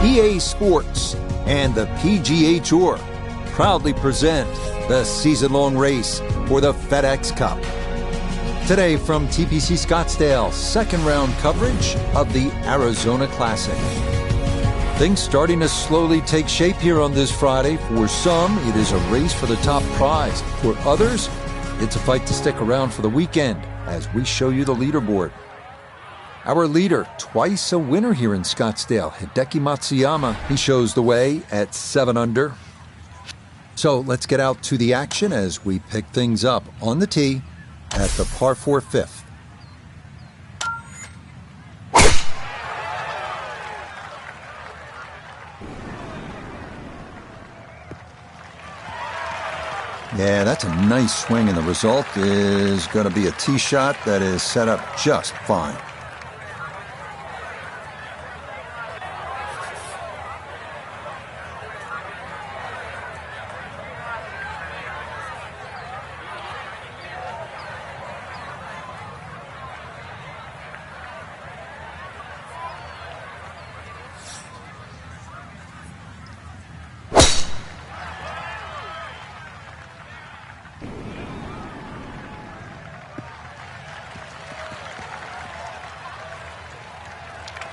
EA Sports and the PGA Tour proudly present the season-long race for the FedEx Cup. Today from TPC Scottsdale, second round coverage of the Arizona Classic. Things starting to slowly take shape here on this Friday. For some, it is a race for the top prize. For others, it's a fight to stick around for the weekend as we show you the leaderboard. Our leader, twice a winner here in Scottsdale, Hideki Matsuyama, he shows the way at 7 under. So let's get out to the action as we pick things up on the tee at the par 4 fifth. Yeah, that's a nice swing, and the result is going to be a tee shot that is set up just fine.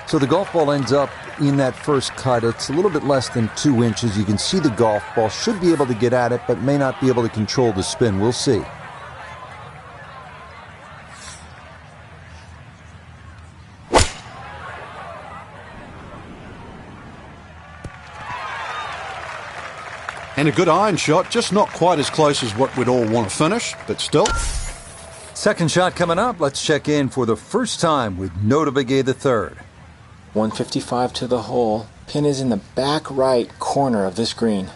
So the golf ball ends up in that first cut. It's a little bit less than 2 inches. You can see the golf ball. Should be able to get at it, but may not be able to control the spin. We'll see. And a good iron shot, just not quite as close as what we'd all want to finish, but still. Second shot coming up. Let's check in for the first time with Nota Begay III. 155 to the hole. Pin is in the back right corner of this green.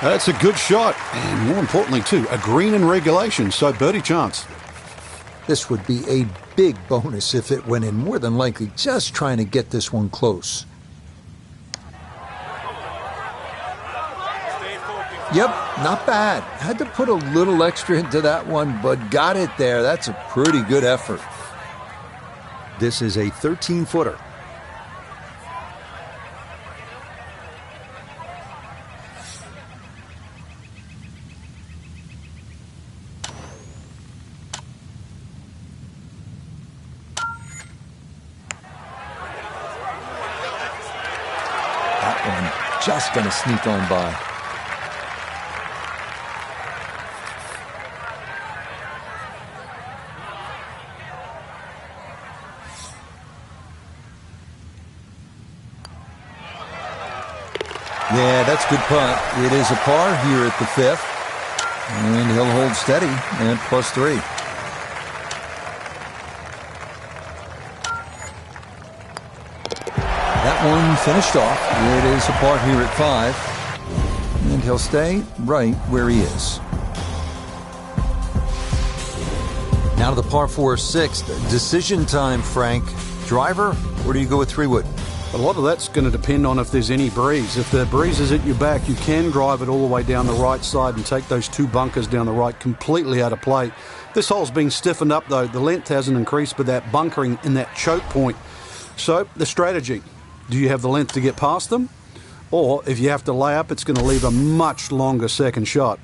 That's a good shot, and more importantly too, a green in regulation, so birdie chance. This would be a big bonus if it went in, more than likely just trying to get this one close. Yep, not bad. Had to put a little extra into that one, but got it there. That's a pretty good effort. This is a 13-footer. Just going to sneak on by. Yeah, that's a good putt. It is a par here at the fifth. And he'll hold steady at +3. That one finished off. It is a par here at 5. And he'll stay right where he is. Now to the par 4 sixth. Decision time, Frank. Driver, or do you go with 3-wood? A lot of that's going to depend on if there's any breeze. If the breeze is at your back, you can drive it all the way down the right side and take those 2 bunkers down the right completely out of play. This hole's been stiffened up, though. The length hasn't increased, but that bunkering in that choke point. So, the strategy. Do you have the length to get past them? Or, if you have to lay up, it's going to leave a much longer second shot.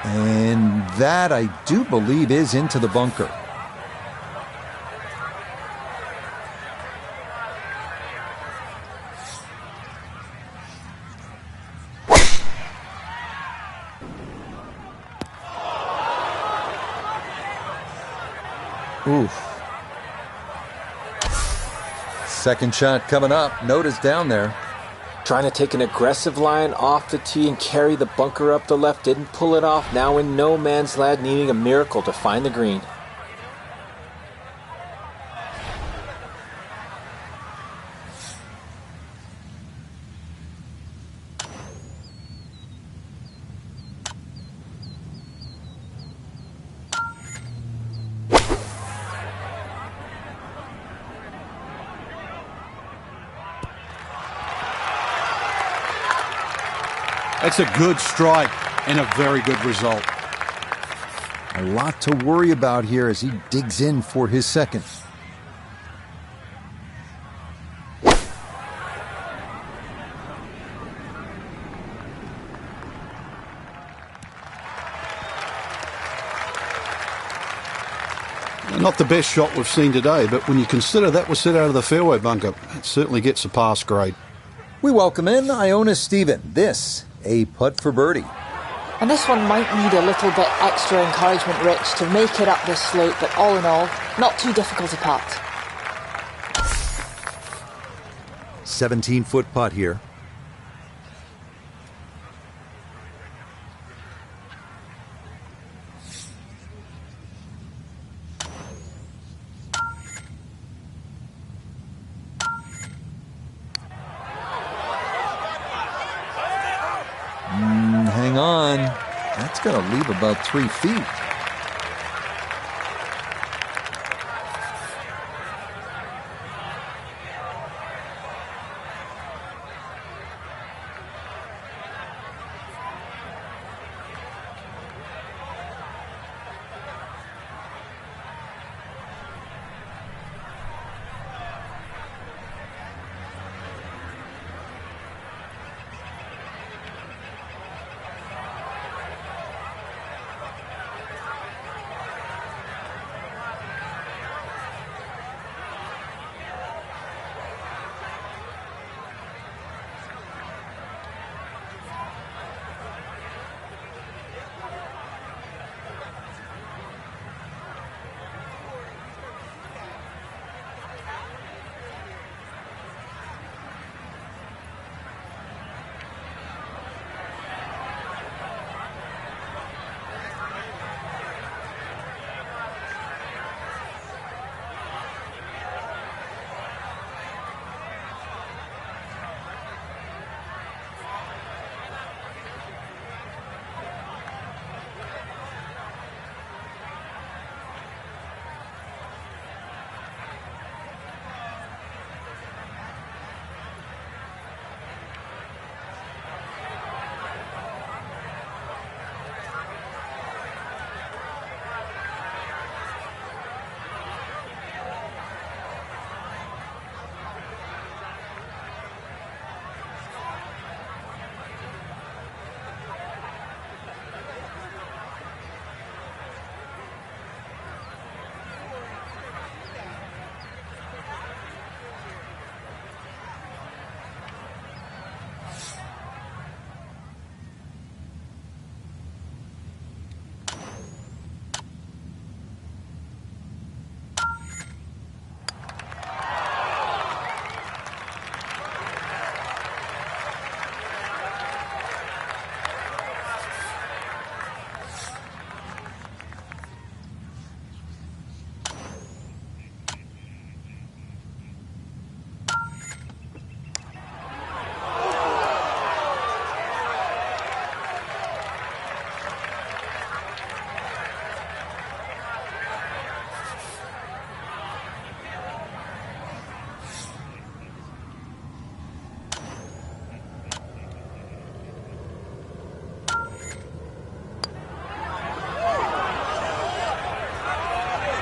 And that, I do believe, is into the bunker. Oof. Second shot coming up. Note is down there. Trying to take an aggressive line off the tee and carry the bunker up the left. Didn't pull it off. Now in no man's land, needing a miracle to find the green. That's a good strike and a very good result. A lot to worry about here as he digs in for his second. Not the best shot we've seen today, but when you consider that was set out of the fairway bunker, it certainly gets a pass grade. We welcome in Iona Stephen. This, a putt for birdie. And this one might need a little bit extra encouragement, Rich, to make it up this slope, but all in all, not too difficult a putt. 17-foot putt here. Hang on. That's going to leave about 3 feet.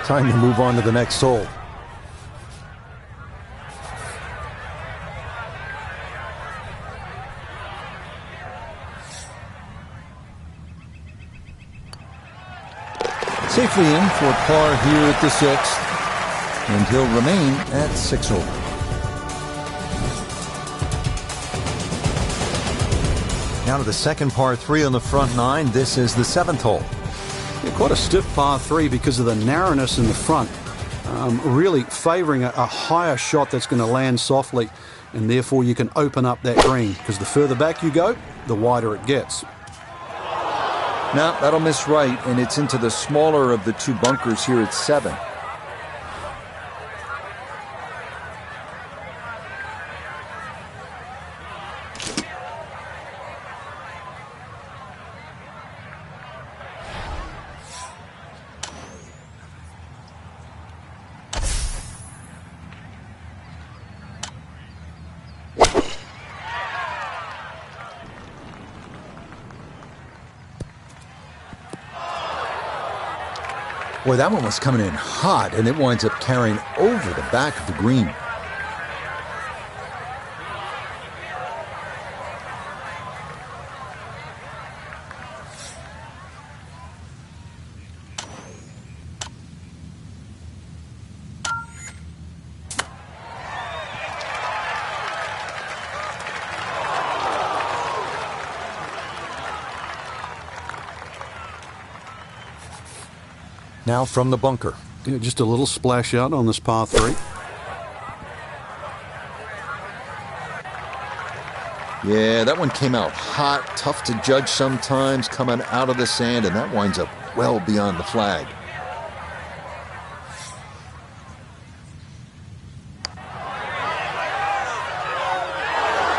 Time to move on to the next hole. Safely in for par here at the 6th, and he'll remain at 6 over. Now to the second par 3 on the front 9. This is the 7th hole. Yeah, quite a stiff par 3 because of the narrowness in the front. really favouring a higher shot that's going to land softly, and therefore you can open up that green, because the further back you go, the wider it gets. Now, that'll miss right, and it's into the smaller of the two bunkers here at 7. Boy, that one was coming in hot, and it winds up carrying over the back of the green. Now from the bunker. Yeah, just a little splash out on this par 3. Yeah, that one came out hot, tough to judge sometimes, coming out of the sand, and that winds up well beyond the flag.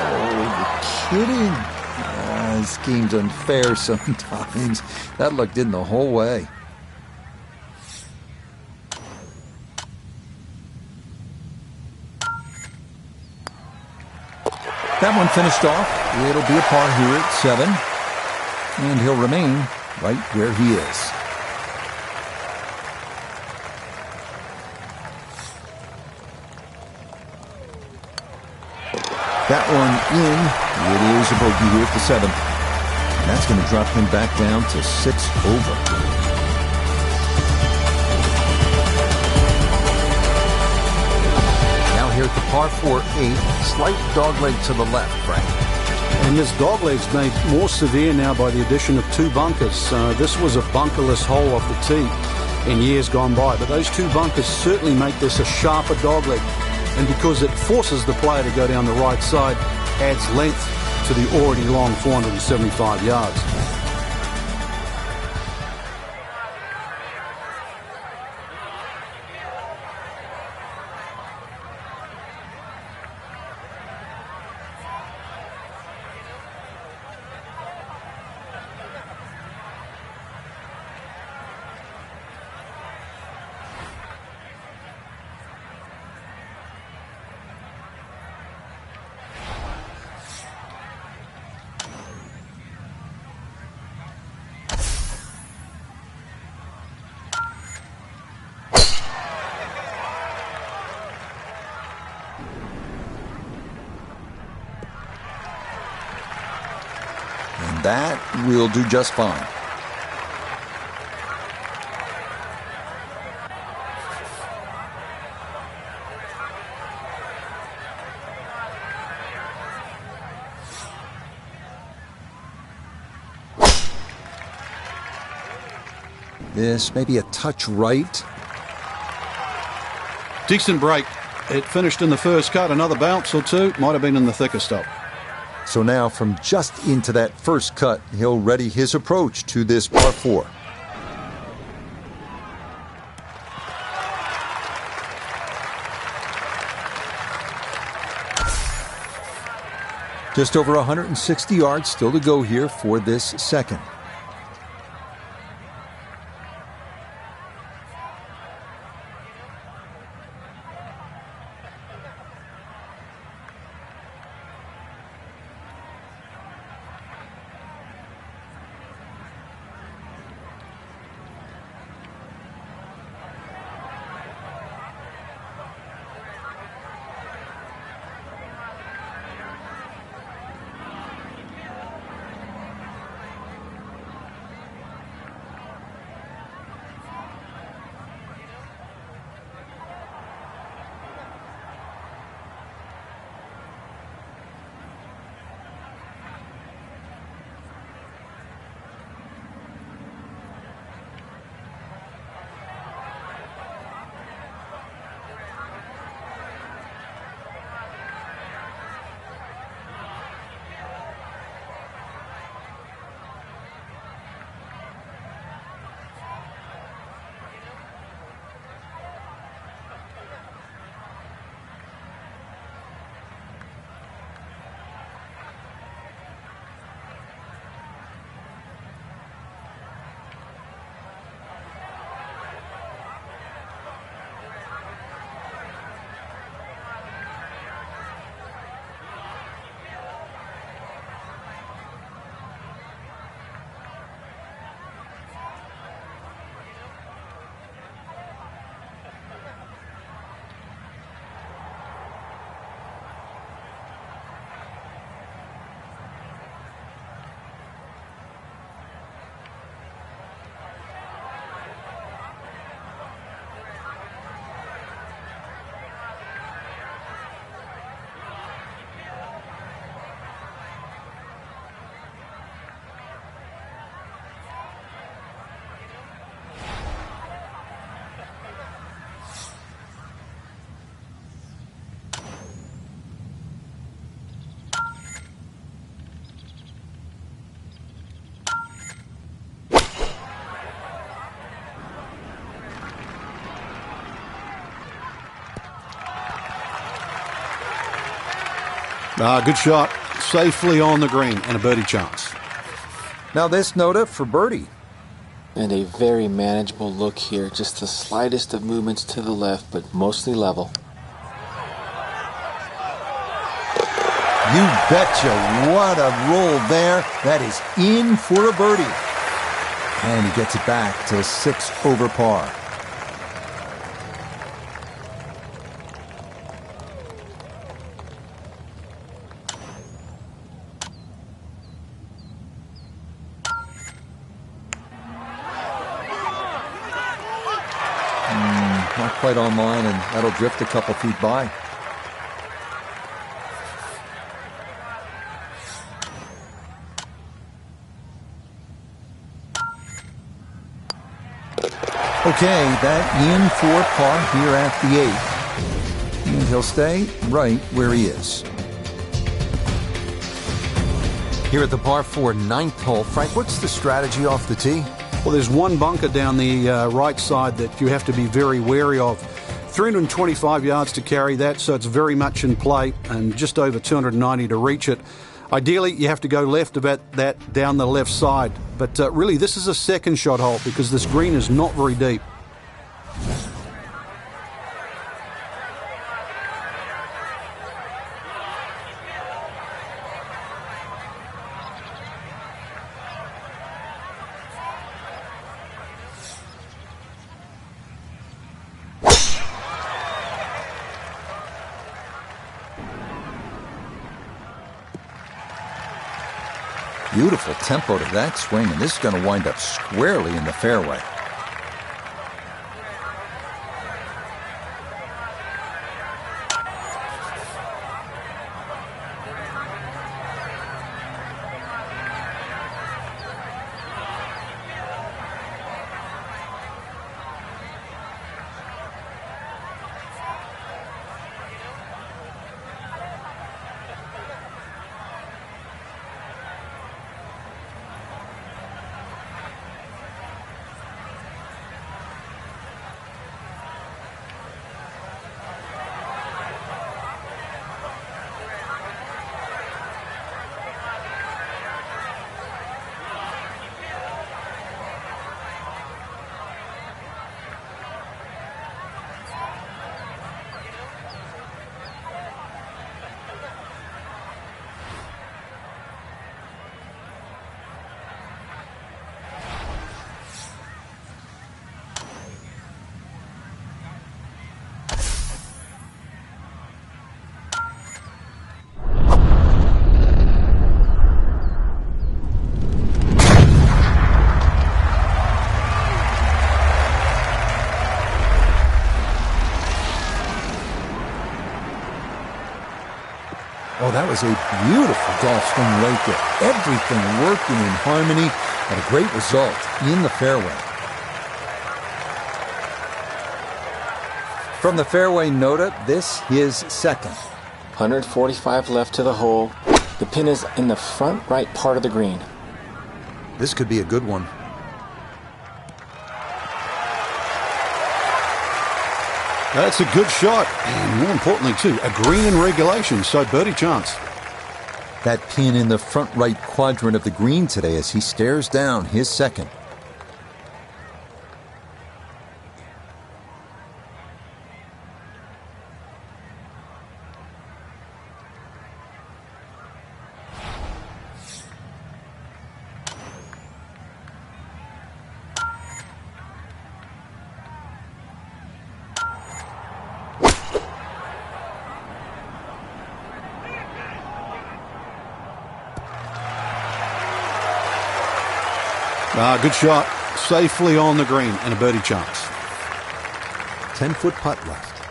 Oh, you're kidding. This game's unfair sometimes. That looked in the whole way. That one finished off. It'll be a par here at 7. And he'll remain right where he is. That one in. It is a bogey here at the 7th. And that's going to drop him back down to 6 over. Here at the par 4-8, slight dogleg to the left, Frank. And this dogleg's made more severe now by the addition of 2 bunkers. This was a bunkerless hole off the tee in years gone by, but those 2 bunkers certainly make this a sharper dogleg. And because it forces the player to go down the right side, adds length to the already long 475 yards. That will do just fine. This may be a touch right. Decent break. It finished in the first cut. Another bounce or two. Might have been in the thicker stuff. So now from just into that first cut, he'll ready his approach to this par 4. Just over 160 yards still to go here for this second. Good shot. Safely on the green and a birdie chance. Now this Noda for birdie. And a very manageable look here. Just the slightest of movements to the left, but mostly level. You betcha. What a roll there. That is in for a birdie. And he gets it back to 6 over par. Not quite on line, and that'll drift a couple feet by. Okay, that in for par here at the 8th. And he'll stay right where he is. Here at the par 4 9th hole, Frank, what's the strategy off the tee? Well, there's one bunker down the right side that you have to be very wary of. 325 yards to carry that, so it's very much in play, and just over 290 to reach it. Ideally, you have to go left about that down the left side. But really, this is a second shot hole because this green is not very deep. Beautiful tempo to that swing, and this is going to wind up squarely in the fairway. Oh, that was a beautiful golf swing right there. Everything working in harmony and a great result in the fairway. From the fairway Noda, this is second. 145 left to the hole. The pin is in the front right part of the green. This could be a good one. That's a good shot, and more importantly too, a green in regulation, so birdie chance. That pin in the front right quadrant of the green today as he stares down his second. Good shot. Safely on the green and a birdie chance. 10-foot putt left.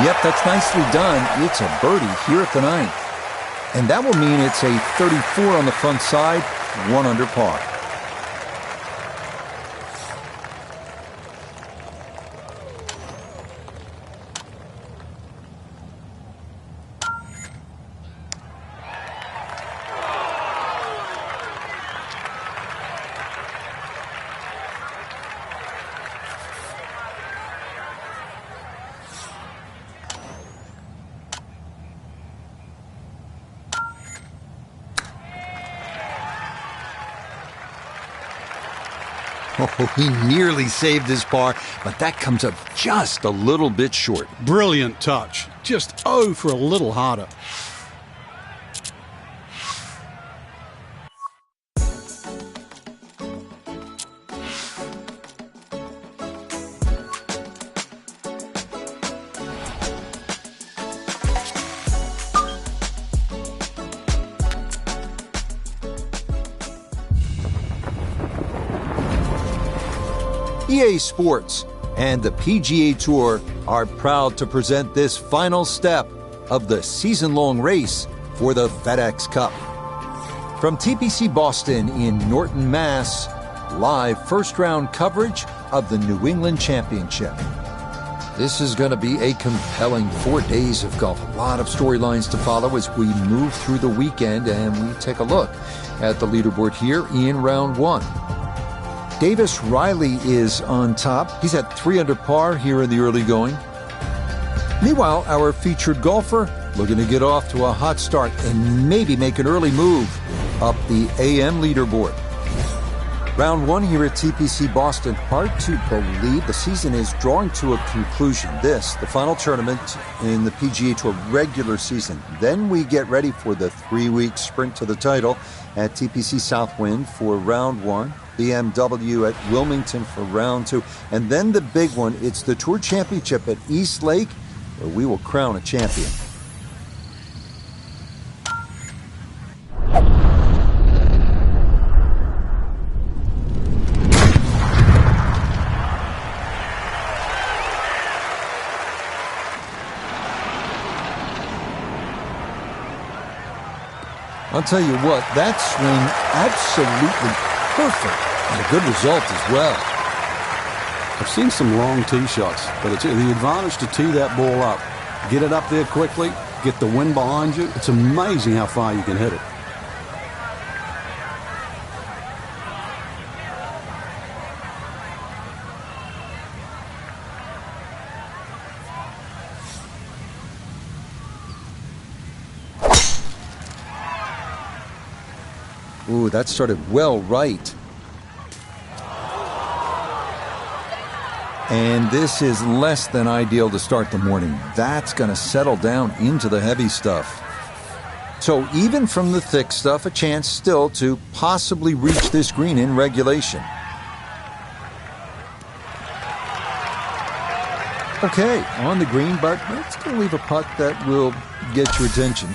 Yep, that's nicely done. It's a birdie here at the 9th. And that will mean it's a 34 on the front side, 1 under par. Oh, he nearly saved his par, but that comes up just a little bit short. Brilliant touch. Just for a little harder. EA Sports and the PGA Tour are proud to present this final step of the season-long race for the FedEx Cup. From TPC Boston in Norton, Mass., live first-round coverage of the New England Championship. This is going to be a compelling 4 days of golf. A lot of storylines to follow as we move through the weekend, and we take a look at the leaderboard here in round one. Davis Riley is on top. He's at 3 under par here in the early going. Meanwhile, our featured golfer looking to get off to a hot start and maybe make an early move up the AM leaderboard. Round one here at TPC Boston. Hard to believe the season is drawing to a conclusion. This, the final tournament in the PGA Tour regular season. Then we get ready for the 3-week sprint to the title at TPC Southwind for round one. BMW at Wilmington for round two. And then the big one, it's the Tour Championship at East Lake, where we will crown a champion. I'll tell you what, that swing absolutely perfect and a good result as well. I've seen some long tee shots, but it's the advantage to tee that ball up. Get it up there quickly, get the wind behind you. It's amazing how far you can hit it. Ooh, that started well right. And this is less than ideal to start the morning. That's going to settle down into the heavy stuff. So even from the thick stuff, a chance still to possibly reach this green in regulation. Okay, on the green, but it's going to leave a putt that will get your attention.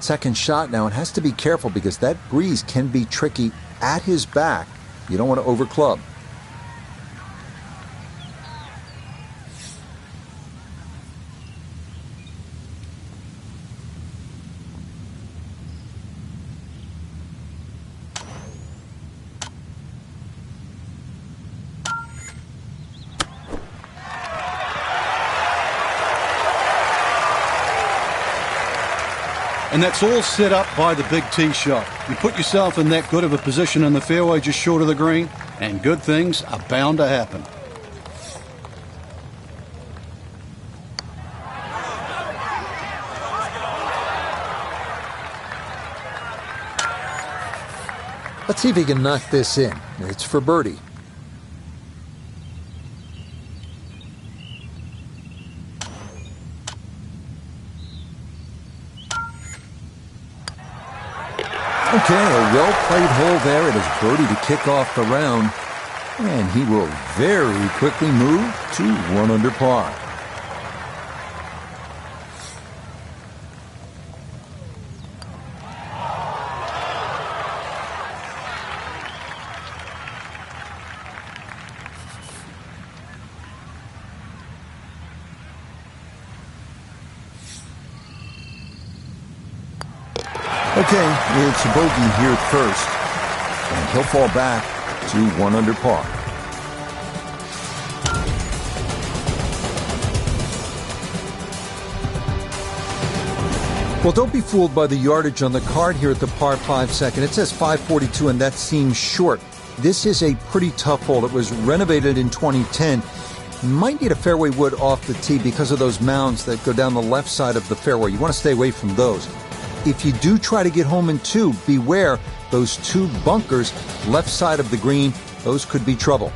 Second shot now, and has to be careful because that breeze can be tricky at his back. You don't want to overclub. And that's all set up by the big tee shot. You put yourself in that good of a position in the fairway just short of the green, and good things are bound to happen. Let's see if he can knock this in. It's for birdie. Okay, a well-played hole there. It is birdie to kick off the round. And he will very quickly move to 1 under par. Okay, it's a bogey here first, and he'll fall back to 1 under par. Well, don't be fooled by the yardage on the card here at the par 5 second. It says 542, and that seems short. This is a pretty tough hole. It was renovated in 2010. Might need a fairway wood off the tee because of those mounds that go down the left side of the fairway. You want to stay away from those. If you do try to get home in 2, beware those 2 bunkers left side of the green those could be trouble.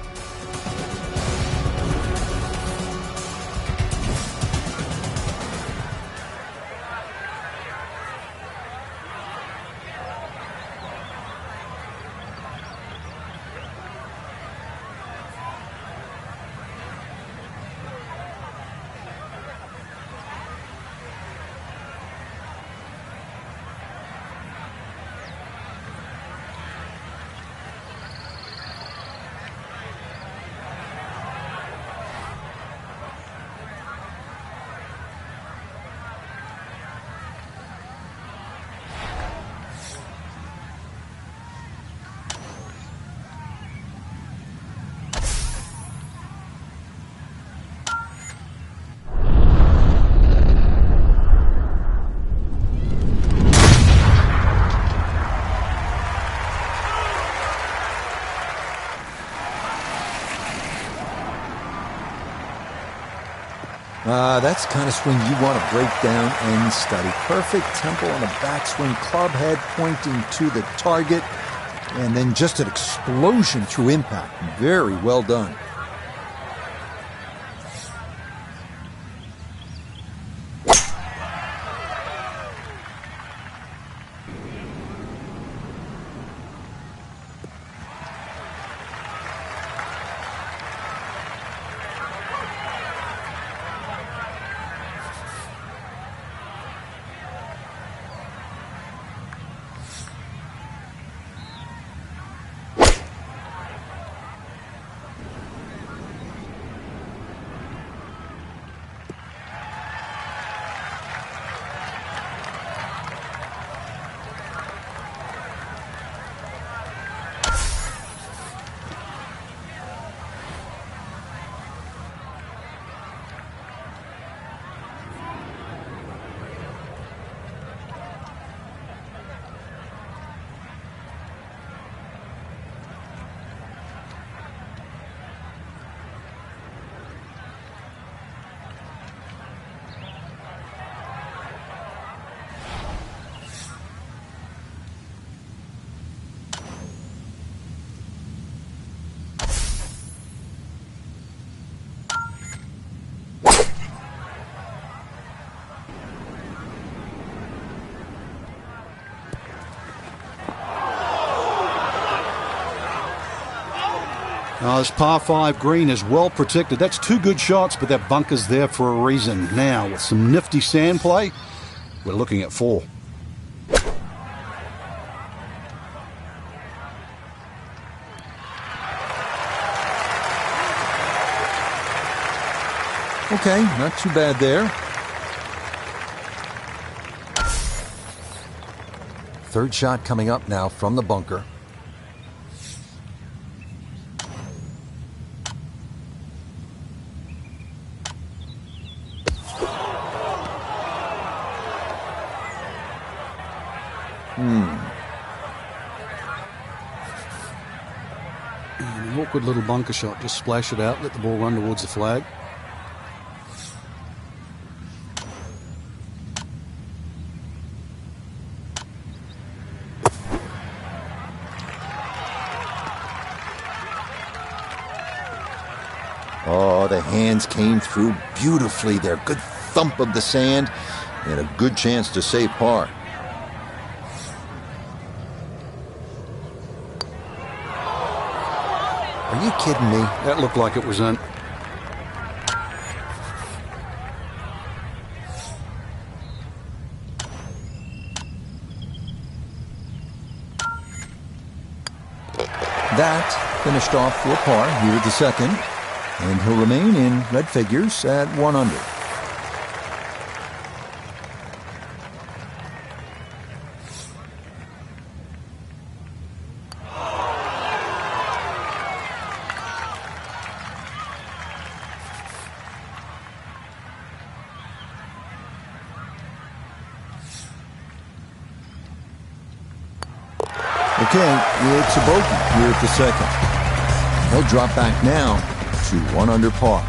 That's the kind of swing you want to break down and study. Perfect tempo on the backswing, club head pointing to the target, and then just an explosion through impact. Very well done. This par 5 green is well protected. That's two good shots, but that bunker's there for a reason. Now, with some nifty sand play, we're looking at 4. Okay, not too bad there. Third shot coming up now from the bunker. And an awkward little bunker shot. Just splash it out, let the ball run towards the flag. Oh, the hands came through beautifully there. Good thump of the sand and a good chance to save par. Are you kidding me? That looked like it was in. That finished off for par here at the second, and he'll remain in red figures at 1 under. Okay, it's a bogey here at the second. He'll drop back now to 1 under par.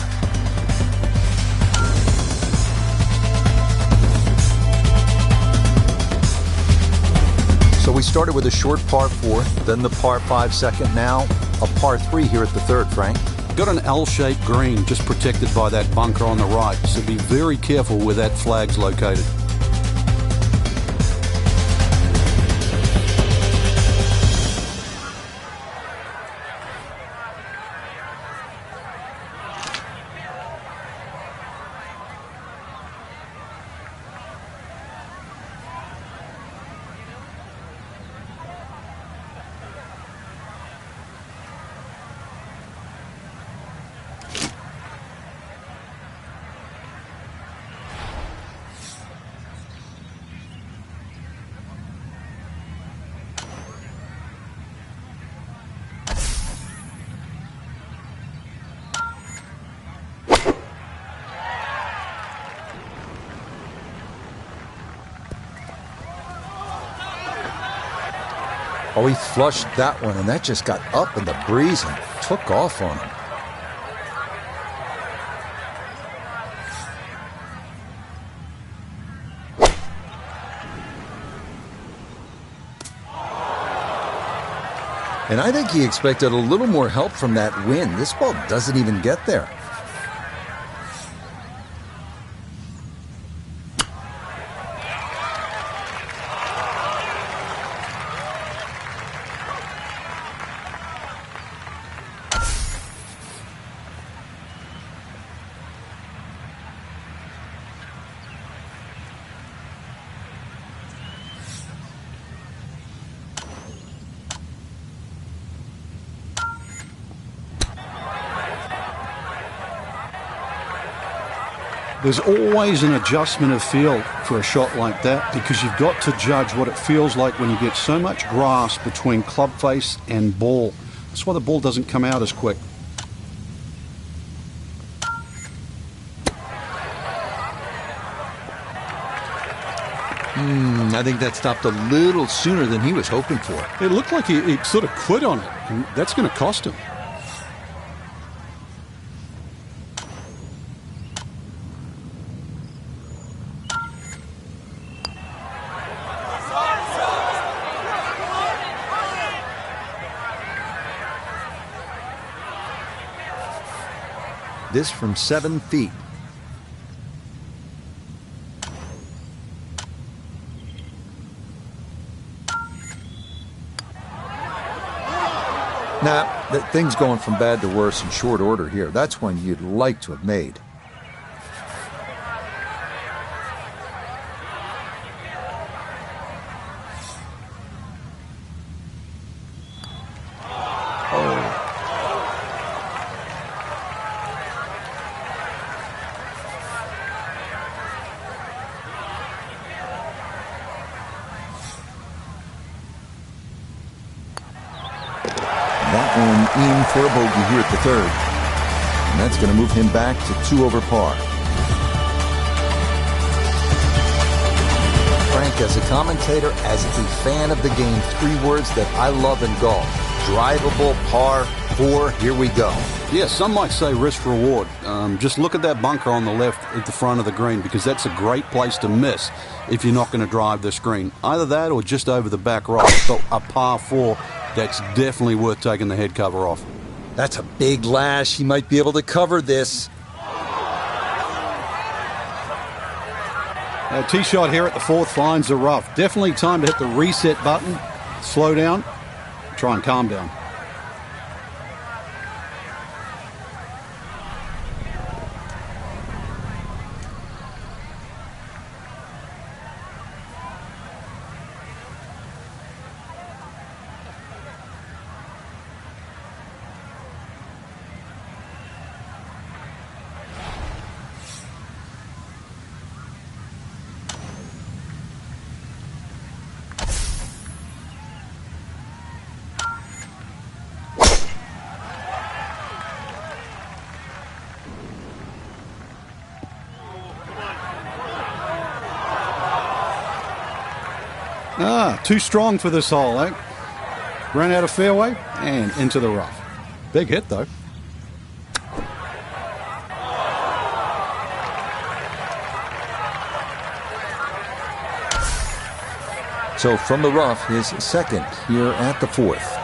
So we started with a short par 4, then the par 5 second, now a par 3 here at the third, Frank. Got an L-shaped green just protected by that bunker on the right, so be very careful where that flag's located. Oh, he flushed that one, and that just got up in the breeze and took off on him. And I think he expected a little more help from that wind. This ball doesn't even get there. There's always an adjustment of feel for a shot like that because you've got to judge what it feels like when you get so much grass between club face and ball. That's why the ball doesn't come out as quick. I think that stopped a little sooner than he was hoping for. It looked like he sort of quit on it, and that's going to cost him. This from 7 feet. Now, things going from bad to worse in short order here. That's one you'd like to have made. That one in for a bogey here at the third. And that's going to move him back to 2 over par. Frank, as a commentator, as a fan of the game, 3 words that I love in golf. Drivable, par, 4, here we go. Yeah, some might say risk reward. Just look at that bunker on the left at the front of the green because that's a great place to miss if you're not going to drive this green. Either that or just over the back right. So a par 4, that's definitely worth taking the head cover off. That's a big lash. He might be able to cover this. A tee shot here at the 4th finds the rough. Definitely time to hit the reset button, slow down, try and calm down. Too strong for this hole, eh? Ran out of fairway and into the rough. Big hit, though. So from the rough, his second here at the 4th.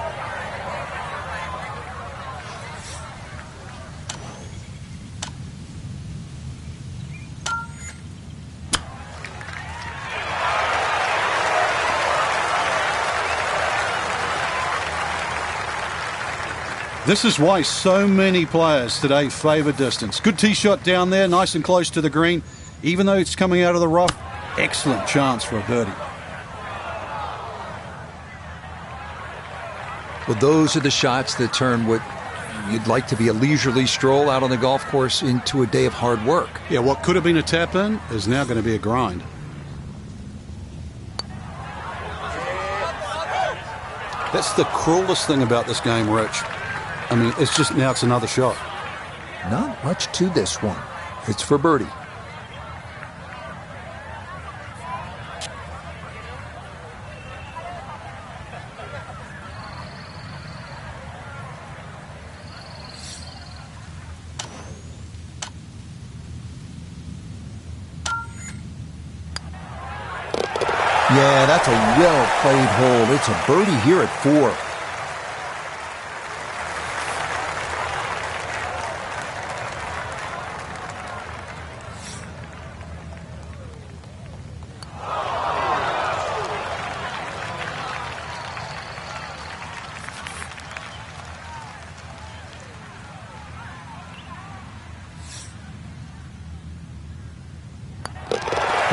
This is why so many players today favour distance. Good tee shot down there, nice and close to the green. Even though it's coming out of the rough, excellent chance for a birdie. Well, those are the shots that turn what you'd like to be a leisurely stroll out on the golf course into a day of hard work. Yeah, what could have been a tap-in is now going to be a grind. That's the cruelest thing about this game, Rich. I mean, it's just now it's another shot. Not much to this one. It's for birdie. Yeah, that's a well-played hole. It's a birdie here at 4.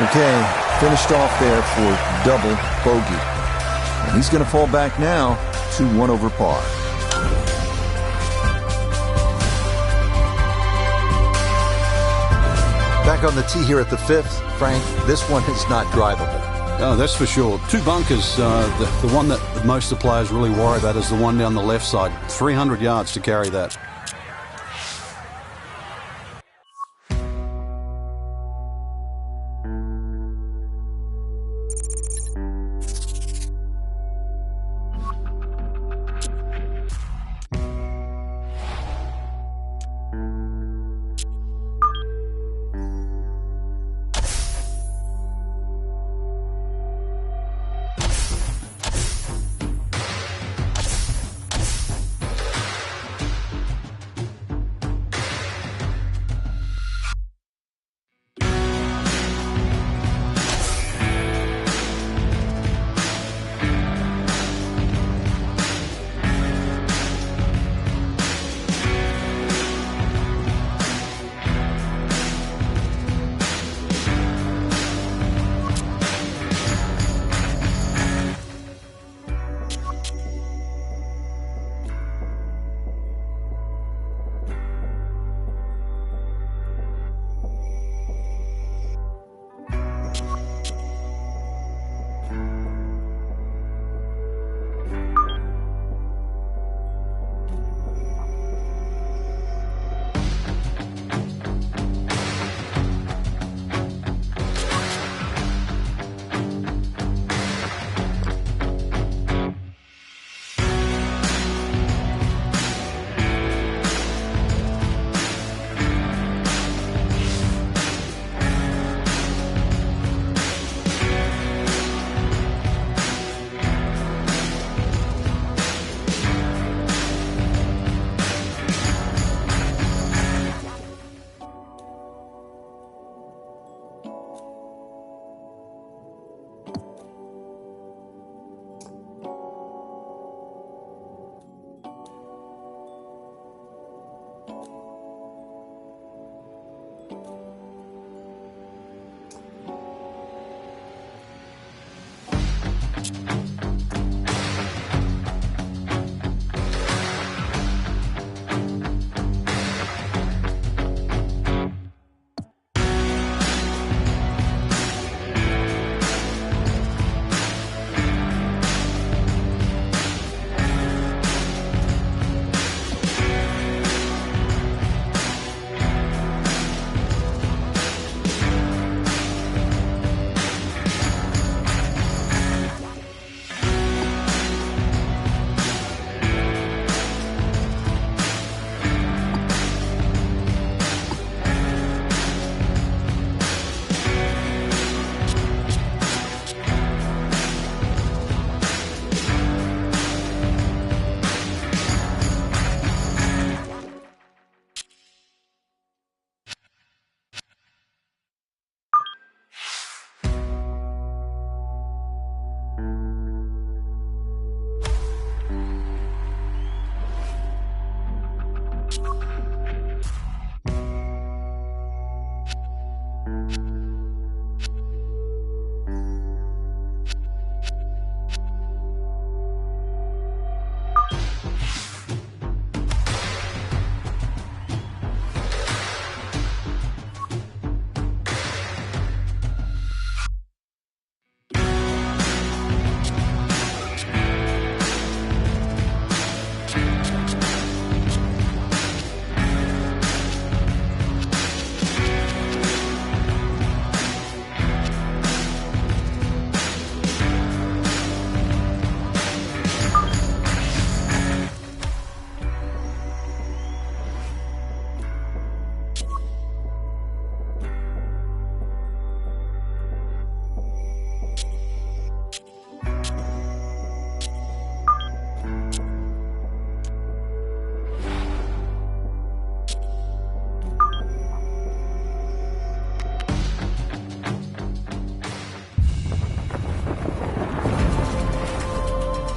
Okay, finished off there for double bogey. And he's going to fall back now to 1 over par. Back on the tee here at the 5th, Frank, this one is not drivable. Oh, that's for sure. 2 bunkers. The one that most of the players really worry about is the one down the left side. 300 yards to carry that.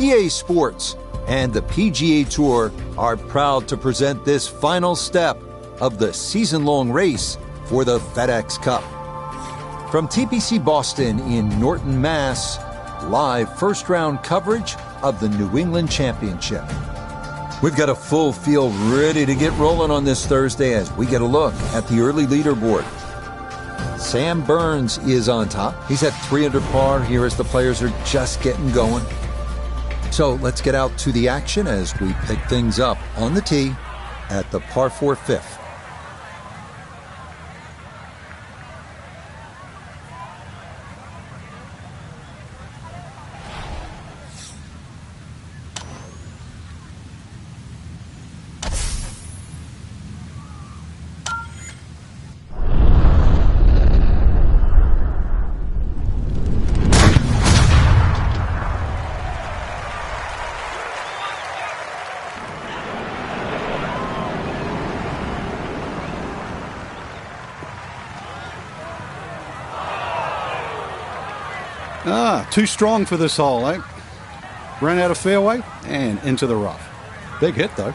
EA Sports and the PGA Tour are proud to present this final step of the season-long race for the FedEx Cup. From TPC Boston in Norton, Mass., live first-round coverage of the New England Championship. We've got a full field ready to get rolling on this Thursday as we get a look at the early leaderboard. Sam Burns is on top. He's at 3 under par here as the players are just getting going. So let's get out to the action as we pick things up on the tee at the par 4 fifth. Too strong for this hole, eh? Ran out of fairway and into the rough. Big hit, though.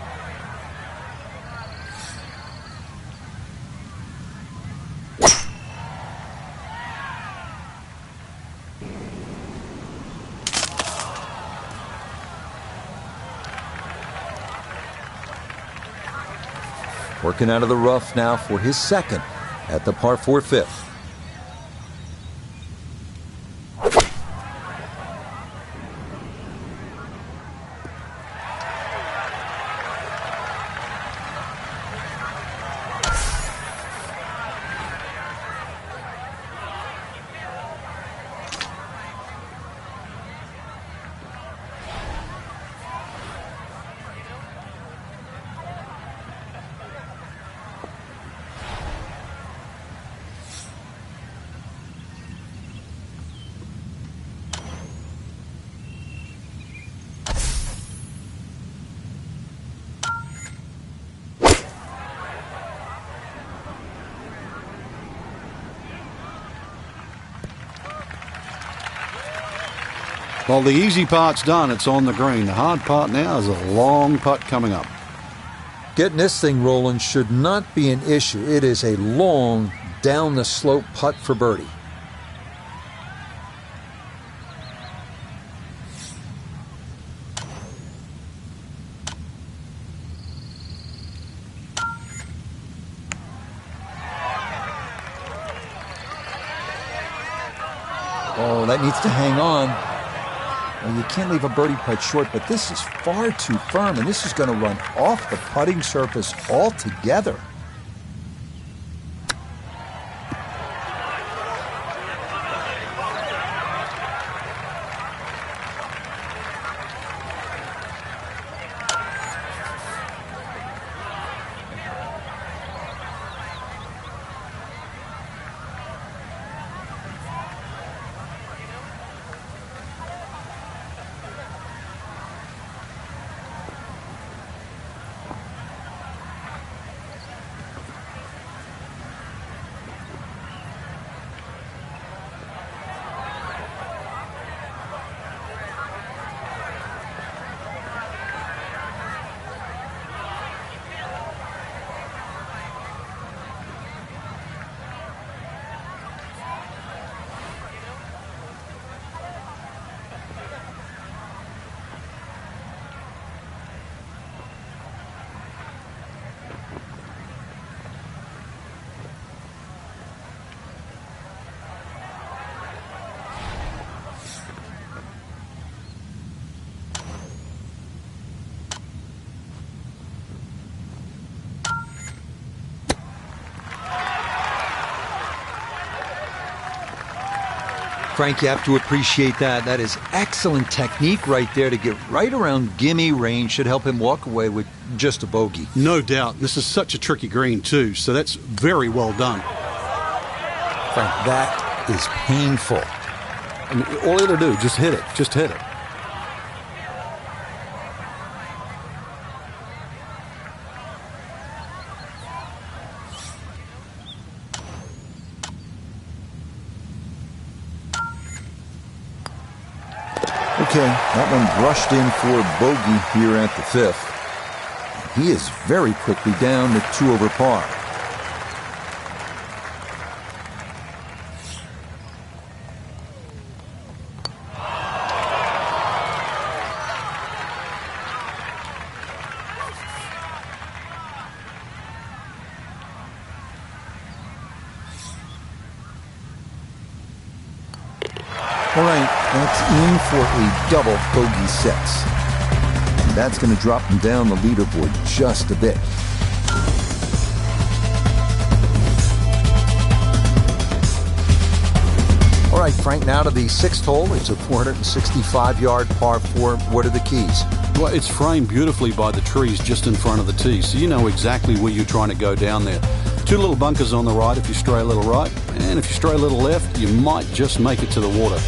Working out of the rough now for his second at the par 4 fifth. Well, the easy part's done. It's on the green. The hard part now is a long putt coming up. Getting this thing rolling should not be an issue. It is a long, down-the-slope putt for birdie. Oh, that needs to hang on. Well, you can't leave a birdie putt short, but this is far too firm, and this is going to run off the putting surface altogether. Frank, you have to appreciate that. That is excellent technique right there to get right around gimme range. Should help him walk away with just a bogey. No doubt. This is such a tricky green, too, so that's very well done. Frank, that is painful. I mean, all you got to do, just hit it. Just hit it. Okay, That one brushed in for bogey here at the 5th. He is very quickly down to 2 over par. All right, that's in for a double bogey 6. And that's going to drop him down the leaderboard just a bit. All right, Frank, now to the 6th hole. It's a 465-yard par 4. What are the keys? Well, it's framed beautifully by the trees just in front of the tee, so you know exactly where you're trying to go down there. 2 little bunkers on the right if you stray a little right, and if you stray a little left, you might just make it to the water.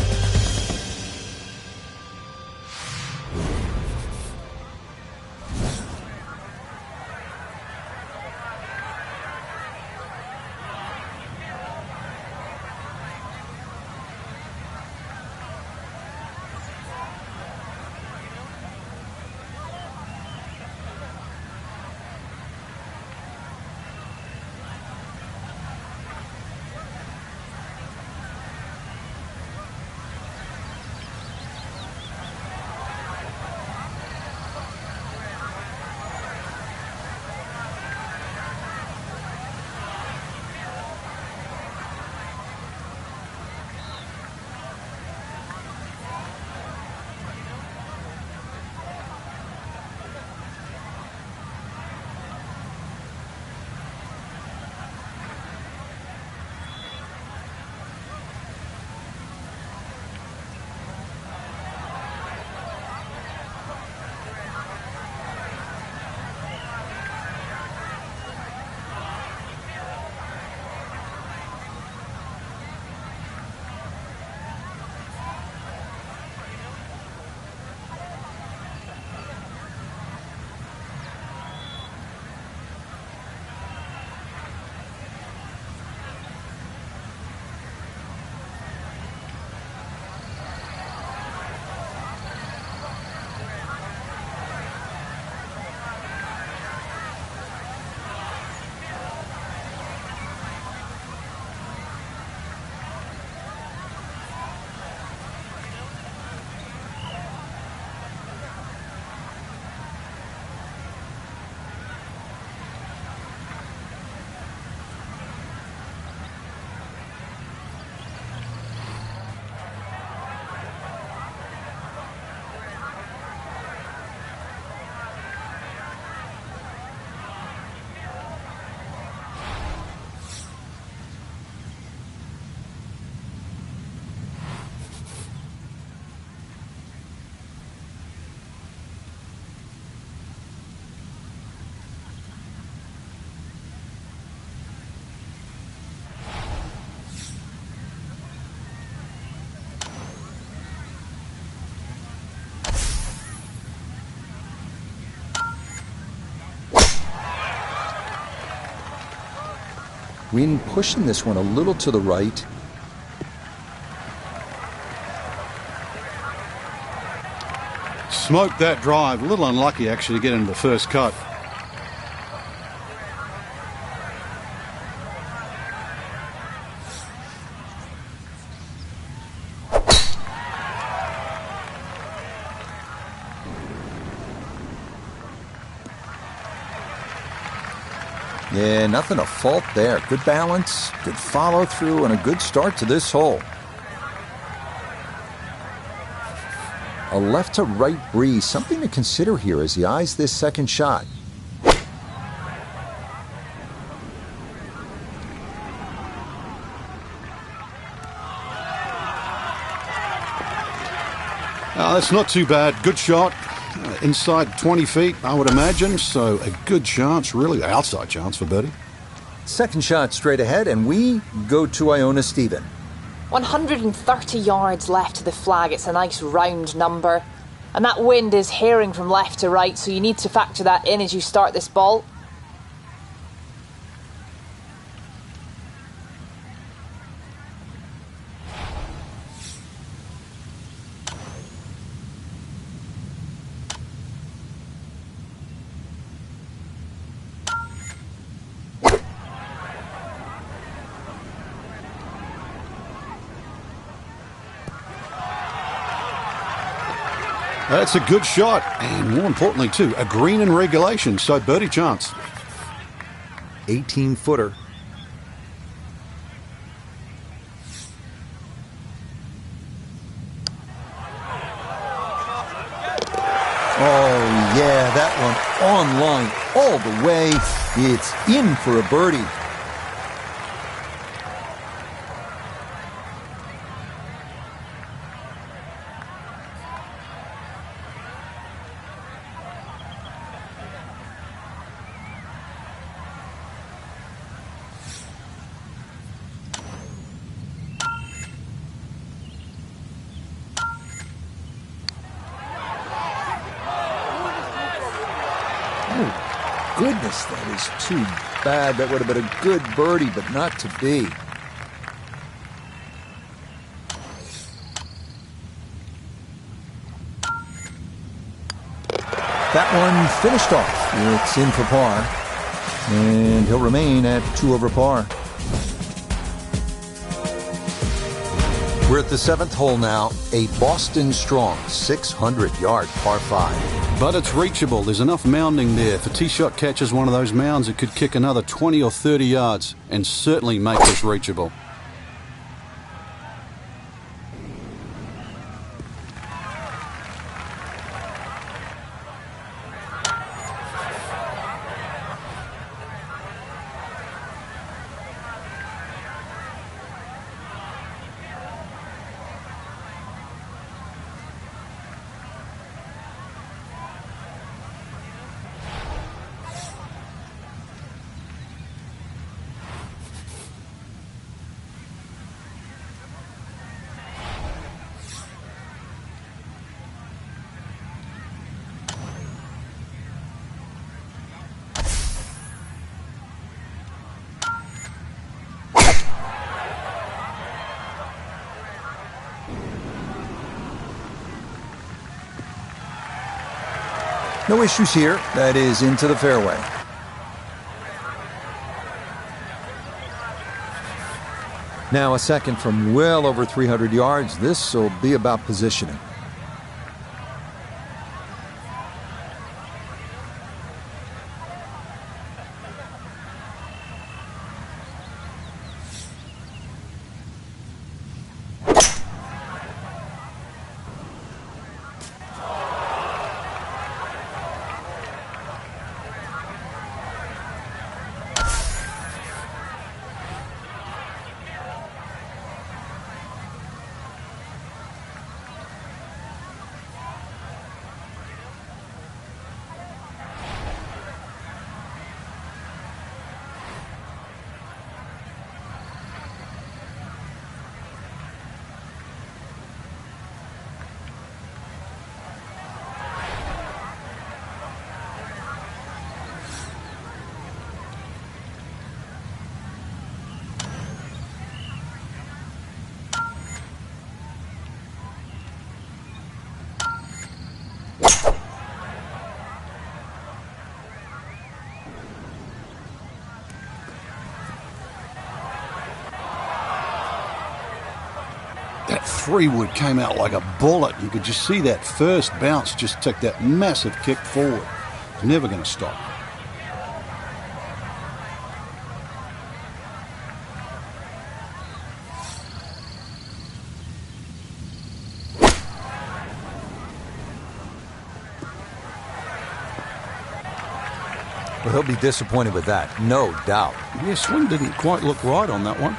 Wind pushing this one a little to the right. Smoked that drive. A little unlucky, actually, to get into the first cut. Yeah, nothing to fault there. Good balance, good follow through, and a good start to this hole. A left to right breeze, something to consider here as he eyes this second shot. That's not too bad. Good shot. Inside 20 feet, I would imagine. So a good chance, really outside chance for birdie. Second shot straight ahead, and we go to Iona Stephen. 130 yards left to the flag. It's a nice round number. And that wind is herring from left to right, so you need to factor that in as you start this ball. That's a good shot, and more importantly, too, a green in regulation, so birdie chance. 18-footer. Oh, yeah, that one on line all the way. It's in for a birdie. Oh, goodness, that is too bad. That would have been a good birdie, but not to be. That one finished off. It's in for par. And he'll remain at 2 over par. We're at the 7th hole now. A Boston Strong 600-yard par 5. But it's reachable. There's enough mounding there. If a tee shot catches one of those mounds, it could kick another 20 or 30 yards and certainly make this reachable. No issues here. That is into the fairway. Now a second from well over 300 yards. This will be about positioning. That 3-wood came out like a bullet. You could just see that first bounce just take that massive kick forward. It's never going to stop. Well, he'll be disappointed with that, no doubt. Yeah, swing didn't quite look right on that one.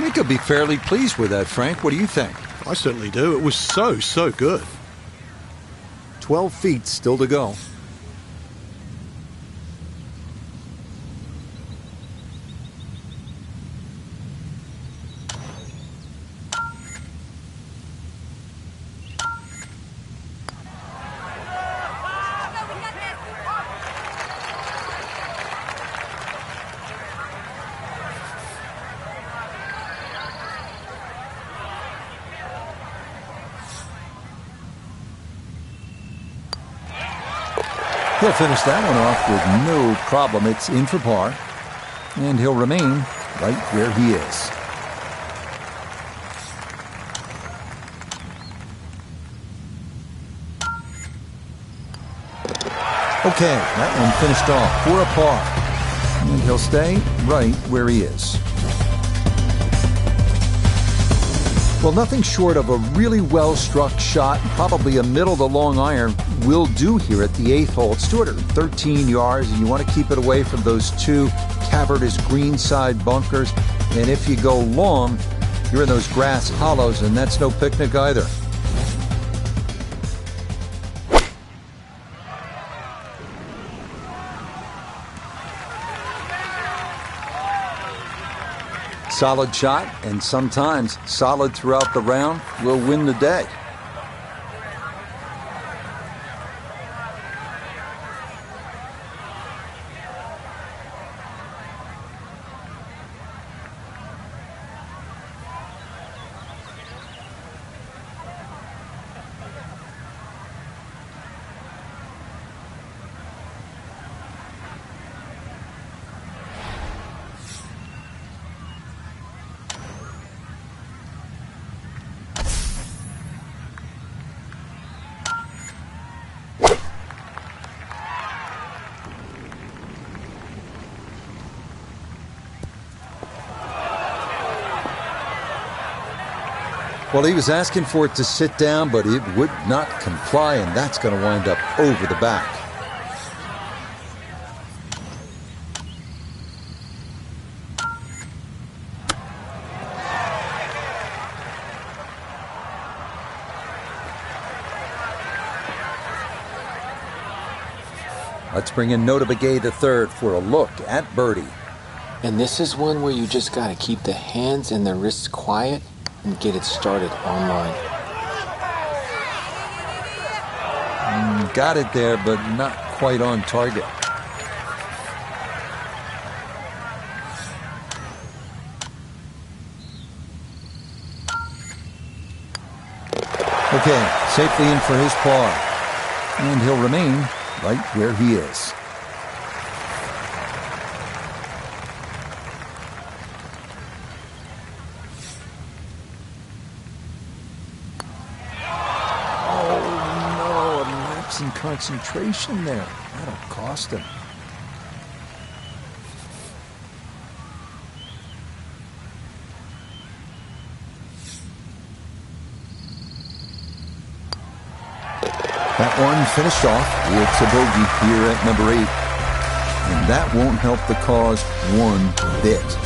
think he'll be fairly pleased with that, Frank. What do you think? I certainly do. It was so good. 12 feet still to go. He'll finish that one off with no problem. It's in for par, and he'll remain right where he is. Okay, that one finished off for a par, and he'll stay right where he is. Well, nothing short of a really well-struck shot, probably a middle to long iron, will do here at the 8th hole. It's 213 yards, and you want to keep it away from those two cavernous greenside bunkers. And if you go long, you're in those grass hollows, and that's no picnic either. Solid shot, and sometimes solid throughout the round, will win the day. Well, he was asking for it to sit down, but it would not comply, and that's going to wind up over the back. Let's bring in Nota Begay III for a look at birdie. And this is one where you just got to keep the hands and the wrists quiet and get it started online. Got it there, but not quite on target. Okay, safely in for his par. And he'll remain right where he is. Concentration there. That'll cost him. That one finished off. It's a bogey here at number 8. And that won't help the cause one bit.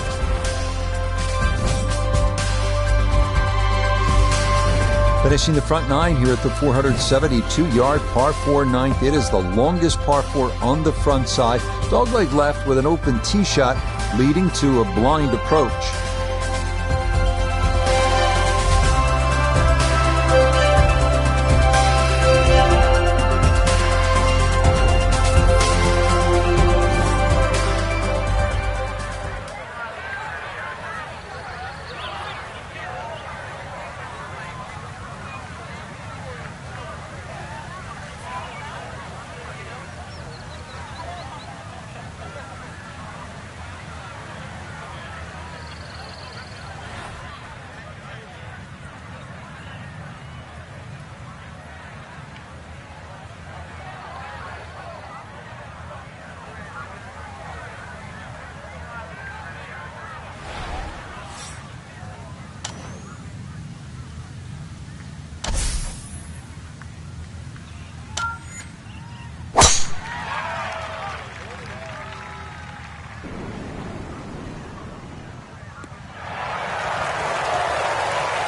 Finishing the front 9 here at the 472-yard par 4 ninth. It is the longest par 4 on the front side. Dogleg left with an open tee shot leading to a blind approach.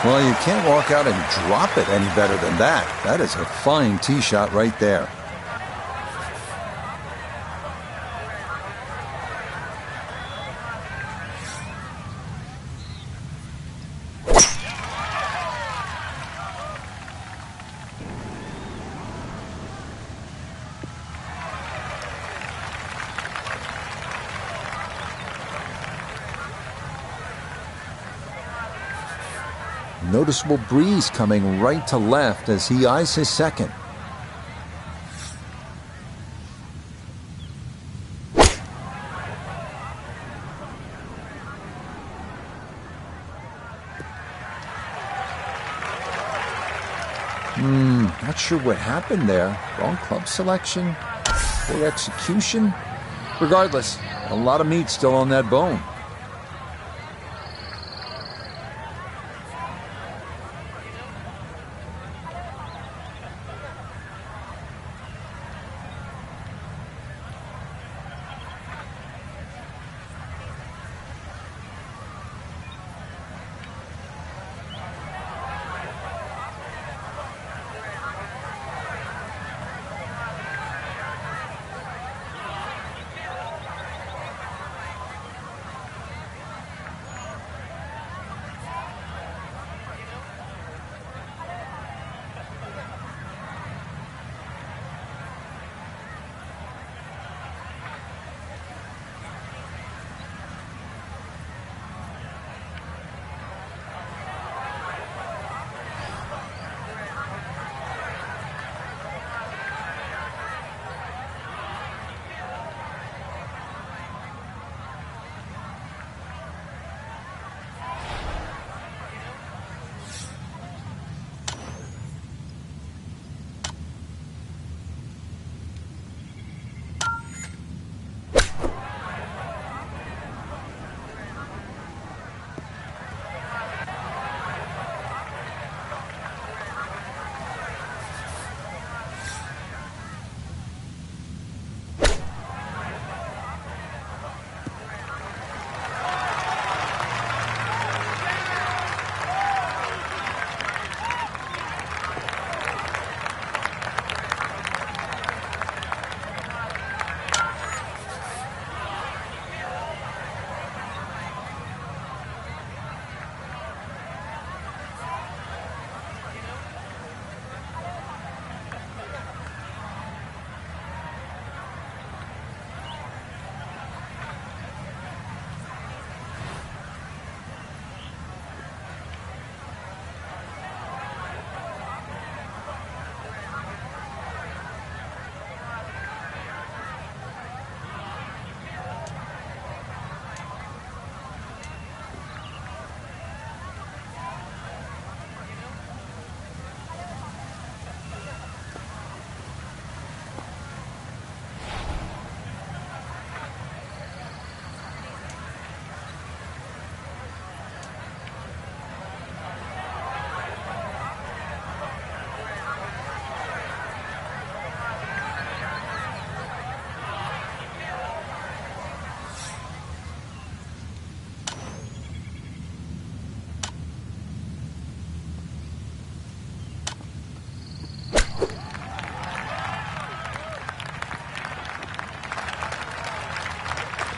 Well, you can't walk out and drop it any better than that. That is a fine tee shot right there. Noticeable breeze coming right to left as he eyes his second. Not sure what happened there. Wrong club selection, poor execution. Regardless, a lot of meat still on that bone.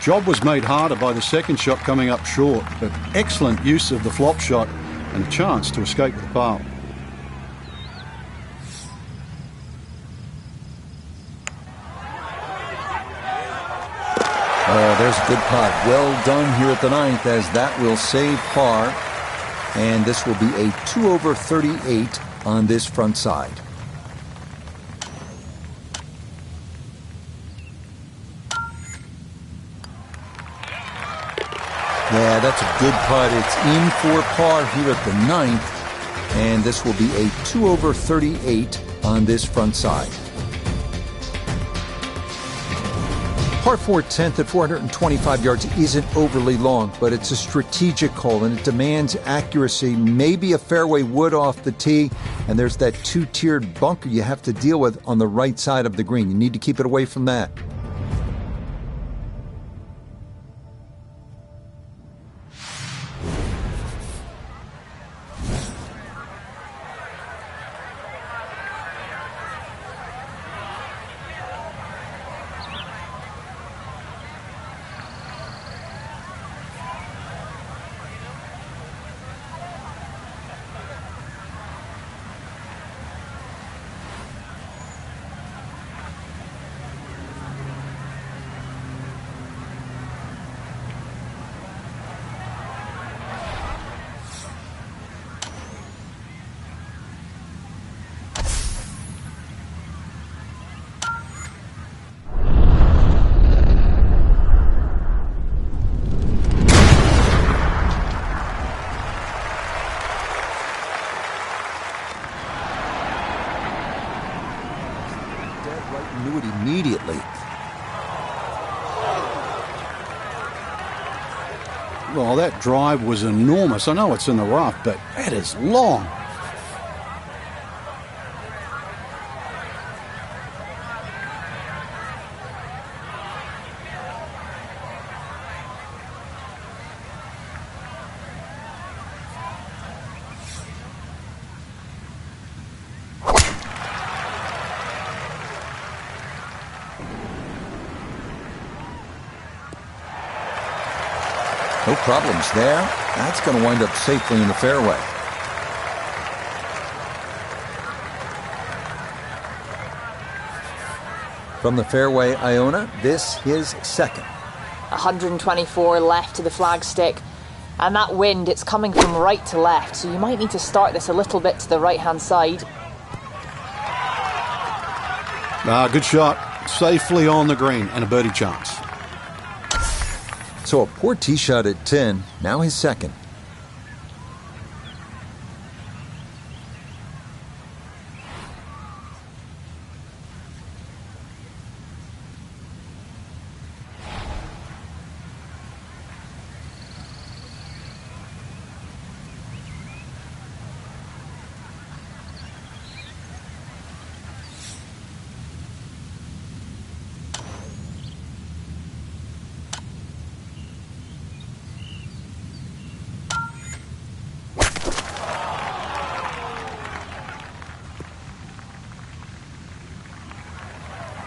Job was made harder by the second shot coming up short, but excellent use of the flop shot and a chance to escape with par. Oh, there's a good putt. Well done here at the ninth, as that will save par. And this will be a 2 over 38 on this front side. Yeah, that's a good putt. It's in for par here at the ninth. And this will be a 2 over 38 on this front side. Par 4 10th at 425 yards isn't overly long, but it's a strategic hole and it demands accuracy, maybe a fairway wood off the tee, and there's that two-tiered bunker you have to deal with on the right side of the green. You need to keep it away from that. right into it immediately. Well, that drive was enormous. I know it's in the rough, but that is long. No problems there. That's going to wind up safely in the fairway. From the fairway, Iona, this his second. 124 left to the flagstick. And that wind, it's coming from right to left, so you might need to start this a little bit to the right-hand side. Good shot. Safely on the green and a birdie chance. So a poor tee shot at 10, now his second.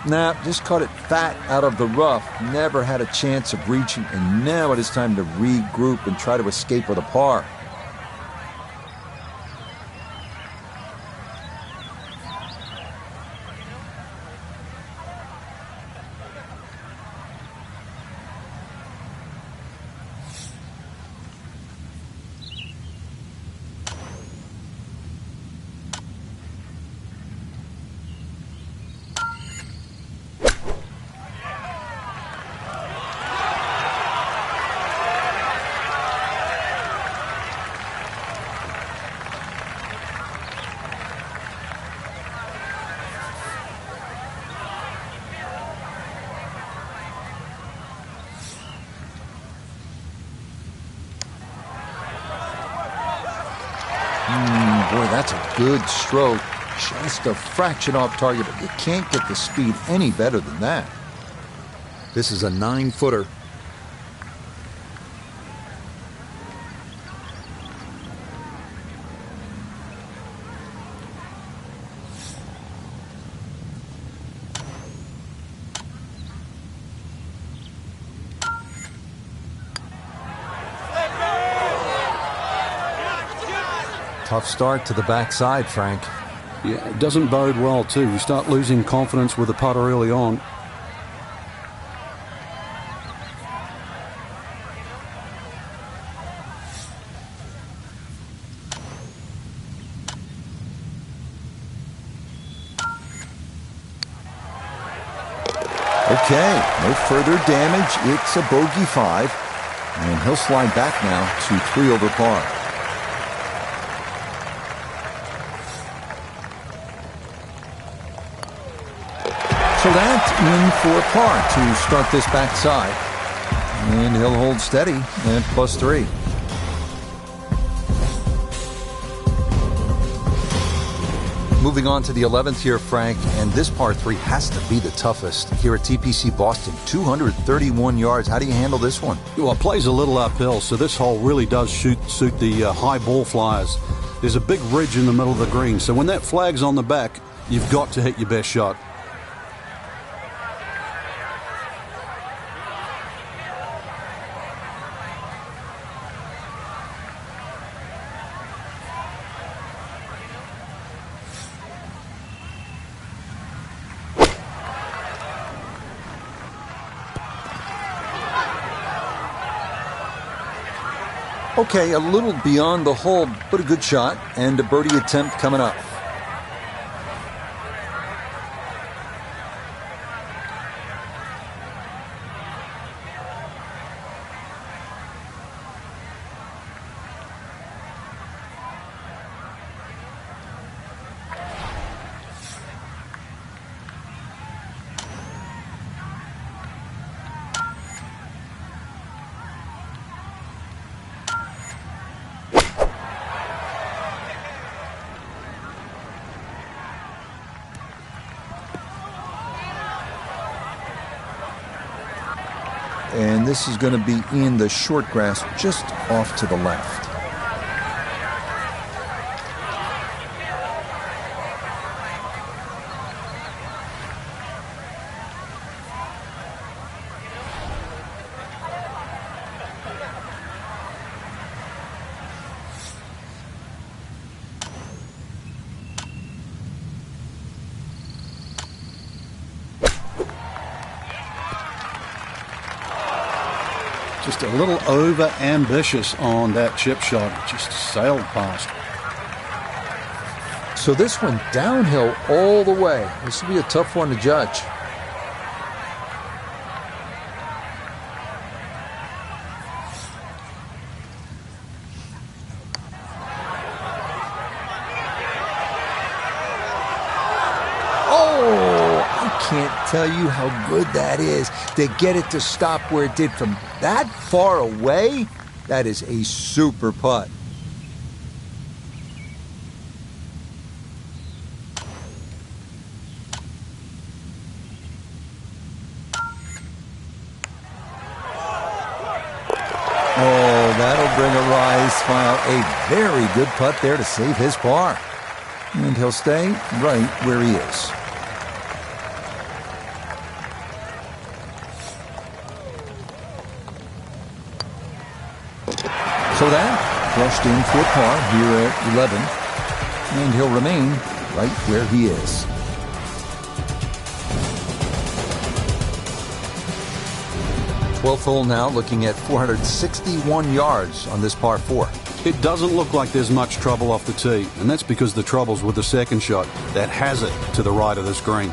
Nah, just caught it fat out of the rough. Never had a chance of reaching, and now it is time to regroup and try to escape with a par. Boy, that's a good stroke. Just a fraction off target, but you can't get the speed any better than that. This is a 9-footer. Tough start to the backside, Frank. Yeah, it doesn't bode well, too. You start losing confidence with the putter early on. Okay, no further damage. It's a bogey 5, and he'll slide back now to 3 over par. So that's in for par to start this backside. And he'll hold steady at +3. Moving on to the 11th here, Frank, and this par 3 has to be the toughest here at TPC Boston. 231 yards. How do you handle this one? Well, it plays a little uphill, so this hole really does suit the high ball flyers. There's a big ridge in the middle of the green, so when that flag's on the back, you've got to hit your best shot. Okay, a little beyond the hole, but a good shot, and a birdie attempt coming up. and this is going to be in the short grass just off to the left. Just a little over-ambitious on that chip shot. Just sailed past. So this went downhill all the way. This will be a tough one to judge. Can't tell you how good that is to get it to stop where it did from that far away. That is a super putt. Oh, that'll bring a wry smile. A very good putt there to save his par. And he'll stay right where he is. So that flushed in for par here at 11, and he'll remain right where he is. Twelfth hole now, looking at 461 yards on this par 4. It doesn't look like there's much trouble off the tee, and that's because the trouble's with the second shot. That has it to the right of this green.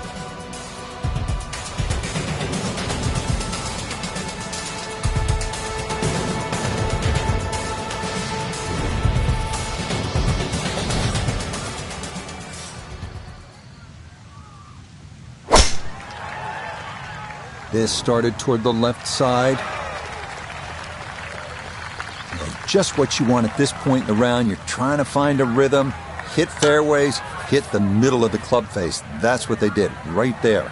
This started toward the left side. And just what you want at this point in the round. You're trying to find a rhythm, hit fairways, hit the middle of the club face. That's what they did right there.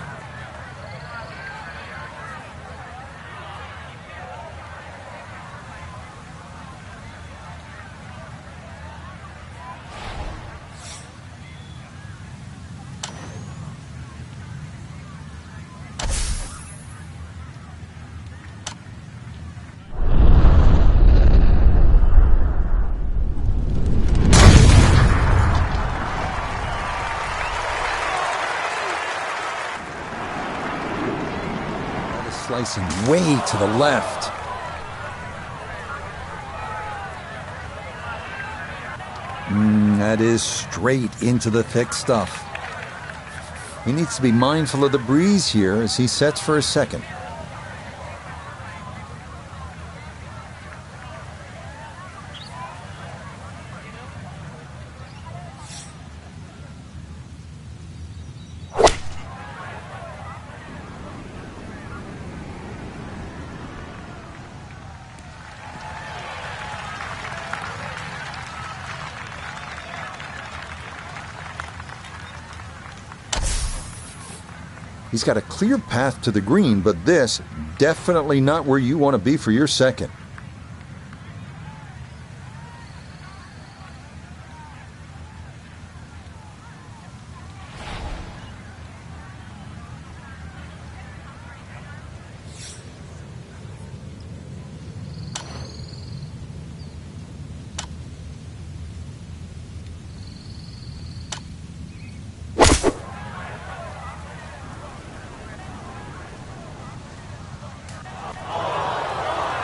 Slicing way to the left. That is straight into the thick stuff. He needs to be mindful of the breeze here as he sets for his second. He's got a clear path to the green, but this definitely not where you want to be for your second.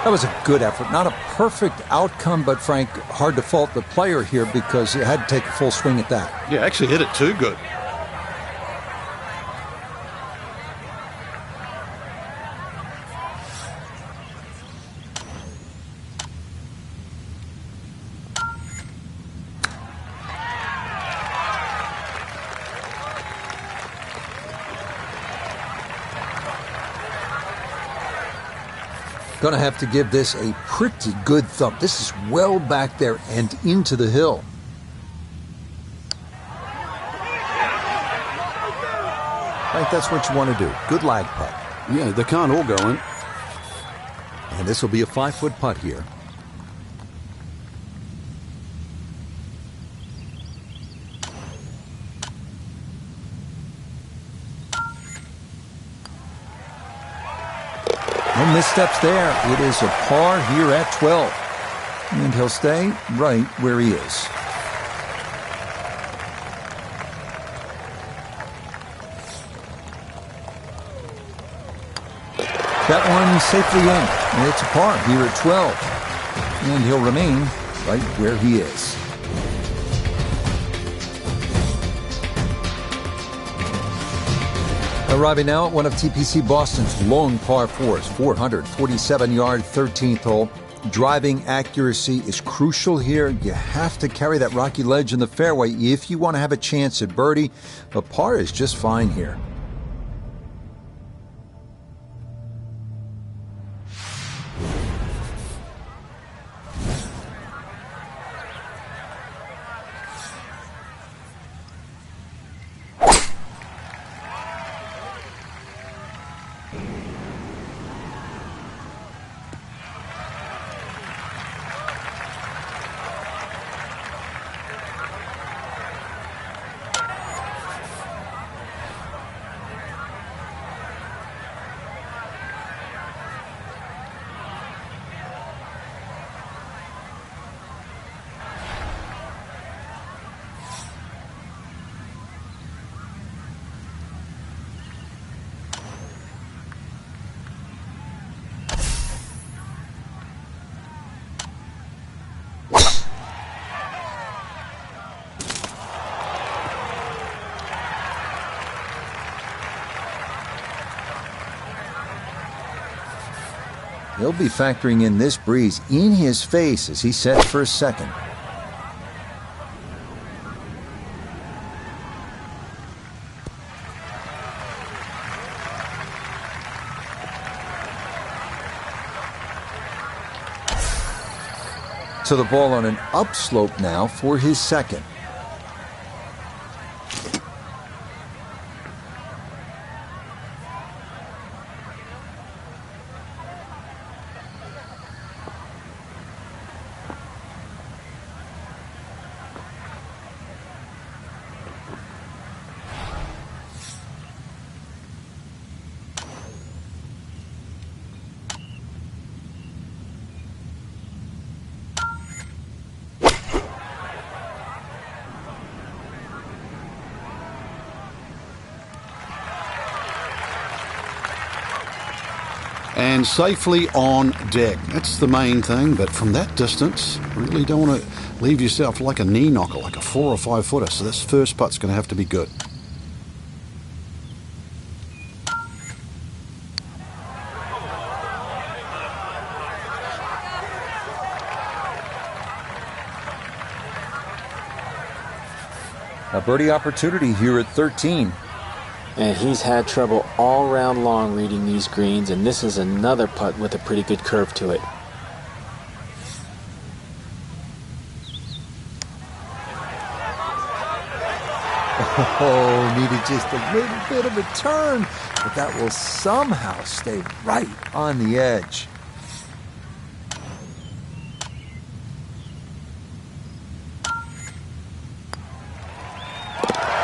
That was a good effort. Not a perfect outcome, but Frank, hard to fault the player here because he had to take a full swing at that. Yeah, actually hit it too good. Going to have to give this a pretty good thump. This is well back there and into the hill. Right, that's what you want to do. Good lag putt. Yeah, they can't all go in. And this will be a 5-foot putt here. No missteps there. It is a par here at 12. And he'll stay right where he is. That one safely in. It's a par here at 12. And he'll remain right where he is. Arriving now at one of TPC Boston's long par 4s, 447-yard 13th hole. Driving accuracy is crucial here. You have to carry that rocky ledge in the fairway if you want to have a chance at birdie. A par is just fine here. He'll be factoring in this breeze in his face as he sets for a second. So the ball on an upslope now for his second. And safely on deck. That's the main thing, but from that distance, really don't want to leave yourself like a knee knocker, like a 4 or 5 footer. So this first putt's going to have to be good. A birdie opportunity here at 13. And he's had trouble all round long reading these greens, and this is another putt with a pretty good curve to it. Oh, needed just a little bit of a turn, but that will somehow stay right on the edge.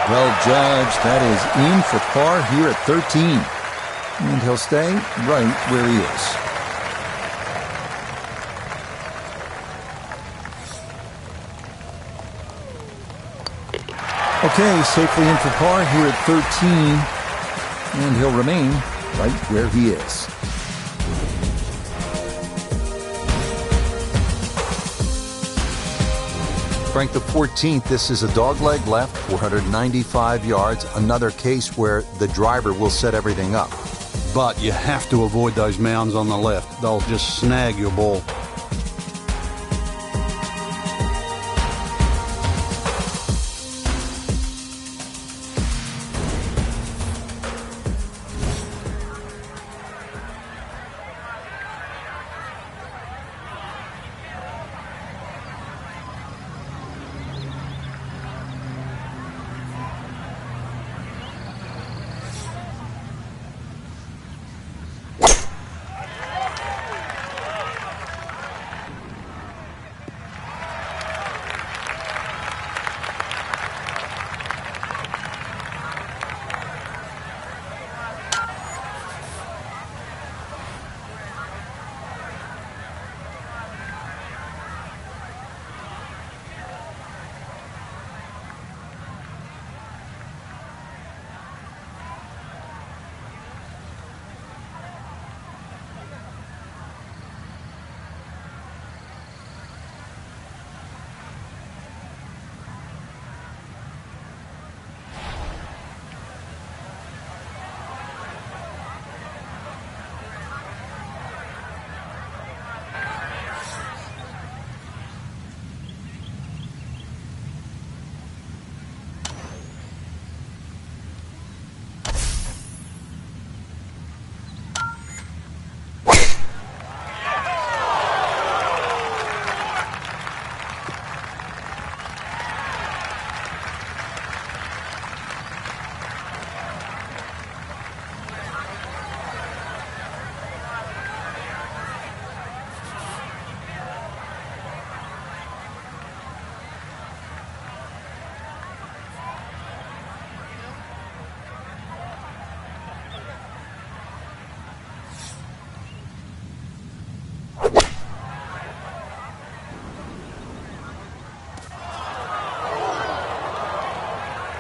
Well judged. That is in for par here at 13. And he'll stay right where he is. Okay, safely in for par here at 13. And he'll remain right where he is. Frank, the 14th, this is a dogleg left, 495 yards. Another case where the driver will set everything up. But you have to avoid those mounds on the left. They'll just snag your ball.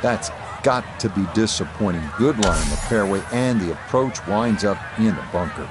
That's got to be disappointing. Good line in the fairway, and the approach winds up in the bunker.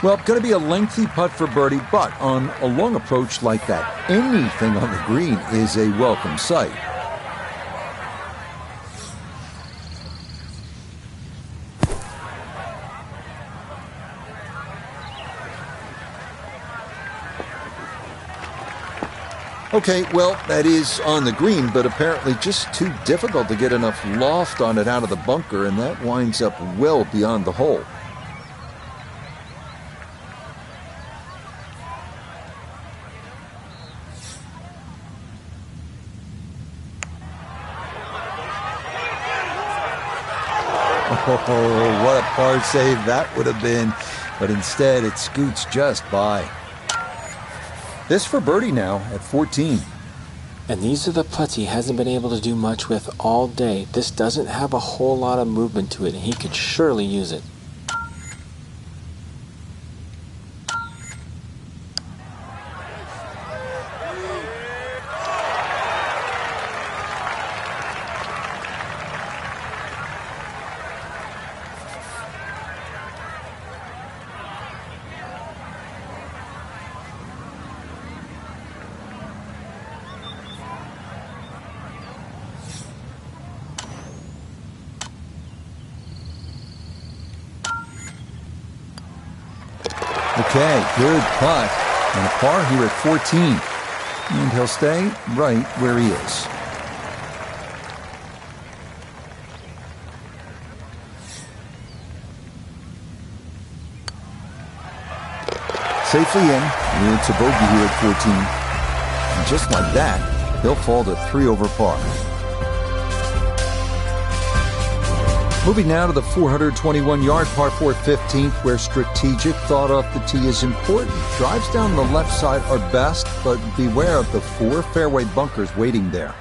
Well, going to be a lengthy putt for birdie, but on a long approach like that, anything on the green is a welcome sight. Okay, well, that is on the green, but apparently just too difficult to get enough loft on it out of the bunker, and that winds up well beyond the hole. Oh, what a par save that would have been. But instead, it scoots just by. This for birdie now at 14. And these are the putts he hasn't been able to do much with all day. This doesn't have a whole lot of movement to it, and he could surely use it. Okay, good putt. And a par here at 14. And he'll stay right where he is. Safely in. It's a bogey here at 14. And just like that, he'll fall to 3 over par. Moving now to the 421-yard par 4 15th, where strategic thought off the tee is important. Drives down the left side are best, but beware of the 4 fairway bunkers waiting there.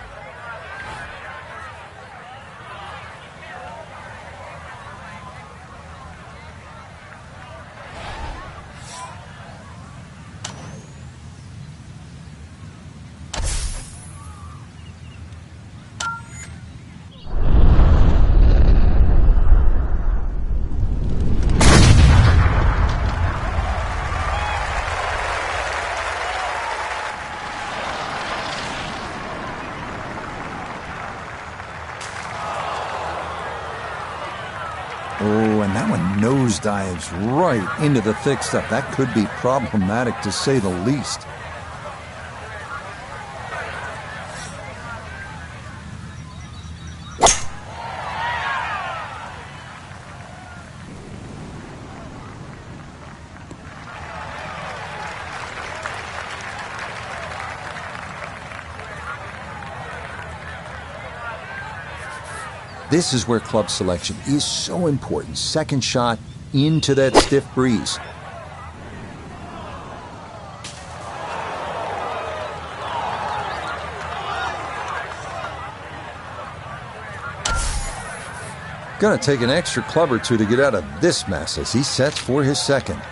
Oh, and that one nosedives right into the thick stuff. That could be problematic, to say the least. This is where club selection is so important. Second shot into that stiff breeze. Gonna take an extra club or two to get out of this mess as he sets for his second.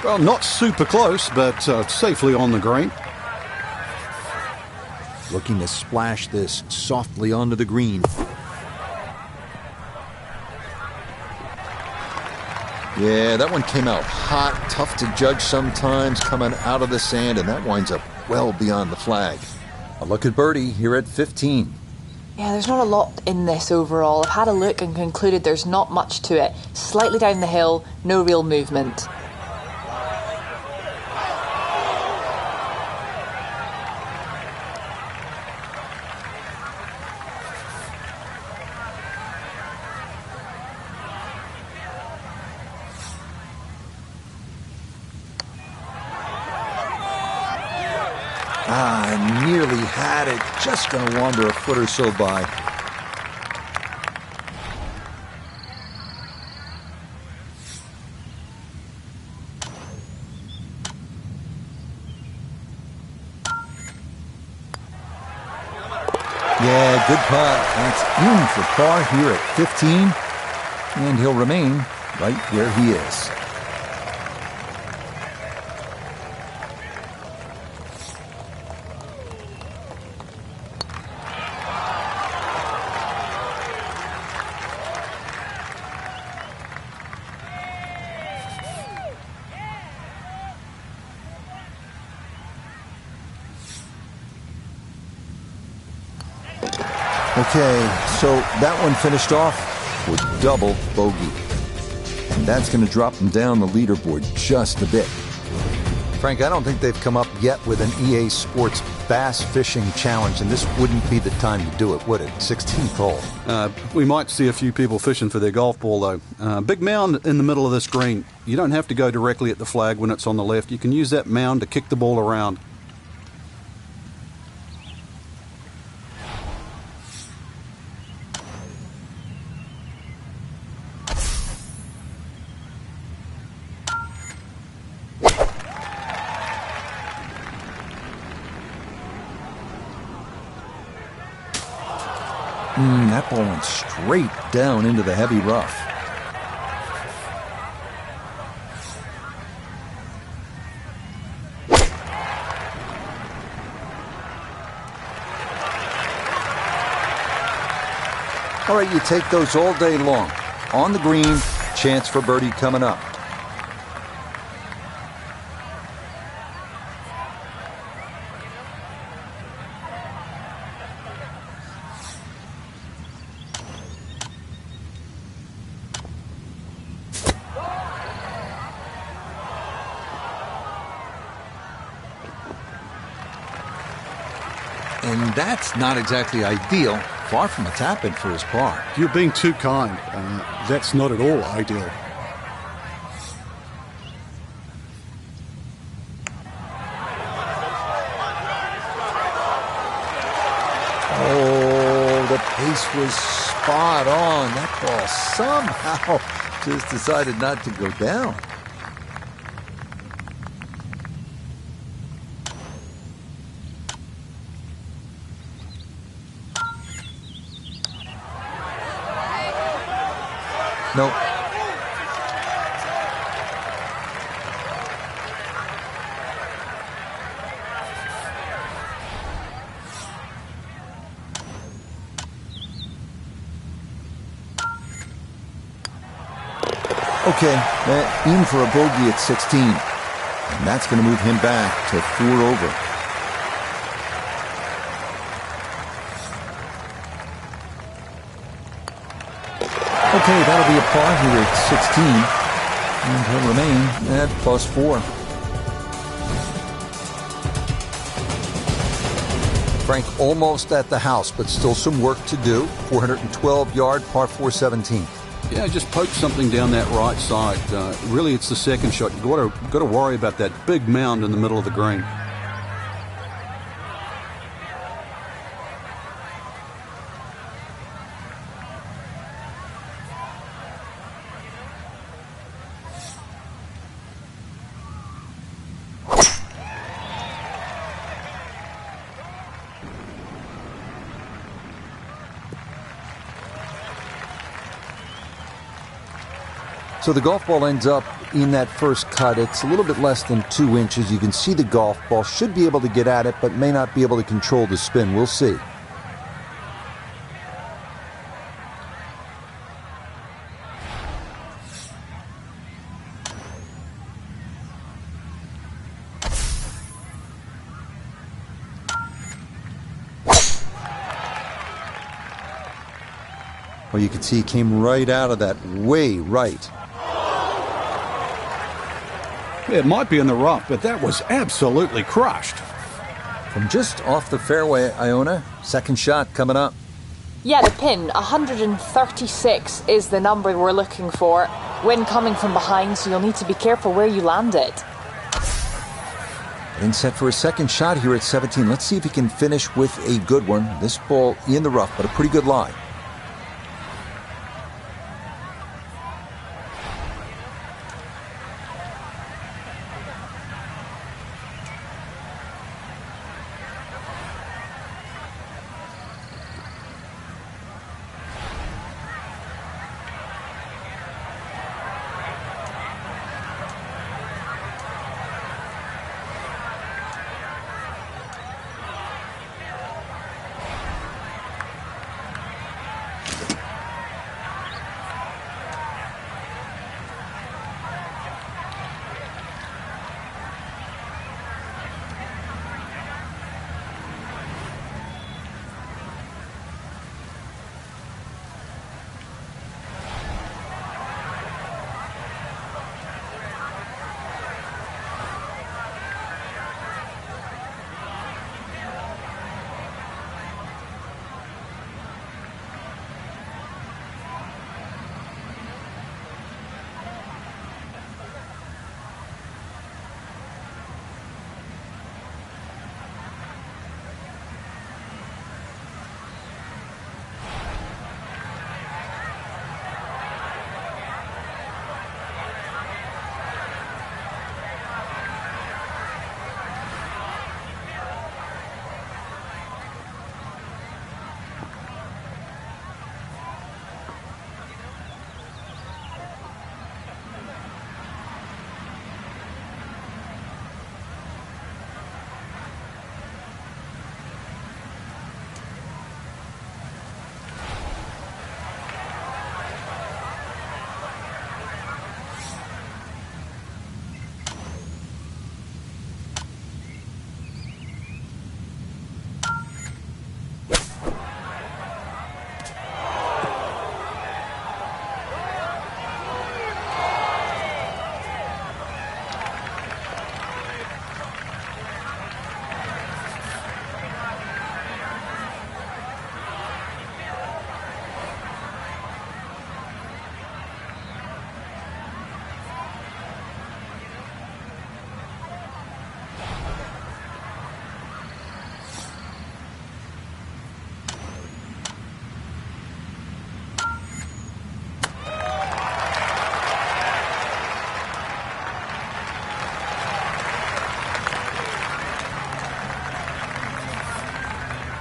Well, not super close, but safely on the green. Looking to splash this softly onto the green. Yeah, that one came out hot, tough to judge sometimes, coming out of the sand, and that winds up well beyond the flag. A look at birdie here at 15. Yeah, there's not a lot in this overall. I've had a look and concluded there's not much to it. Slightly down the hill, no real movement. I nearly had it. Just going to wander a foot or so by. Yeah, good putt. That's in for par here at 15. And he'll remain right where he is. Okay, so that one finished off with double bogey. And that's going to drop them down the leaderboard just a bit. Frank, I don't think they've come up yet with an EA Sports Bass Fishing Challenge, and this wouldn't be the time to do it, would it? 16th hole. We might see a few people fishing for their golf ball, though. Big mound in the middle of this green. You don't have to go directly at the flag when it's on the left. You can use that mound to kick the ball around. That ball went straight down into the heavy rough. All right, you take those all day long. On the green, chance for birdie coming up. And that's not exactly ideal. Far from a tap-in for his par. You're being too kind. That's not at all ideal. Oh, the pace was spot on. That ball somehow just decided not to go down. Nope. Okay, in for a bogey at 16. And that's going to move him back to 4 over. Okay, that'll be a par here at 16. And he'll remain at +4. Frank almost at the house, but still some work to do. 412-yard par 4 17. Yeah, just poke something down that right side. Really, it's the second shot. You've got to worry about that big mound in the middle of the green. So the golf ball ends up in that first cut. It's a little bit less than 2 inches. You can see the golf ball. Should be able to get at it, but may not be able to control the spin. We'll see. Well, you can see he came right out of that way right. It might be in the rough, but that was absolutely crushed. From just off the fairway, Iona. Second shot coming up. Yeah, the pin, 136 is the number we're looking for. Wind coming from behind, so you'll need to be careful where you land it. And set for a second shot here at 17. Let's see if he can finish with a good one. This ball in the rough, but a pretty good lie.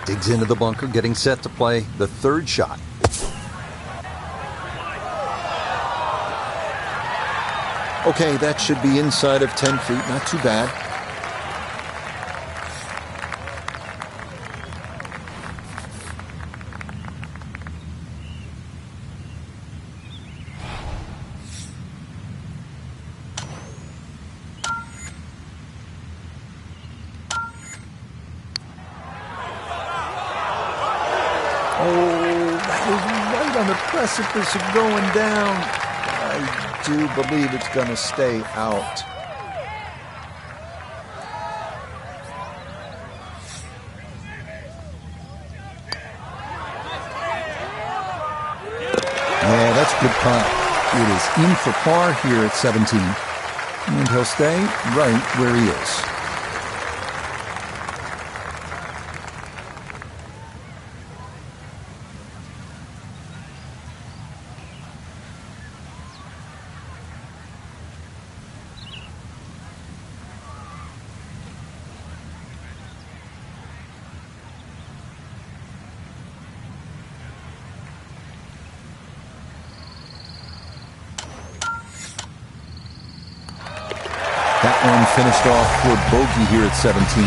Digs into the bunker, getting set to play the third shot. Okay, that should be inside of 10 feet. Not too bad. On the precipice of going down. I do believe it's going to stay out. Yeah, that's a good putt. It is in for par here at 17. And he'll stay right where he is. That one finished off for bogey here at 17.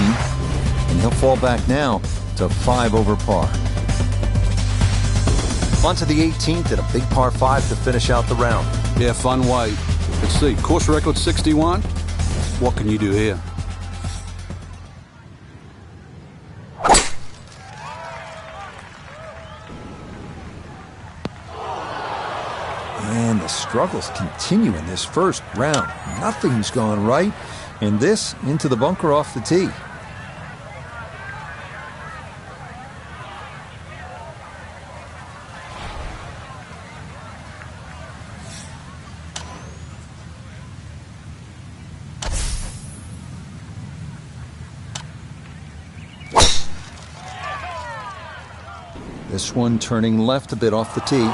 And he'll fall back now to 5 over par. On to the 18th and a big par 5 to finish out the round. Yeah, fun way. Let's see, course record 61. What can you do here? And the struggles continue in this first round. Nothing's gone right. And this into the bunker off the tee. This one turning left a bit off the tee.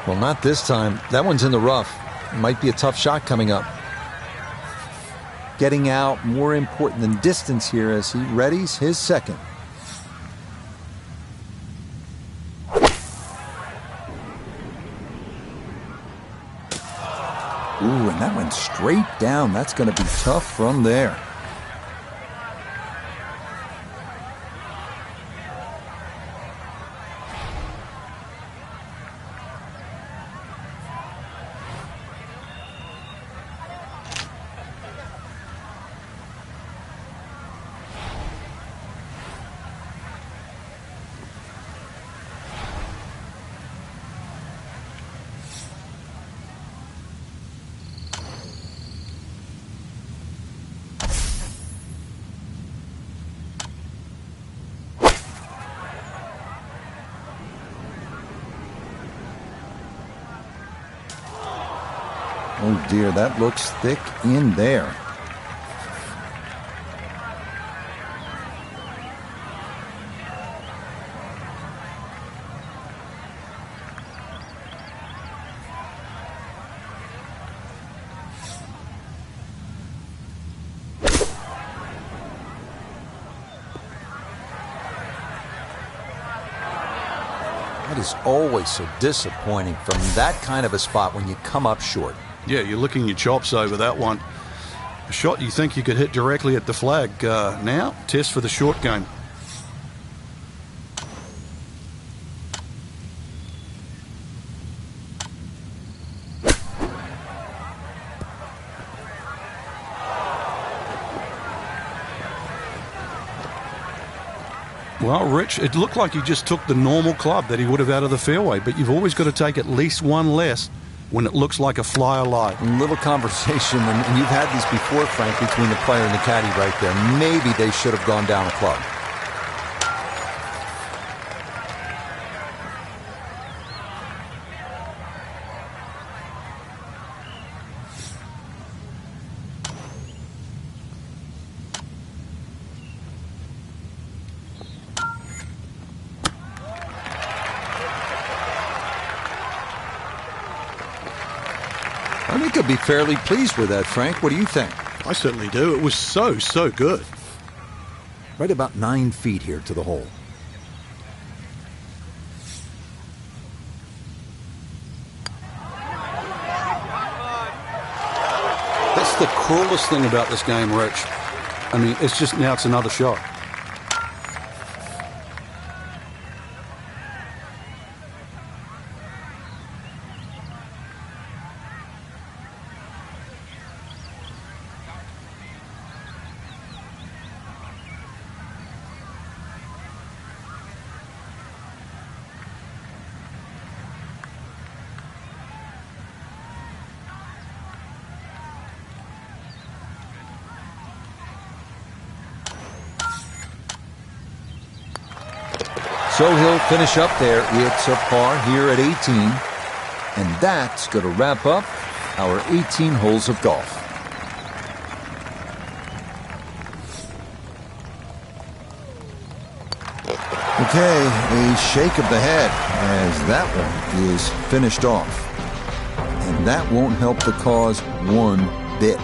Well, not this time. That one's in the rough. Might be a tough shot coming up. Getting out more important than distance here as he readies his second. Ooh, and that went straight down. That's going to be tough from there. Oh dear, that looks thick in there. That is always so disappointing from that kind of a spot when you come up short. Yeah, you're licking your chops over that one. A shot you think you could hit directly at the flag. Now, test for the short game. Well, Rich, it looked like he just took the normal club that he would have out of the fairway, but you've always got to take at least one less when it looks like a flyer lie. A little conversation, and you've had these before, Frank, between the player and the caddy right there. Maybe they should have gone down a club. I think he'll be fairly pleased with that, Frank. What do you think? I certainly do. It was so good. Right about 9 feet here to the hole. That's the cruelest thing about this game, Rich. I mean, it's another shot. So he'll finish up there. It's a par here at 18. And that's going to wrap up our 18 holes of golf. Okay, a shake of the head as that one is finished off. And that won't help the cause one bit.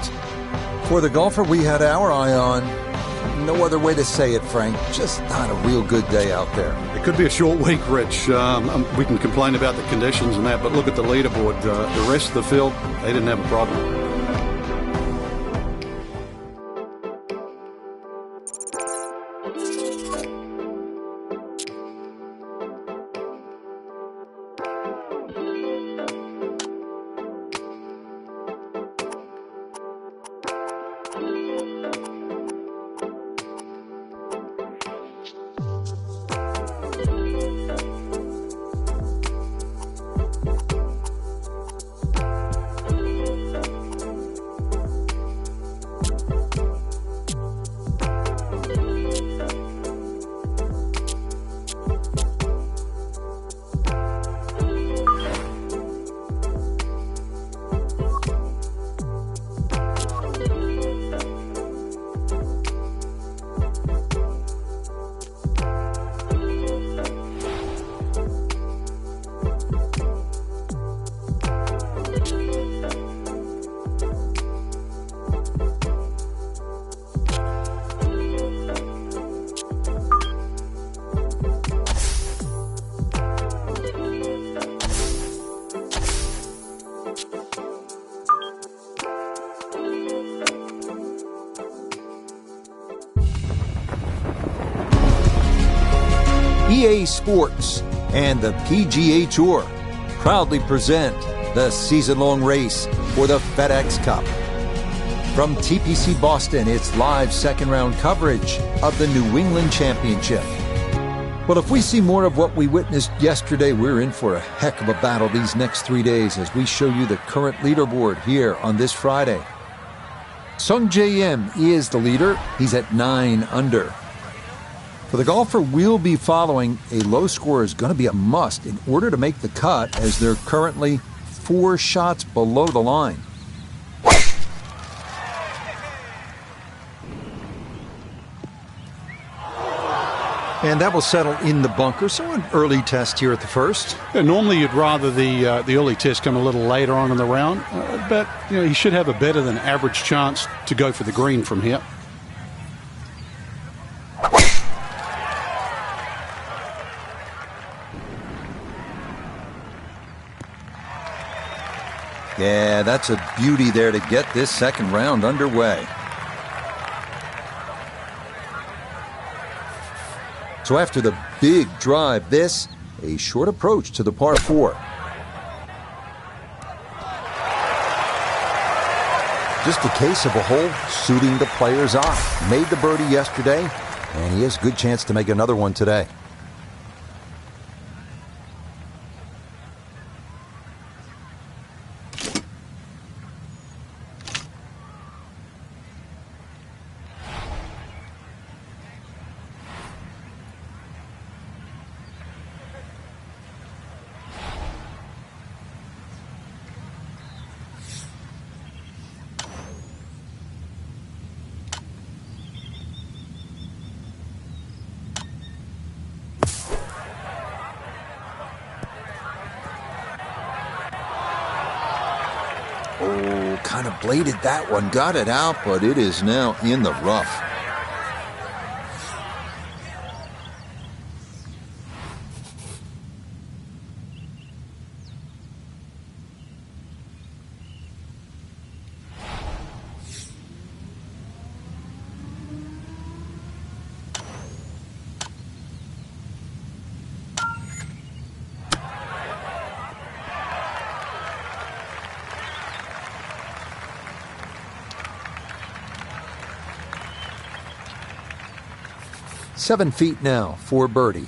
For the golfer we had our eye on, no other way to say it, Frank, just not a real good day out there. It could be a short week, Rich. We can complain about the conditions and that, but look at the leaderboard. The rest of the field, they didn't have a problem. EA Sports and the PGA Tour proudly present the season-long race for the FedEx Cup. From TPC Boston, it's live second-round coverage of the New England Championship. Well, if we see more of what we witnessed yesterday, we're in for a heck of a battle these next 3 days as we show you the current leaderboard here on this Friday. Sung Jae Im is the leader. He's at 9 under. For the golfer we'll be following, a low score is going to be a must in order to make the cut, as they're currently 4 shots below the line. And that will settle in the bunker, so an early test here at the first. Yeah, normally you'd rather the early test come a little later on in the round, but he should have a better than average chance to go for the green from here. Yeah, that's a beauty there to get this second round underway. So after the big drive, this, a short approach to the par 4. Just a case of a hole suiting the player's eye. Made the birdie yesterday, and he has a good chance to make another one today. Oh, kind of bladed that one. Got it out, but it is now in the rough. Seven feet now for birdie.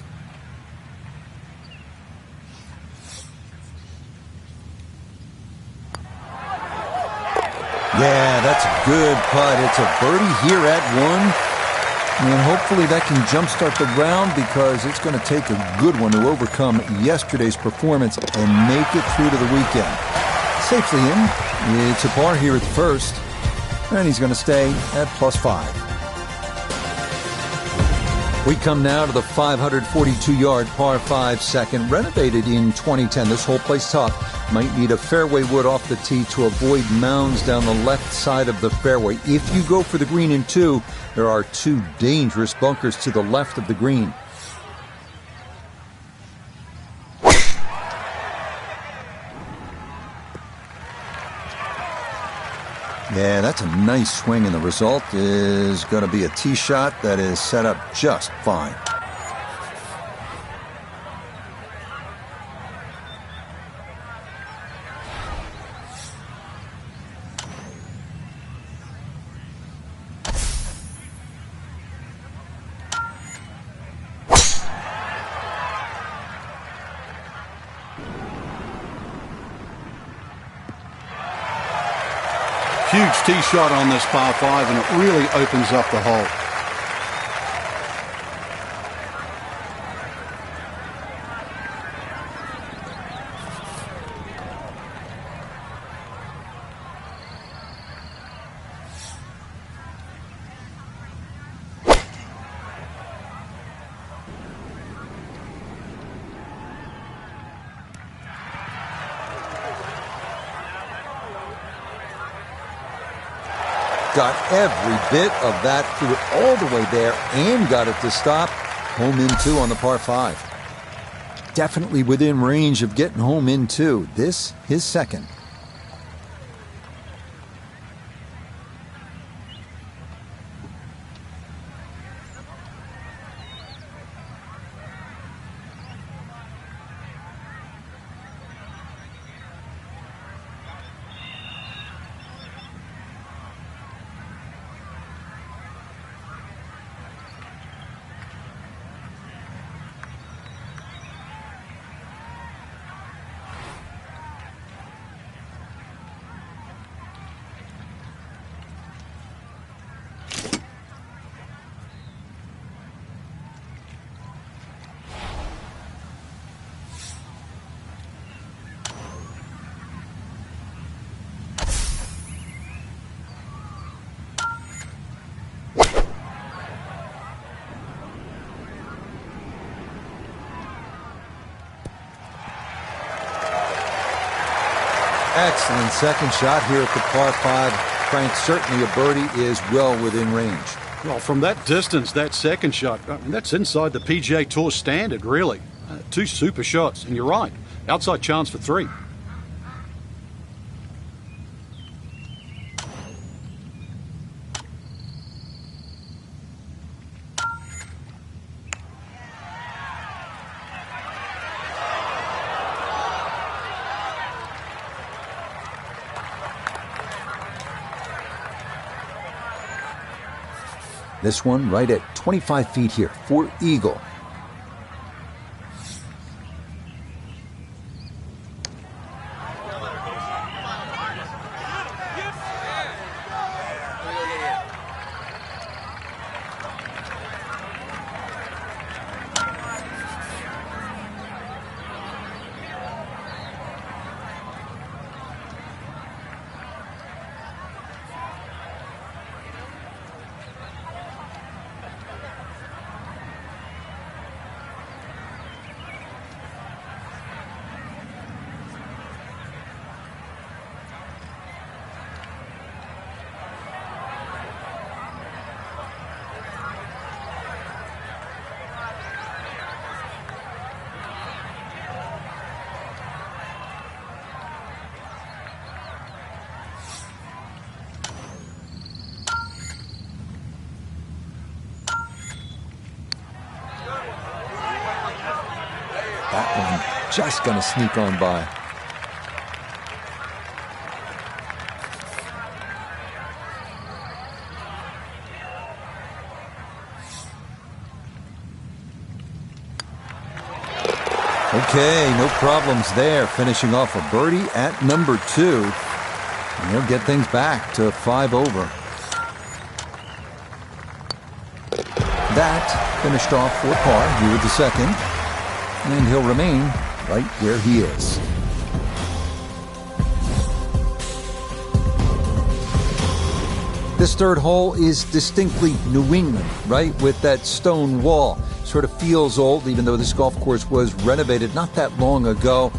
Yeah, that's a good putt. It's a birdie here at 1. And hopefully that can jumpstart the round, because it's going to take a good one to overcome yesterday's performance and make it through to the weekend. Safely in. It's a par here at the first. And he's going to stay at +5. We come now to the 542-yard par 5 second, renovated in 2010. This whole plays tough. Might need a fairway wood off the tee to avoid mounds down the left side of the fairway. If you go for the green in 2, there are 2 dangerous bunkers to the left of the green. Yeah, that's a nice swing, and the result is going to be a tee shot that is set up just fine. Huge tee shot on this par 5, and it really opens up the hole. Got every bit of that, threw it all the way there and got it to stop. Home in 2 on the par 5. Definitely within range of getting home in 2. This, his second. Excellent second shot here at the par 5. Frank, certainly a birdie is well within range. Well, from that distance, that second shot, I mean, that's inside the PGA Tour standard, really. 2 super shots, and you're right. Outside chance for 3. This one right at 25 feet here for eagle. That one just going to sneak on by. Okay, no problems there. Finishing off a birdie at number 2. And he'll get things back to 5 over. That finished off for par here with the second. And he'll remain right where he is. This third hole is distinctly New England, right? With that stone wall. Sort of feels old, even though this golf course was renovated not that long ago.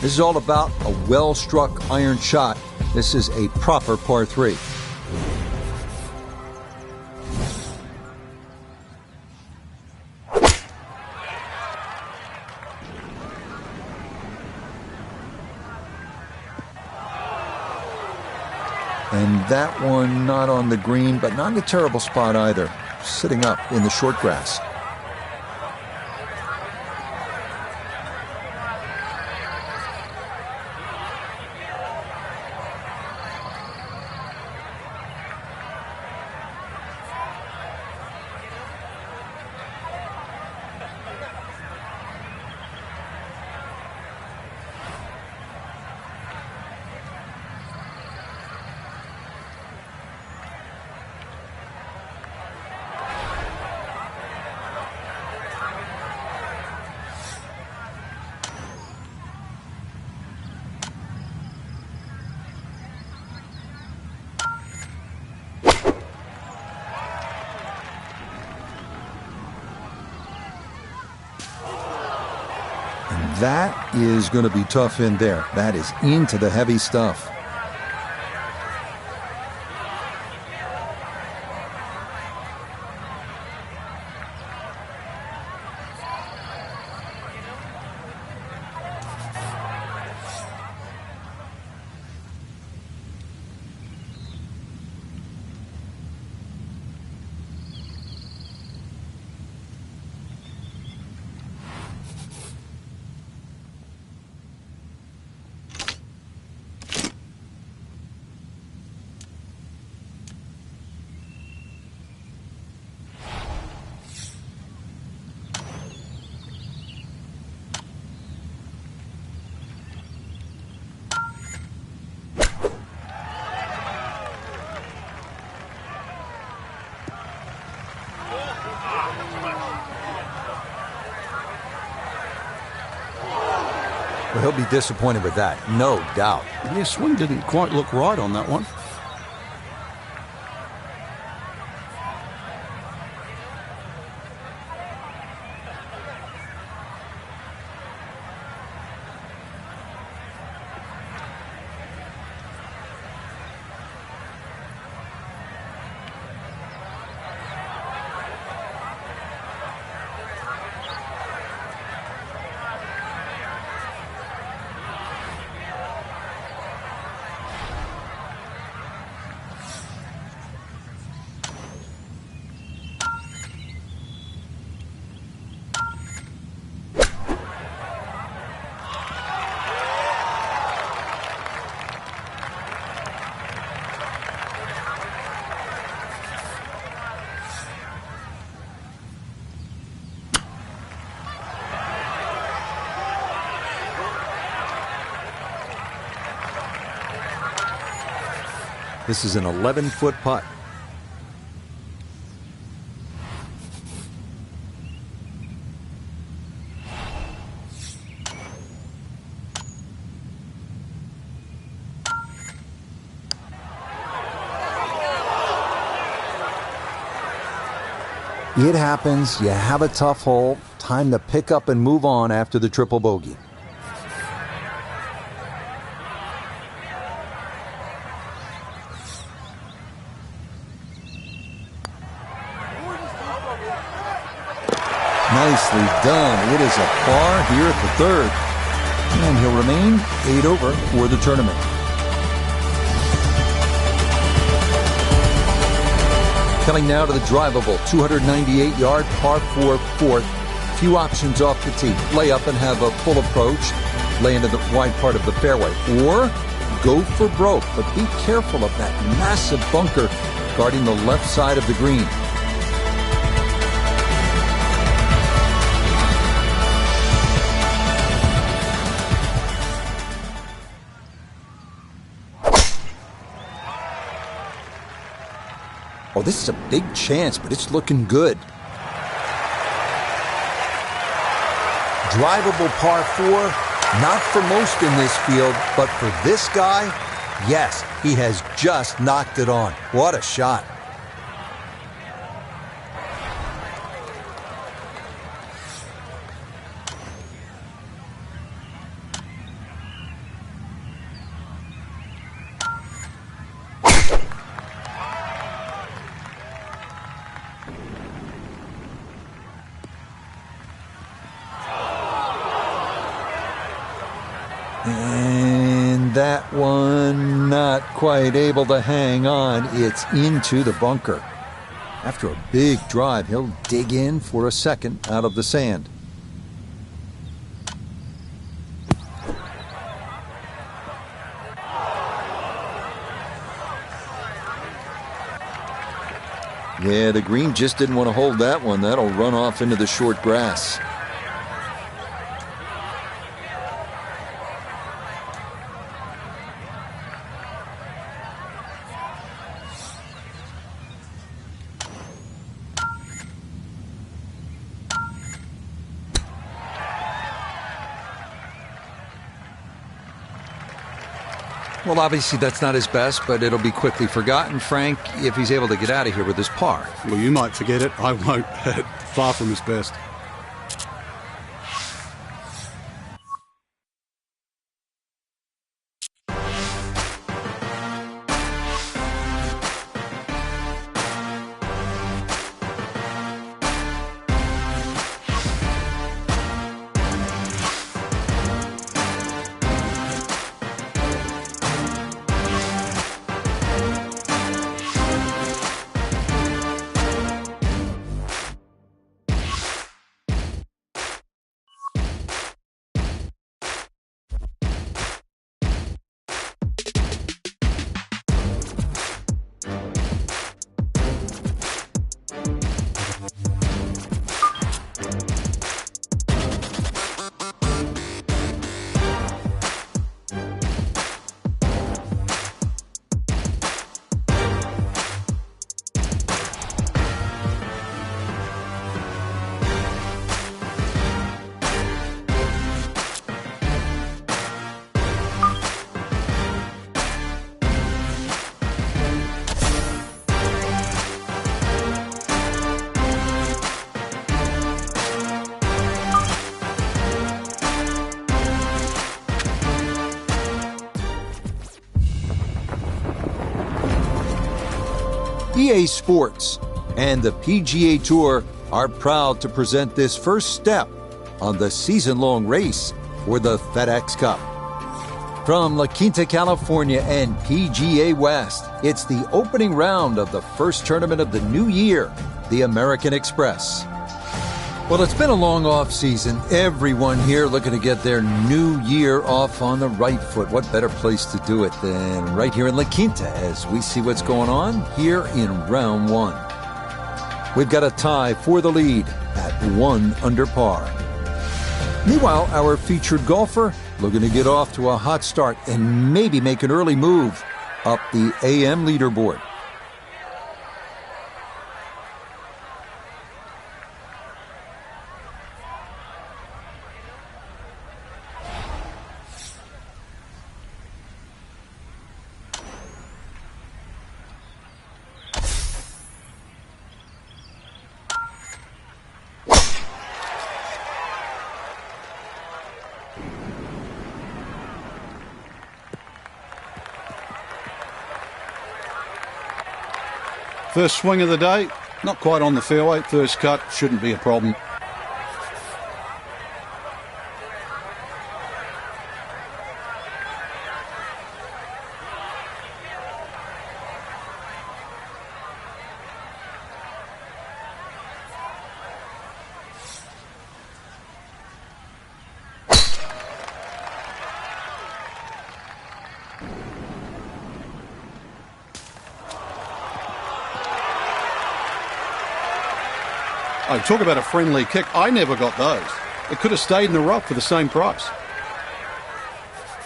This is all about a well-struck iron shot. This is a proper par 3. And that one not on the green, but not in a terrible spot either. Sitting up in the short grass. That is going to be tough in there. That is into the heavy stuff. Well, he'll be disappointed with that, no doubt. Yeah, swing didn't quite look right on that one. This is an 11-foot putt. It happens. You have a tough hole. Time to pick up and move on after the triple bogey. Nicely done. It is a par here at the third. And he'll remain 8 over for the tournament. Coming now to the drivable 298-yard par 4 fourth. Few options off the tee. Lay up and have a full approach. Lay into the wide part of the fairway. Or go for broke. But be careful of that massive bunker guarding the left side of the green. Oh, this is a big chance, but it's looking good. Drivable par 4, not for most in this field, but for this guy, yes, he has just knocked it on. What a shot. And that one not quite able to hang on. It's into the bunker. After a big drive, he'll dig in for a second out of the sand. Yeah, the green just didn't want to hold that one. That'll run off into the short grass. Well, obviously that's not his best, but it'll be quickly forgotten, Frank, if he's able to get out of here with his par. Well, you might forget it. I won't. Far from his best. EA Sports and the PGA Tour are proud to present this first step on the season-long race for the FedEx Cup. From La Quinta, California and PGA West, it's the opening round of the first tournament of the new year, the American Express. Well, it's been a long off season. Everyone here looking to get their new year off on the right foot. What better place to do it than right here in La Quinta as we see what's going on here in round one. We've got a tie for the lead at 1 under par. Meanwhile, our featured golfer looking to get off to a hot start and maybe make an early move. up the AM leaderboard. First swing of the day, not quite on the fairway. First cut, shouldn't be a problem. Oh, talk about a friendly kick. I never got those. It could have stayed in the rough for the same price.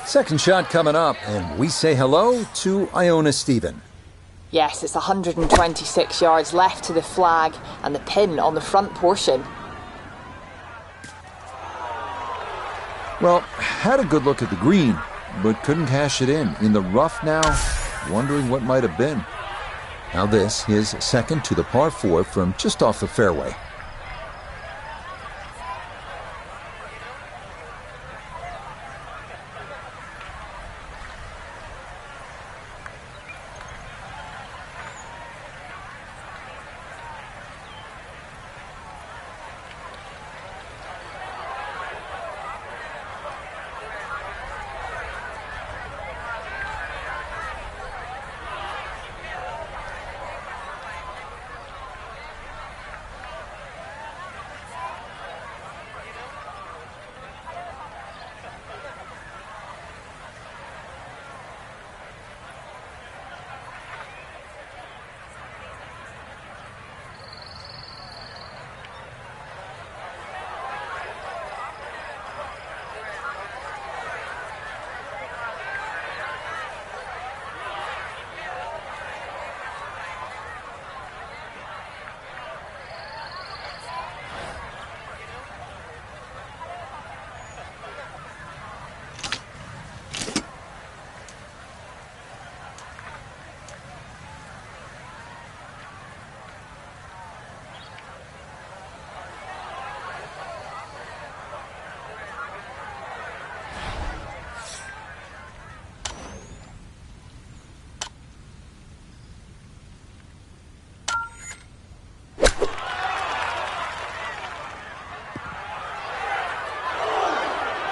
Second shot coming up, and we say hello to Iona Stephen. Yes, it's 126 yards left to the flag and the pin on the front portion. Well, had a good look at the green, but couldn't cash it in the rough now, wondering what might have been. Now this, his second to the par 4 from just off the fairway.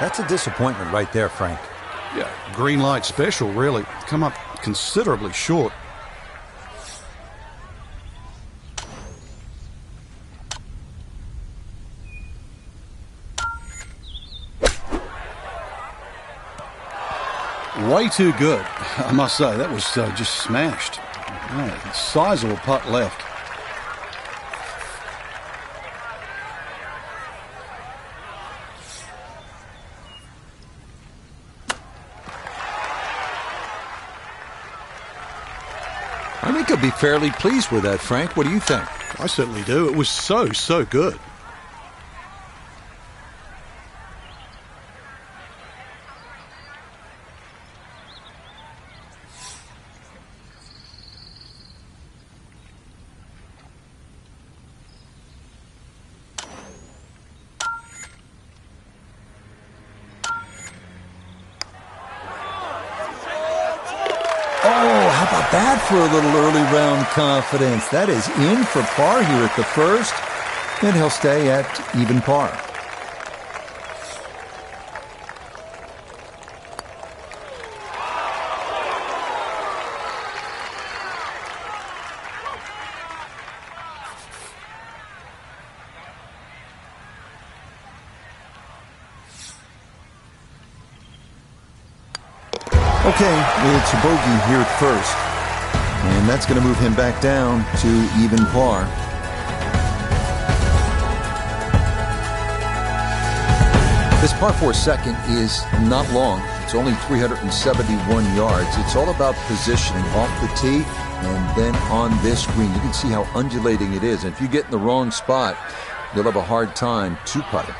That's a disappointment right there, Frank. Yeah, green light special, really. Come up considerably short. Way too good, I must say. That was just smashed. Oh, sizable putt left. I think he'll be fairly pleased with that, Frank. What do you think? I certainly do. It was so good. How about that for a little early round confidence? That is in for par here at the first, and he'll stay at even par. Okay, it's a bogey here at first, and that's going to move him back down to even par. This par 4 second is not long. It's only 371 yards. It's all about positioning off the tee and then on this green. You can see how undulating it is. And if you get in the wrong spot, you'll have a hard time two-putting.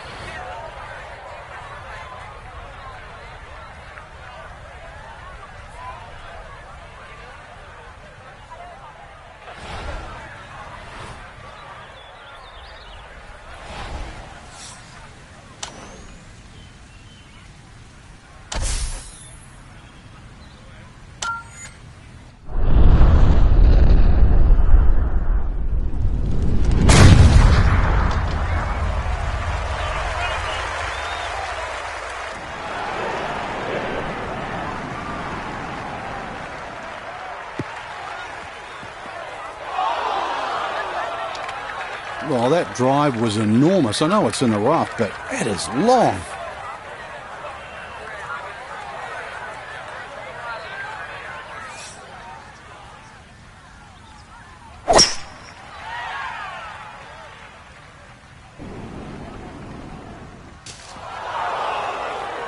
Well, that drive was enormous. I know it's in the rough, but it is long.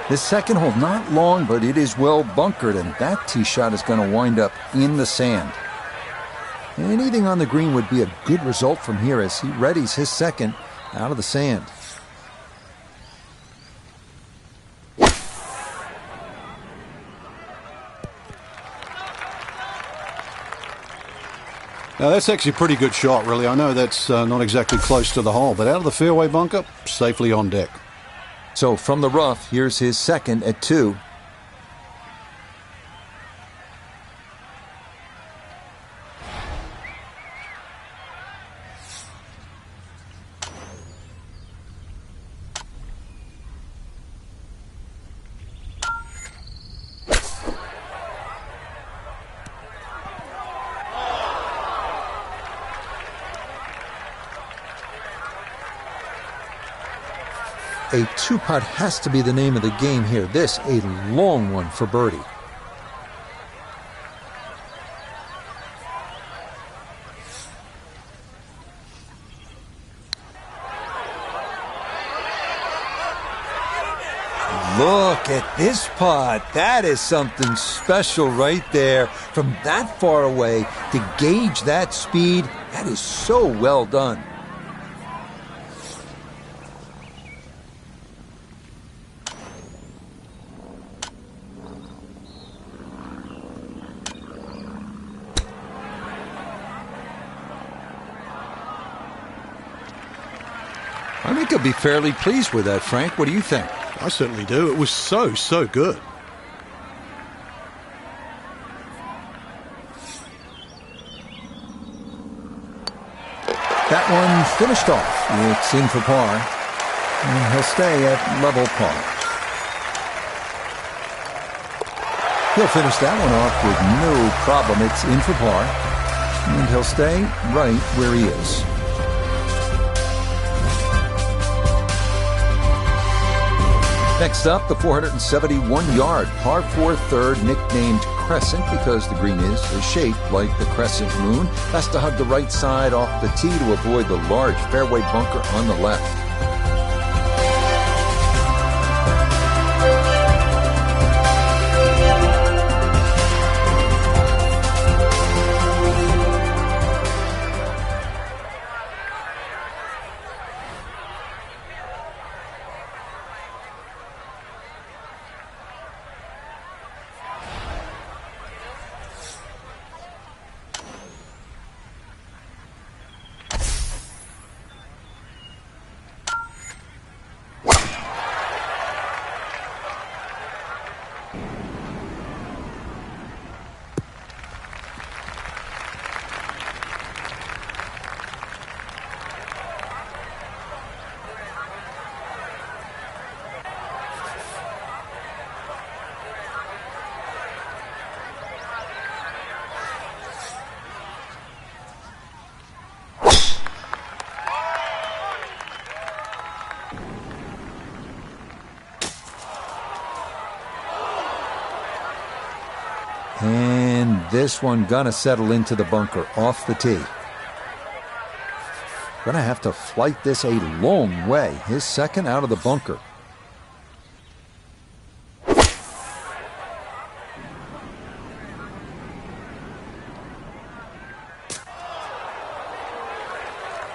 This second hole, not long, but it is well bunkered, and that tee shot is going to wind up in the sand. Anything on the green would be a good result from here as he readies his second out of the sand. Now, that's actually a pretty good shot, really. I know that's not exactly close to the hole, but out of the fairway bunker, safely on deck. So from the rough, here's his second at 2. A two-putt has to be the name of the game here. This, a long one for birdie. Look at this putt. That is something special right there. From that far away to gauge that speed, that is so well done. I think I'd be fairly pleased with that, Frank. What do you think? I certainly do. It was so good. That one finished off. It's in for par. And he'll stay at level par. He'll finish that one off with no problem. It's in for par. And he'll stay right where he is. Next up, the 471-yard par 4 third, nicknamed Crescent because the green is shaped like the crescent moon. Has to hug the right side off the tee to avoid the large fairway bunker on the left. And this one gonna settle into the bunker off the tee. Gonna have to flight this a long way. His second out of the bunker.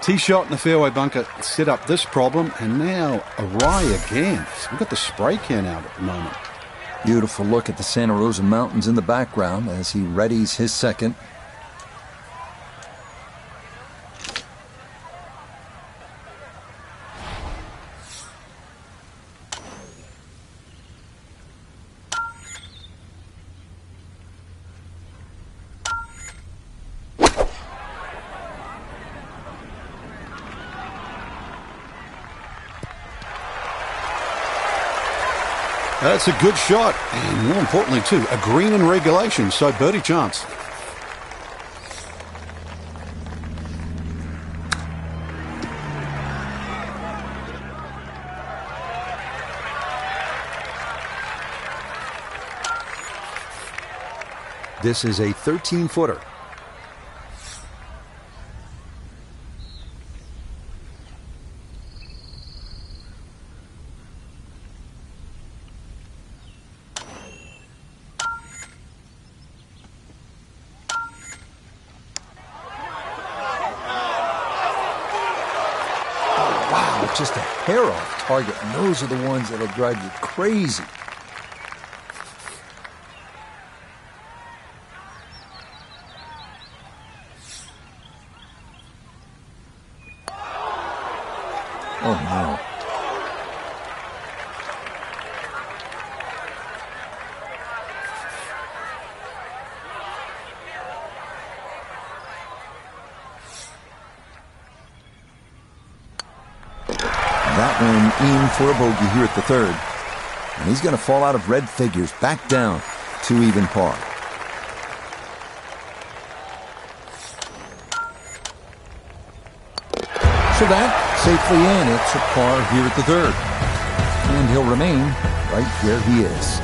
Tee shot in the fairway bunker set up this problem, and now awry again. We've got the spray can out at the moment. Beautiful look at the Santa Rosa Mountains in the background as he readies his second. That's a good shot, and more importantly too, a green in regulation, so birdie chance. This is a 13-footer. Just a hair off target, and those are the ones that'll drive you crazy. Oh no. That one in for a bogey here at the third. And he's going to fall out of red figures, back down to even par. So that safely in. It's a par here at the third. And he'll remain right where he is.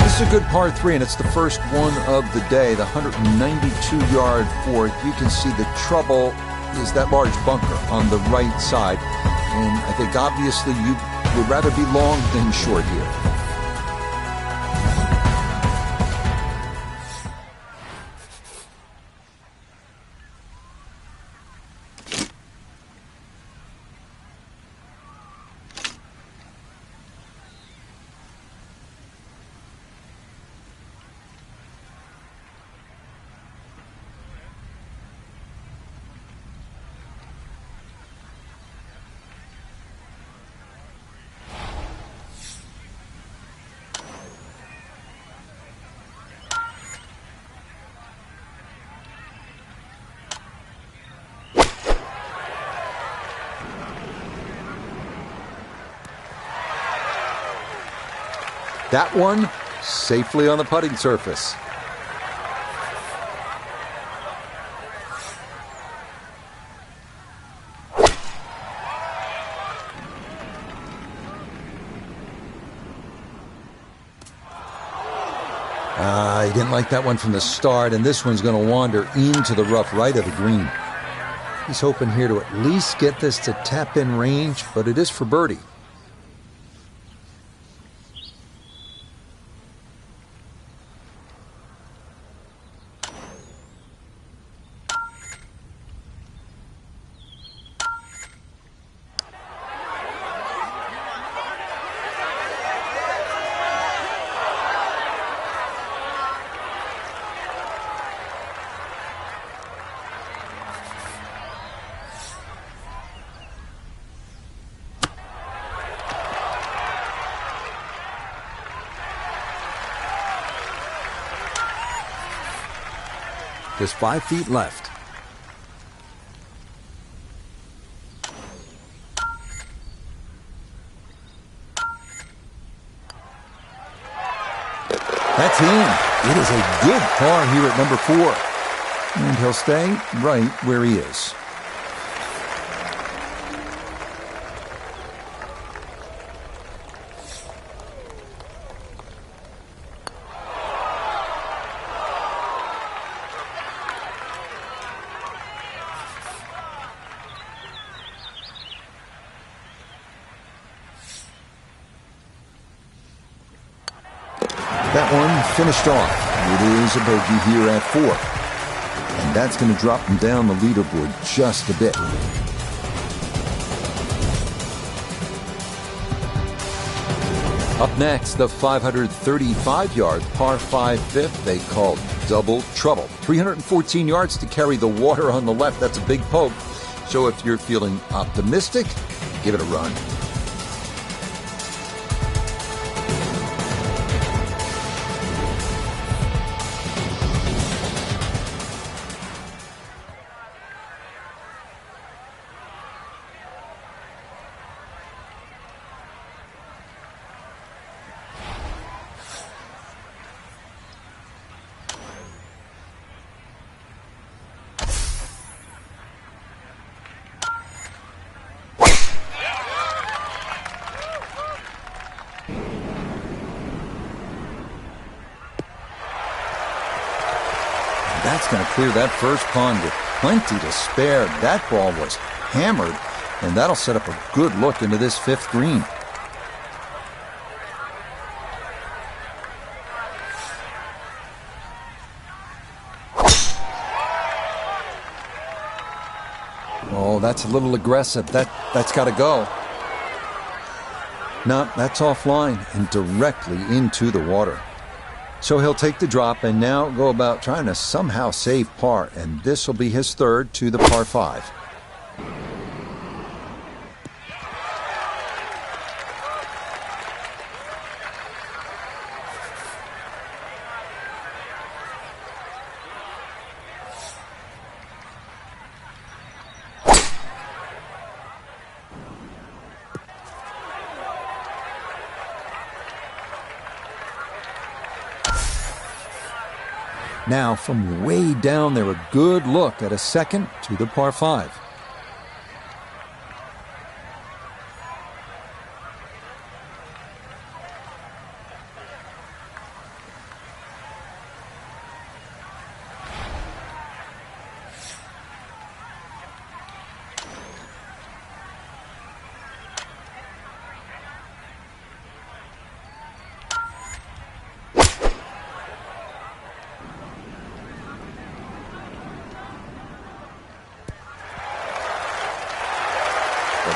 This is a good par three, and it's the first one of the day, the 192-yard fourth. You can see the trouble is that large bunker on the right side. And I think obviously you would rather be long than short here. That one safely on the putting surface. He didn't like that one from the start, and this one's going to wander into the rough right of the green. He's hoping here to at least get this to tap in range, but it is for birdie. Just 5 feet left. That's in. It is a good par here at number 4. And he'll stay right where he is. That one finished off It is a bogey here at 4. And that's going to drop him down the leaderboard just a bit. Up next, the 535-yard par 5 fifth they called Double Trouble. 314 yards to carry the water on the left. That's a big poke. So if you're feeling optimistic, give it a run. That's going to clear that first pond with plenty to spare. That ball was hammered, and that'll set up a good look into this 5th green. Oh, that's a little aggressive. That's got to go. No, that's offline and directly into the water. So he'll take the drop and now go about trying to somehow save par, and this will be his 3rd to the par 5. Now, from way down there, a good look at a 2nd to the par 5.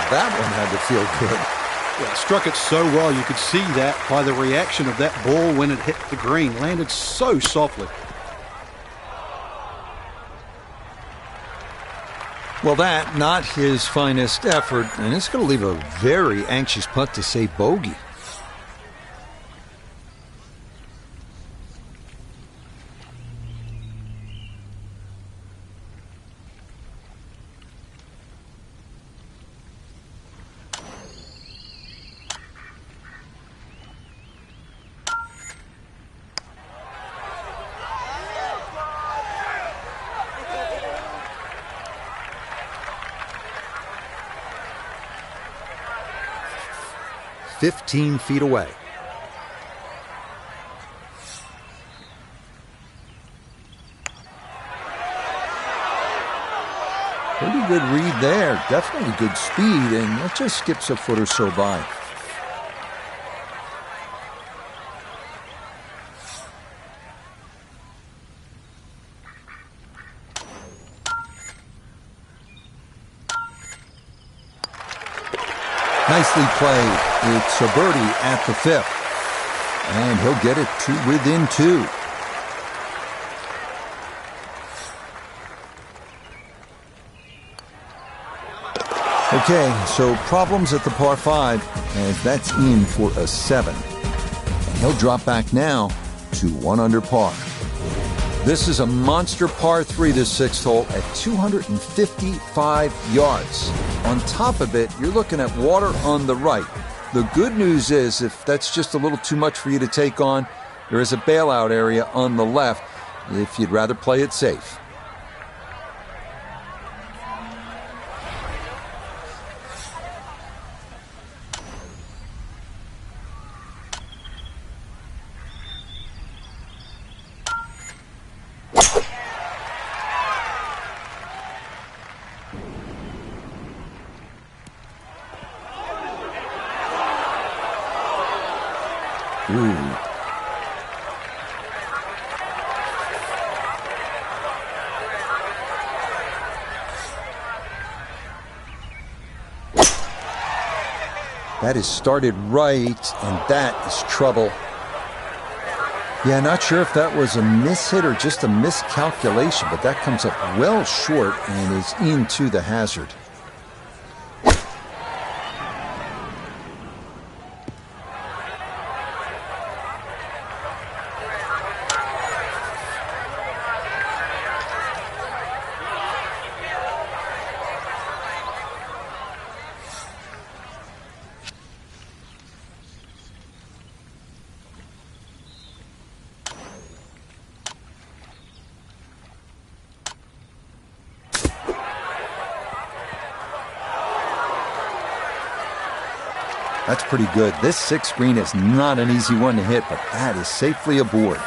That one had to feel good. Yeah, struck it so well. You could see that by the reaction of that ball when it hit the green. Landed so softly. Well, that, not his finest effort, and it's going to leave a very anxious putt to save bogey. "15 feet away. Pretty good read there. Definitely good speed, and that just skips a foot or so by. Nicely played. It's a birdie at the 5th. And he'll get it to within 2. Okay, so problems at the par 5, as that's in for a 7. And he'll drop back now to 1 under par. This is a monster par 3, this 6th hole, at 255 yards. On top of it, you're looking at water on the right. The good news is, if that's just a little too much for you to take on, there is a bailout area on the left if you'd rather play it safe. That is started right, and that is trouble. Yeah, not sure if that was a mishit or just a miscalculation, but that comes up well short and is into the hazard. That's pretty good. This sixth green is not an easy one to hit, but that is safely aboard.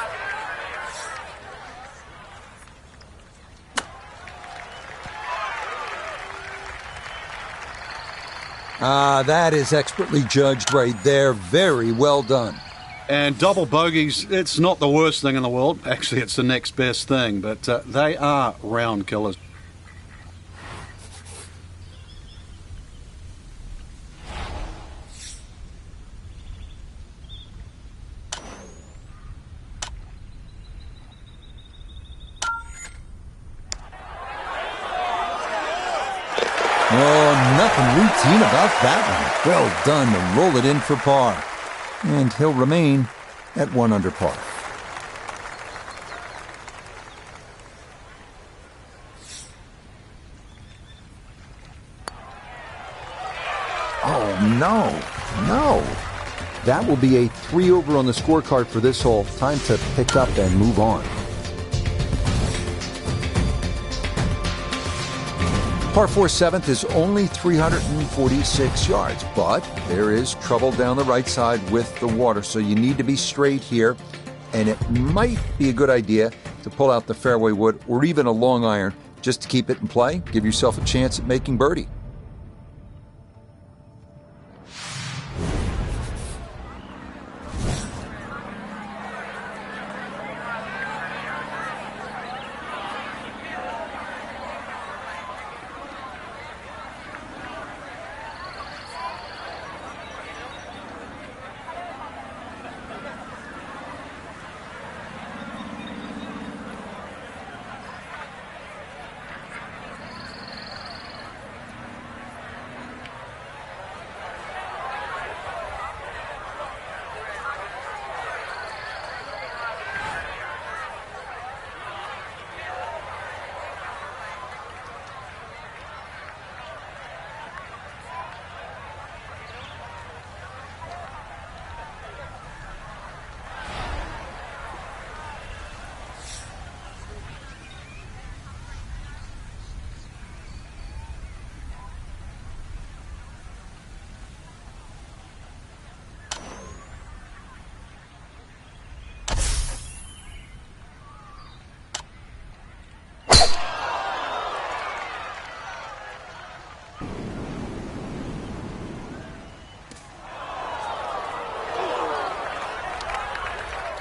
That is expertly judged right there. Very well done. And double bogeys, it's not the worst thing in the world. Actually, it's the next best thing, but they are round killers. Oh, nothing routine about that one. Well done to roll it in for par. And he'll remain at 1 under par. Oh, no. That will be a 3 over on the scorecard for this hole. Time to pick up and move on. Par 4 7th is only 346 yards, but there is trouble down the right side with the water, so you need to be straight here. And it might be a good idea to pull out the fairway wood or even a long iron just to keep it in play, give yourself a chance at making birdie.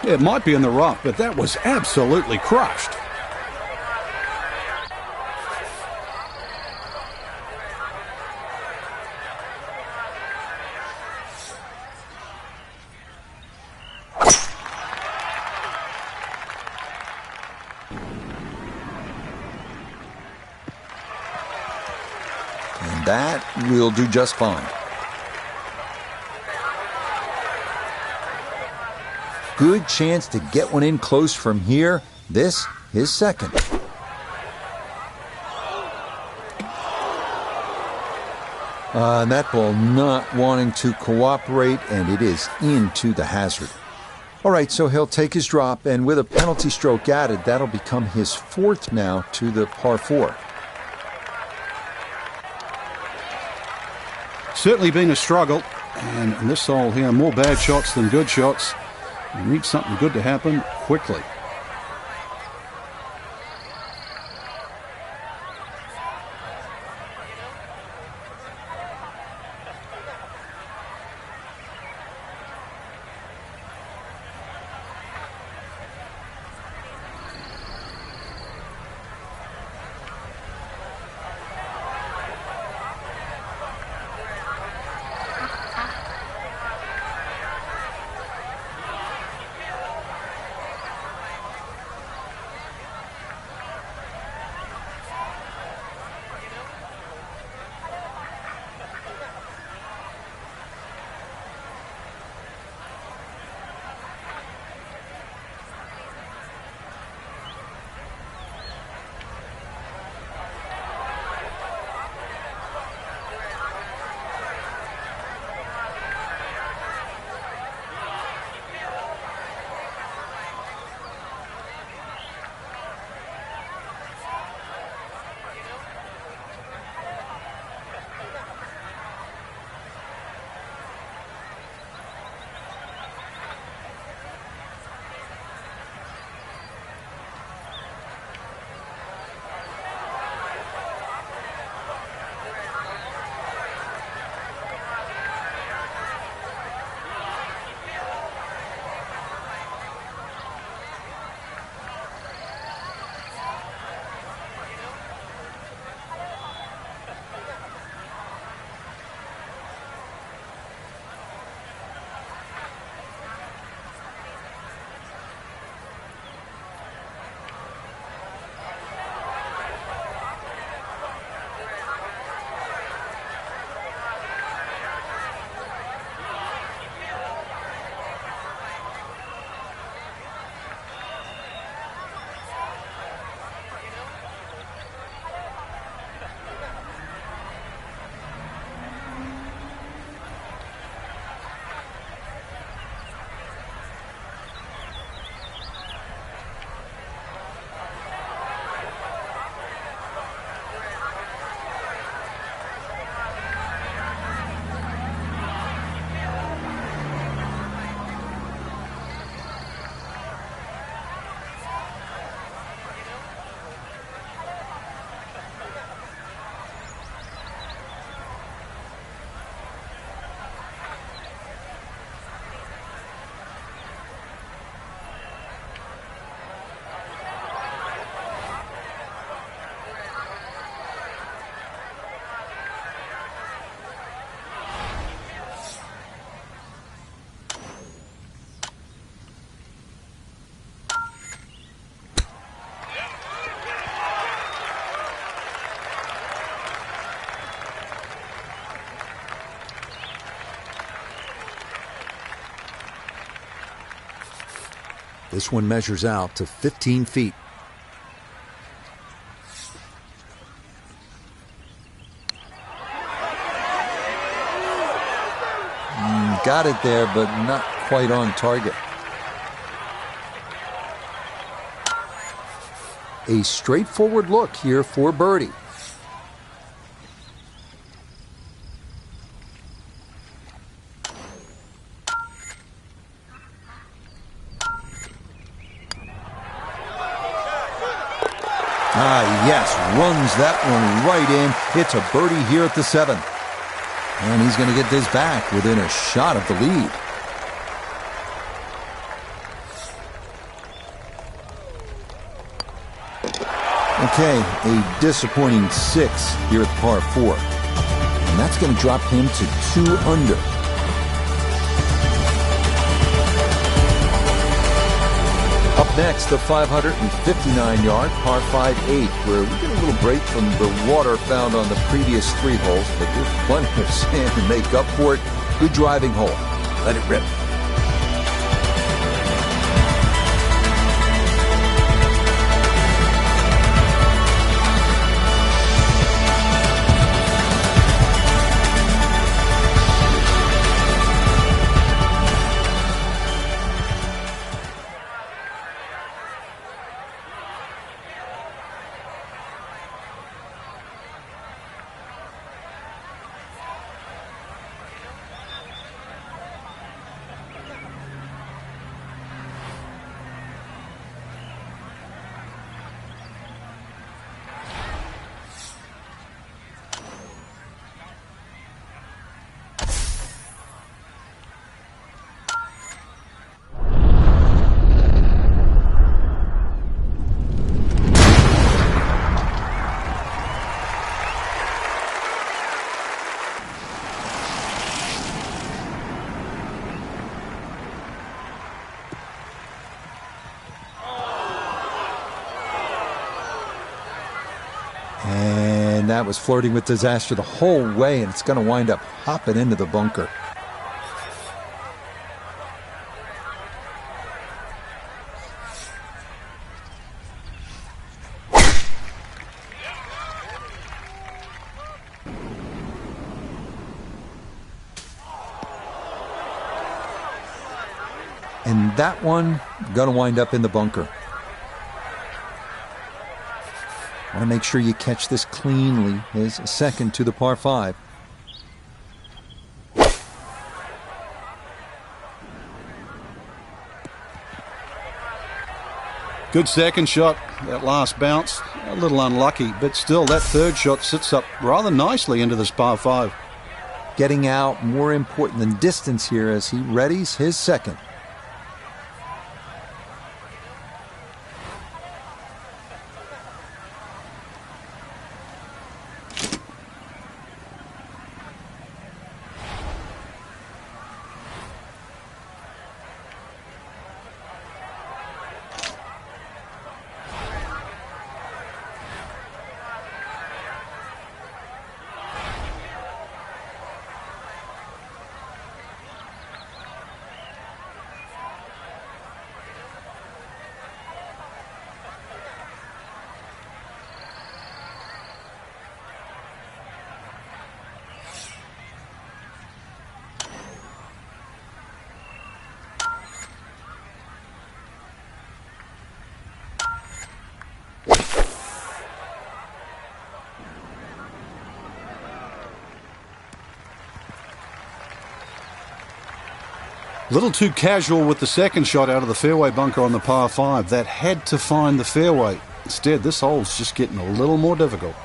It might be in the rough, but that was absolutely crushed. And that will do just fine. Good chance to get one in close from here. This, his second. And that ball not wanting to cooperate, and it is into the hazard. All right, so he'll take his drop, and with a penalty stroke added, that'll become his 4th now to the par 4. Certainly been a struggle, and in this hole here, more bad shots than good shots. You need something good to happen quickly. This one measures out to 15 feet. Got it there, but not quite on target. A straightforward look here for birdie. Yes, runs that one right in. It's a birdie here at the 7th. And he's going to get this back within a shot of the lead. Okay, a disappointing 6 here at the par 4. And that's going to drop him to 2 under. Up next, the 559-yard par 5-8, where we get a little break from the water found on the previous 3 holes, but there's plenty of sand to make up for it. Good driving hole. Let it rip. And that was flirting with disaster the whole way, and it's going to wind up hopping into the bunker. And that one going to wind up in the bunker. Want to make sure you catch this cleanly. Is a second to the par 5. Good second shot. That last bounce, a little unlucky, but still that third shot sits up rather nicely into this par 5. Getting out more important than distance here as he readies his second. Little too casual with the second shot out of the fairway bunker on the par 5. That had to find the fairway. Instead, this hole's just getting a little more difficult.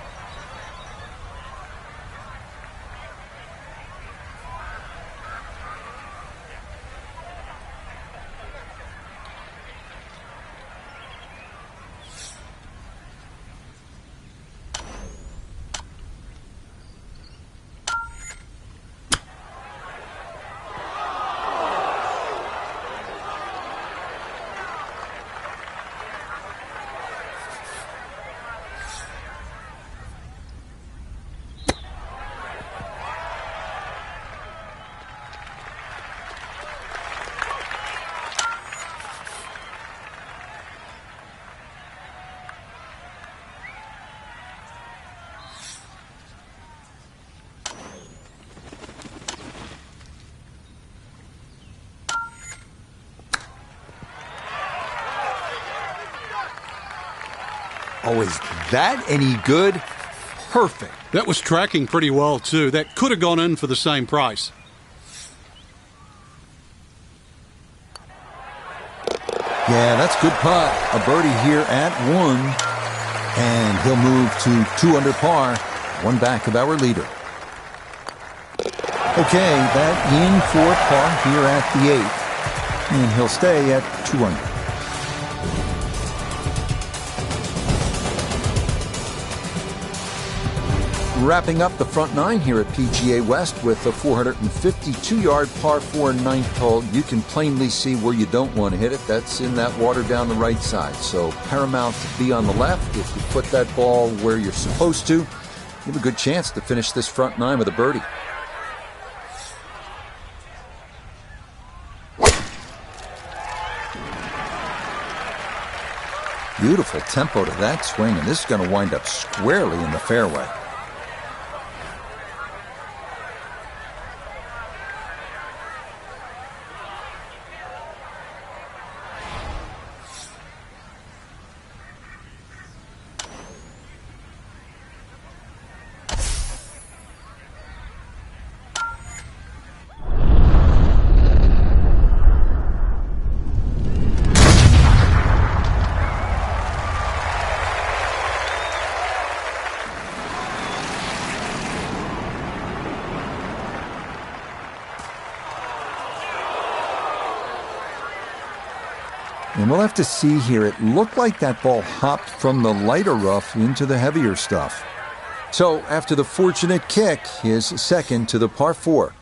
Oh, is that any good? Perfect. That was tracking pretty well, too. That could have gone in for the same price. Yeah, that's good putt. A birdie here at 1. And he'll move to 2 under par, 1 back of our leader. Okay, that in for par here at the 8th. And he'll stay at 2 under. Wrapping up the front 9 here at PGA West with a 452-yard par 4 ninth hole. You can plainly see where you don't want to hit it. That's in that water down the right side. So paramount to be on the left. If you put that ball where you're supposed to, you have a good chance to finish this front 9 with a birdie. Beautiful tempo to that swing, and this is going to wind up squarely in the fairway. And we'll have to see here. It looked like that ball hopped from the lighter rough into the heavier stuff. So after the fortunate kick, his second to the par 4.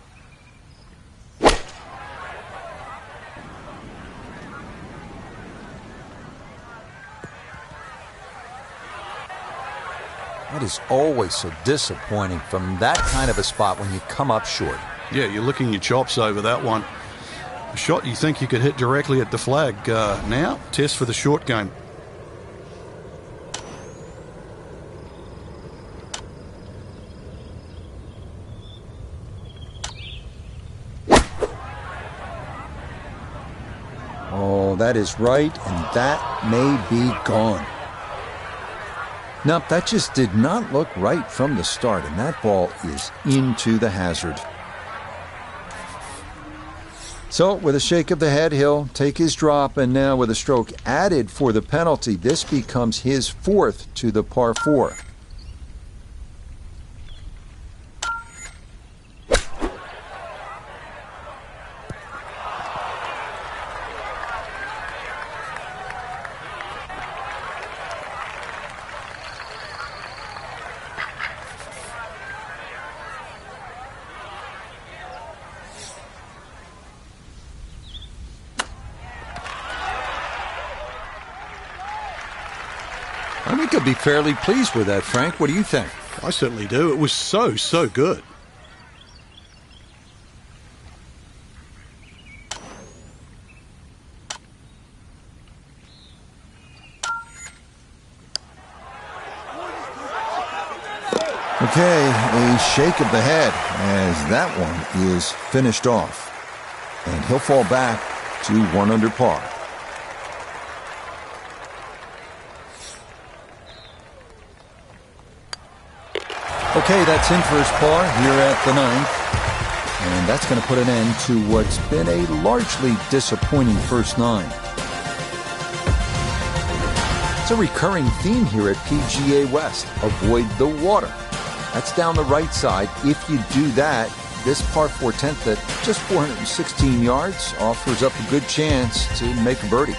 That is always so disappointing from that kind of a spot when you come up short. Yeah, you're licking your chops over that one. A shot you think you could hit directly at the flag. Now, test for the short game. Oh, that is right, and that may be gone. Nope, that just did not look right from the start, and that ball is into the hazard. So, with a shake of the head, he'll take his drop, and now with a stroke added for the penalty, this becomes his 4th to the par 4. I think I'd be fairly pleased with that, Frank. What do you think? I certainly do. It was so good. Okay, a shake of the head as that one is finished off. And he'll fall back to 1 under par. Okay, that's in for his par here at the 9th. And that's going to put an end to what's been a largely disappointing first 9. It's a recurring theme here at PGA West. Avoid the water. That's down the right side. If you do that, this par 4 10th at just 416 yards offers up a good chance to make a birdie.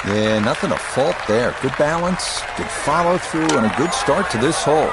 Yeah, nothing to fault there. Good balance, good follow through, and a good start to this hole.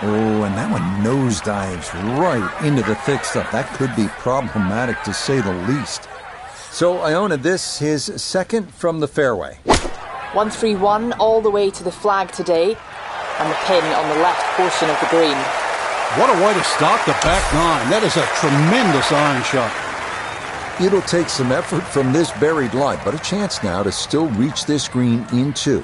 Oh, and that one nosedives right into the thick stuff. That could be problematic, to say the least. So, Iona, this his second from the fairway. 1-3-1 all the way to the flag today, and the pin on the left portion of the green. What a way to start the back nine. That is a tremendous iron shot. It'll take some effort from this buried lie, but a chance now to still reach this green in two.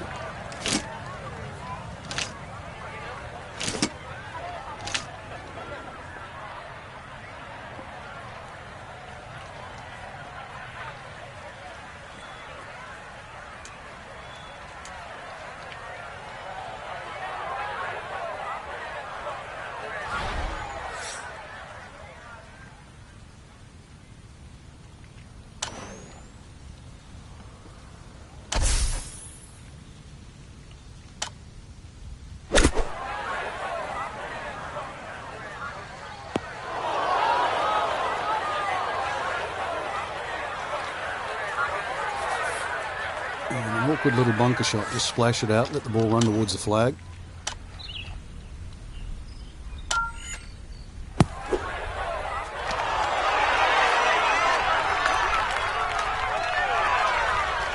And an awkward little bunker shot. Just splash it out, let the ball run towards the flag.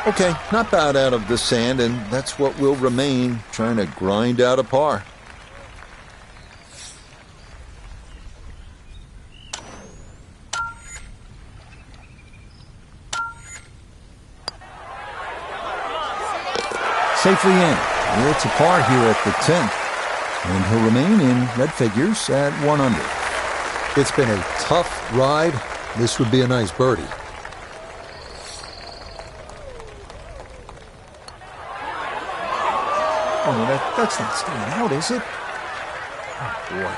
Okay, not bad out of the sand, and that's what will remain, trying to grind out a par. Safely in. It's a par here at the 10th, and he'll remain in red figures at 1 under. It's been a tough ride. This would be a nice birdie. Oh, that's not staying out, is it? Oh, boy.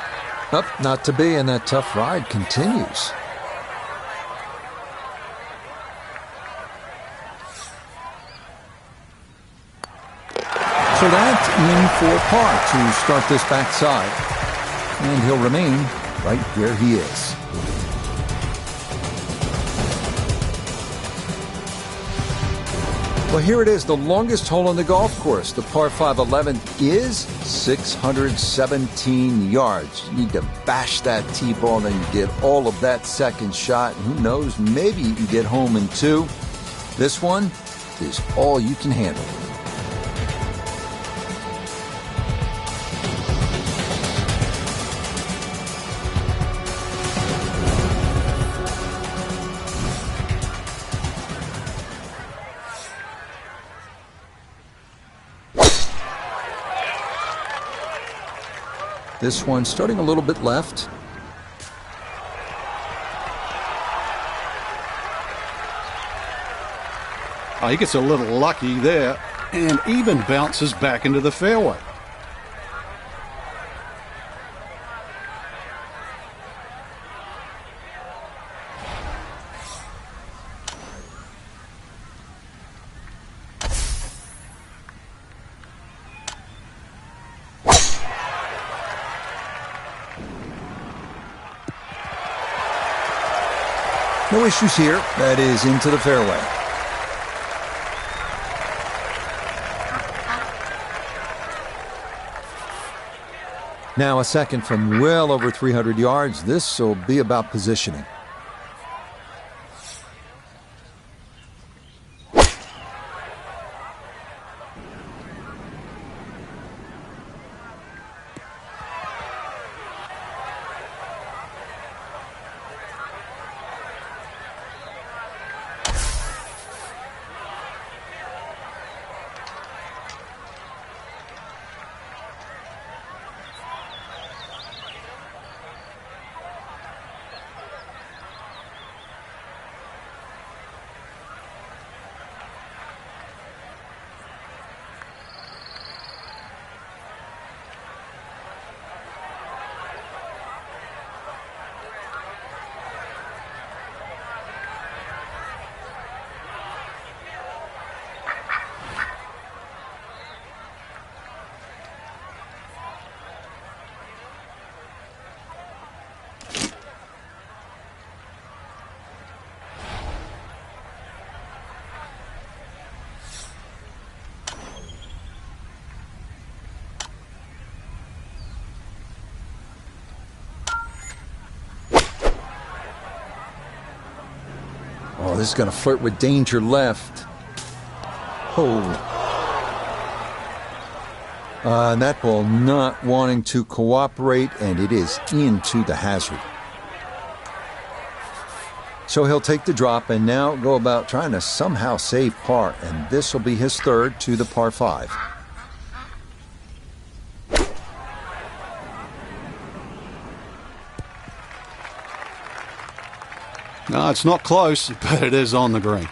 Up, not to be, and that tough ride continues. So that's in for par to start this backside. And he'll remain right where he is. Well, here it is, the longest hole on the golf course. The par 5 11th is 617 yards. You need to bash that tee ball, then you get all of that second shot. And who knows, maybe you can get home in two. This one is all you can handle. This one starting a little bit left. Oh, he gets a little lucky there and even bounces back into the fairway. No issues here. That is into the fairway. Now a second from well over 300 yards. This will be about positioning. this is going to flirt with danger left. Oh. And that ball not wanting to cooperate, and it is into the hazard. So he'll take the drop and now go about trying to somehow save par, and this will be his third to the par 5. No, it's not close, but it is on the green.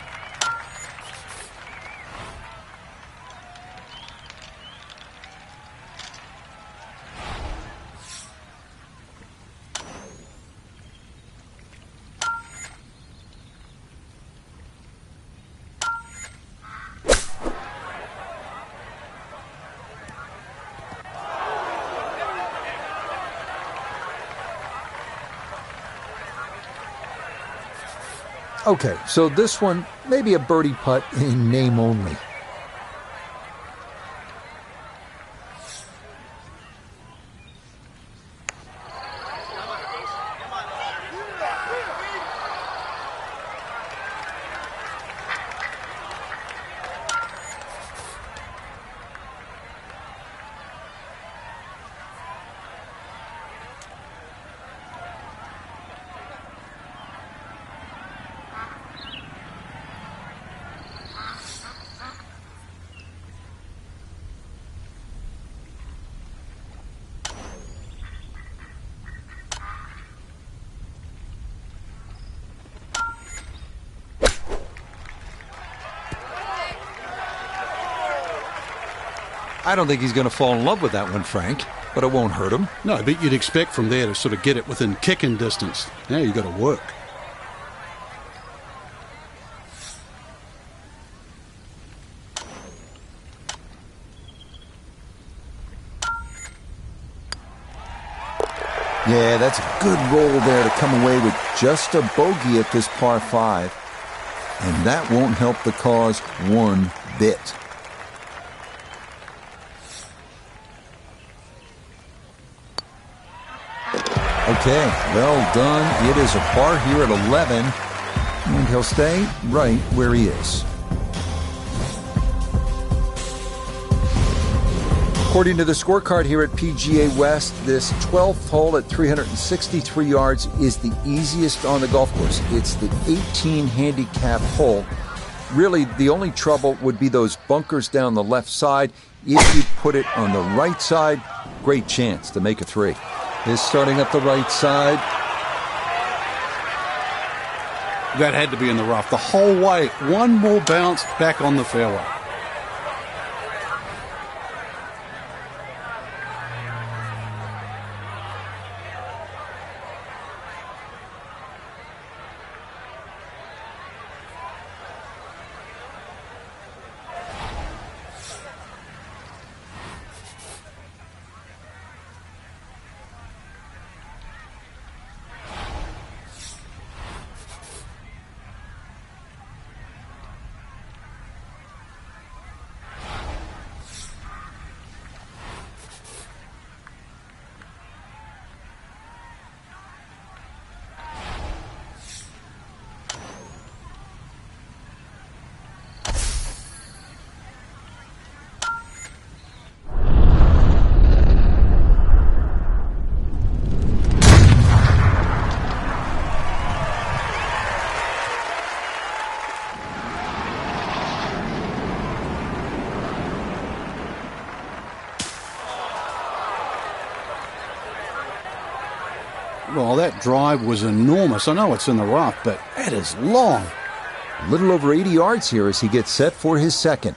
Okay, so this one, maybe a birdie putt in name only. I don't think he's going to fall in love with that one, Frank, but it won't hurt him. No, but you'd expect from there to sort of get it within kicking distance. Now you've got to work. Yeah, that's a good roll there to come away with just a bogey at this par 5. And that won't help the cause one bit. Okay, well done. It is a par here at 11, and he'll stay right where he is. According to the scorecard here at PGA West, this 12th hole at 363 yards is the easiest on the golf course. It's the 18 handicap hole. Really, the only trouble would be those bunkers down the left side. If you put it on the right side, great chance to make a 3. Is starting up the right side. That had to be in the rough the whole way. One more bounce back on the fairway. Well, that drive was enormous. I know it's in the rough, but that is long. A little over 80 yards here as he gets set for his second.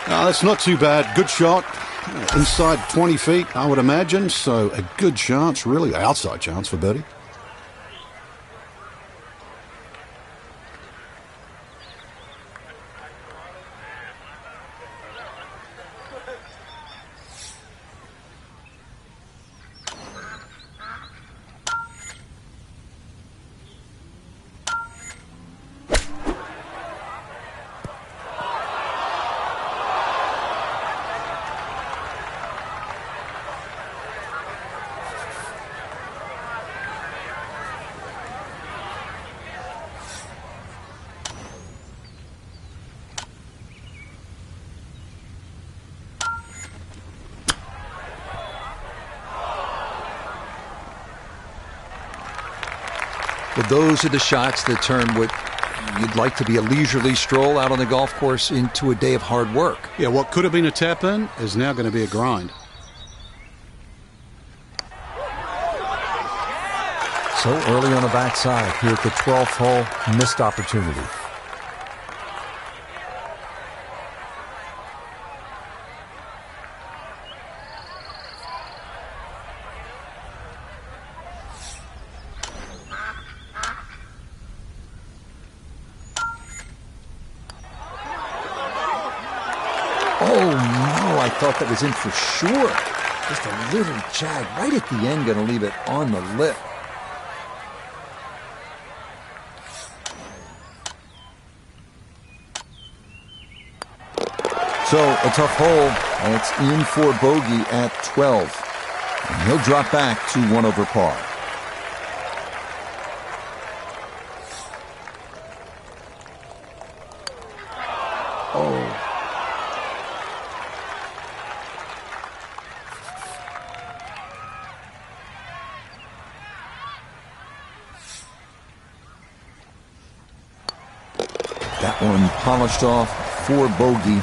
That's not too bad. Good shot. Inside 20 feet, I would imagine. So a good chance, really outside chance for birdie. Well, those are the shots that turn what you'd like to be a leisurely stroll out on the golf course into a day of hard work. Yeah, what could have been a tap-in is now going to be a grind. So early on the backside here at the 12th hole, missed opportunity. Oh no, I thought that was in for sure. Just a little jag right at the end, going to leave it on the lip. So a tough hole, and it's in for bogey at 12. And he'll drop back to 1 over par. Oh. That one polished off for bogey.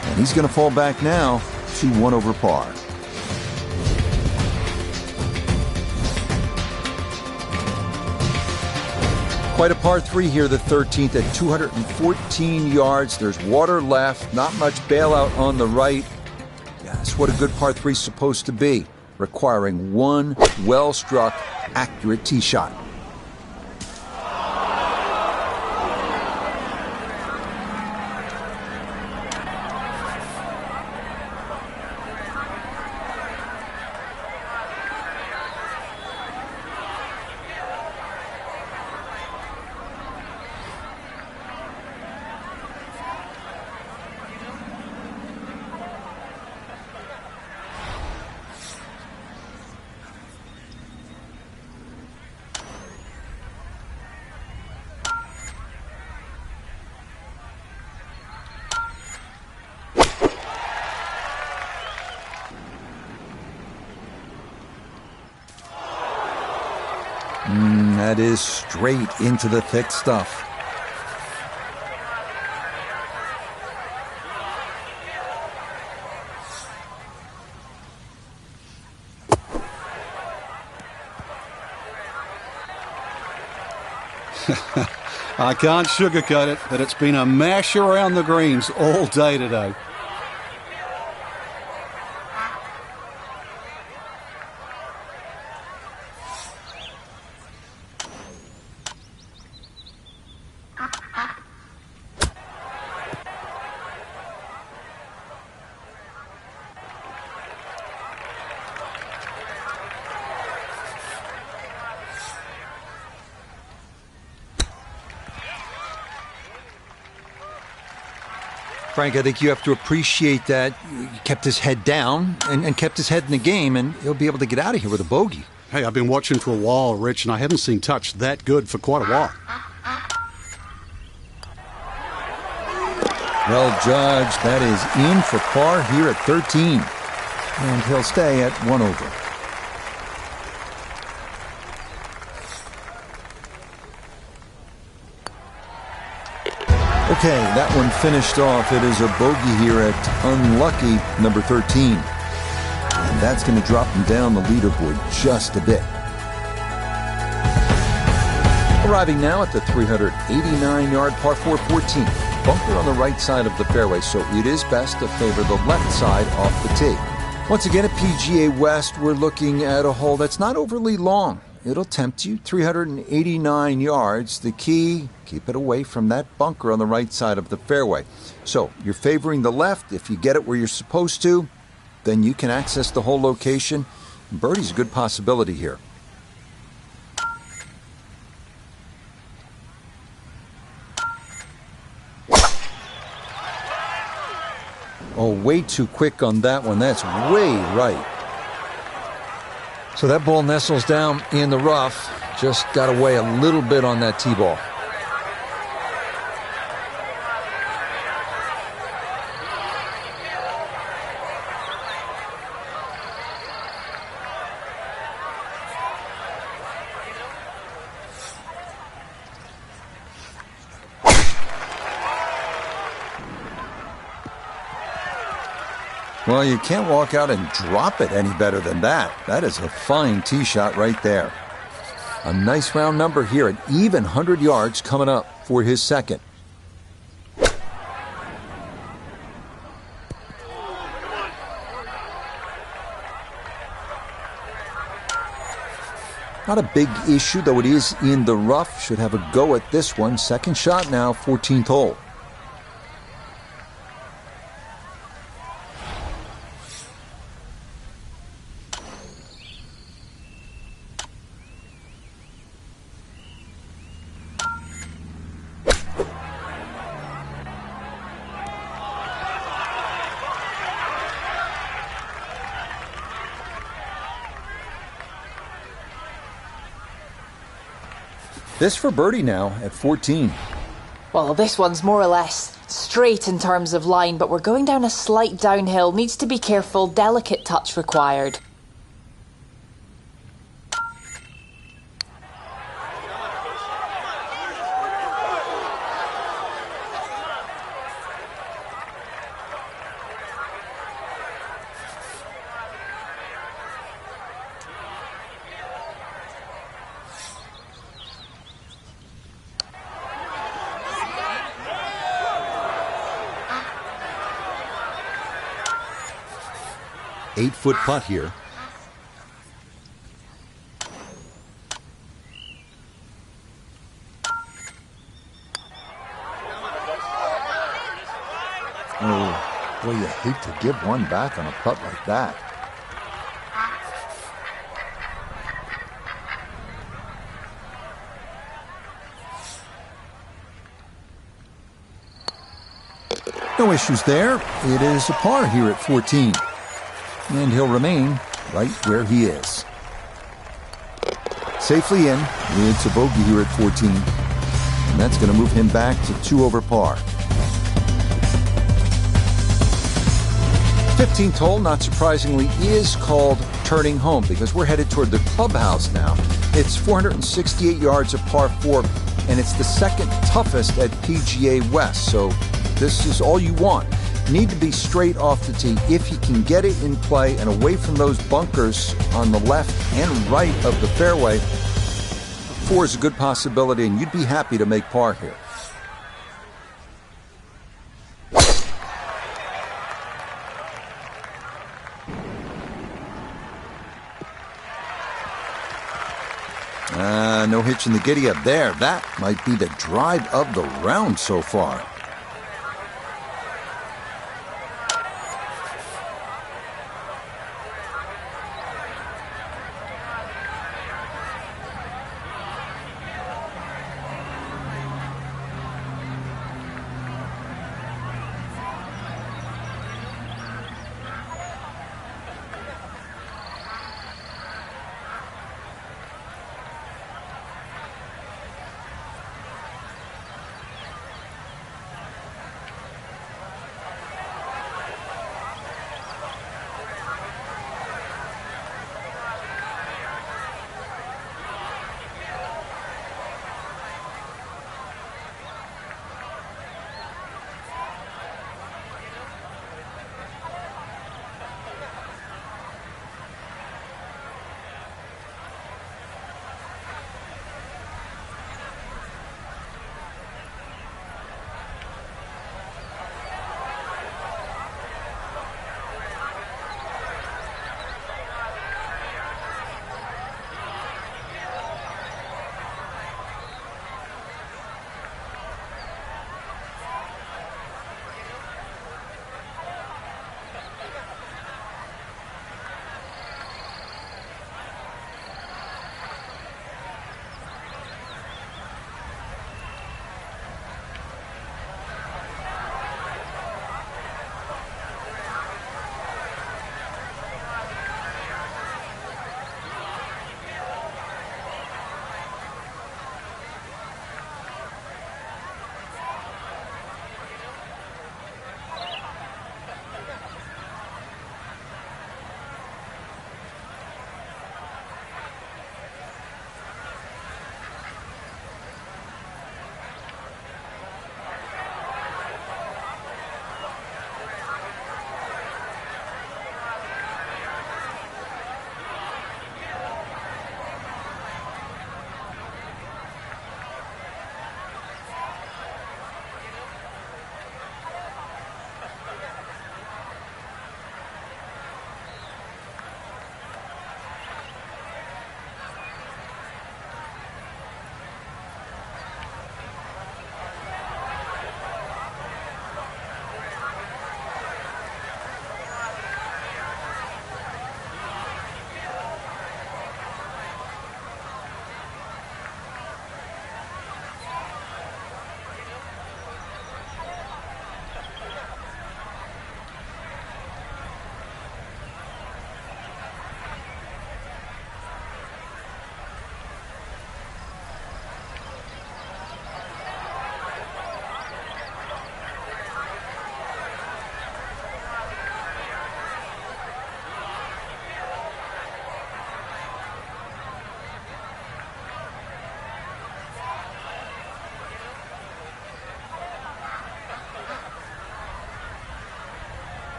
And he's going to fall back now to 1 over par. Quite a par 3 here, the 13th at 214 yards. There's water left, not much bailout on the right. Yeah, that's what a good par 3 is supposed to be, requiring one well-struck, accurate tee shot. That is straight into the thick stuff. I can't sugarcoat it, but it's been a mash around the greens all day today. Frank, I think you have to appreciate that he kept his head down and kept his head in the game, and he'll be able to get out of here with a bogey. Hey, I've been watching for a while, Rich, and I haven't seen touch that good for quite a while. Well judged. That is in for par here at 13. And he'll stay at 1 over. Okay, that one finished off. It is a bogey here at unlucky number 13. And that's going to drop him down the leaderboard just a bit. Arriving now at the 389-yard par 4 14th. Bunker on the right side of the fairway, so it is best to favor the left side off the tee. Once again at PGA West, we're looking at a hole that's not overly long. It'll tempt you, 389 yards. The key, keep it away from that bunker on the right side of the fairway. So you're favoring the left. If you get it where you're supposed to, then you can access the whole location. Birdie's a good possibility here. Oh, way too quick on that one. That's way right. So that ball nestles down in the rough. Just got away a little bit on that tee ball. Well, you can't walk out and drop it any better than that. That is a fine tee shot right there. A nice round number here, an even 100 yards coming up for his second. Not a big issue, though it is in the rough. Should have a go at this one. Second shot now, 14th hole. This for birdie now at 14. Well, this one's more or less straight in terms of line, but we're going down a slight downhill. Needs to be careful, delicate touch required. Eight-foot putt here. Oh, boy, you hate to give one back on a putt like that. No issues there. It is a par here at 14. And he'll remain right where he is. Safely in. It's a bogey here at 14. And that's going to move him back to 2 over par. 15th hole, not surprisingly, is called Turning Home because we're headed toward the clubhouse now. It's 468 yards of par 4, and it's the second toughest at PGA West. So this is all you want. Need to be straight off the tee if you can get it in play and away from those bunkers on the left and right of the fairway. 4 is a good possibility, and you'd be happy to make par here. No hitch in the giddy up there. That might be the drive of the round so far.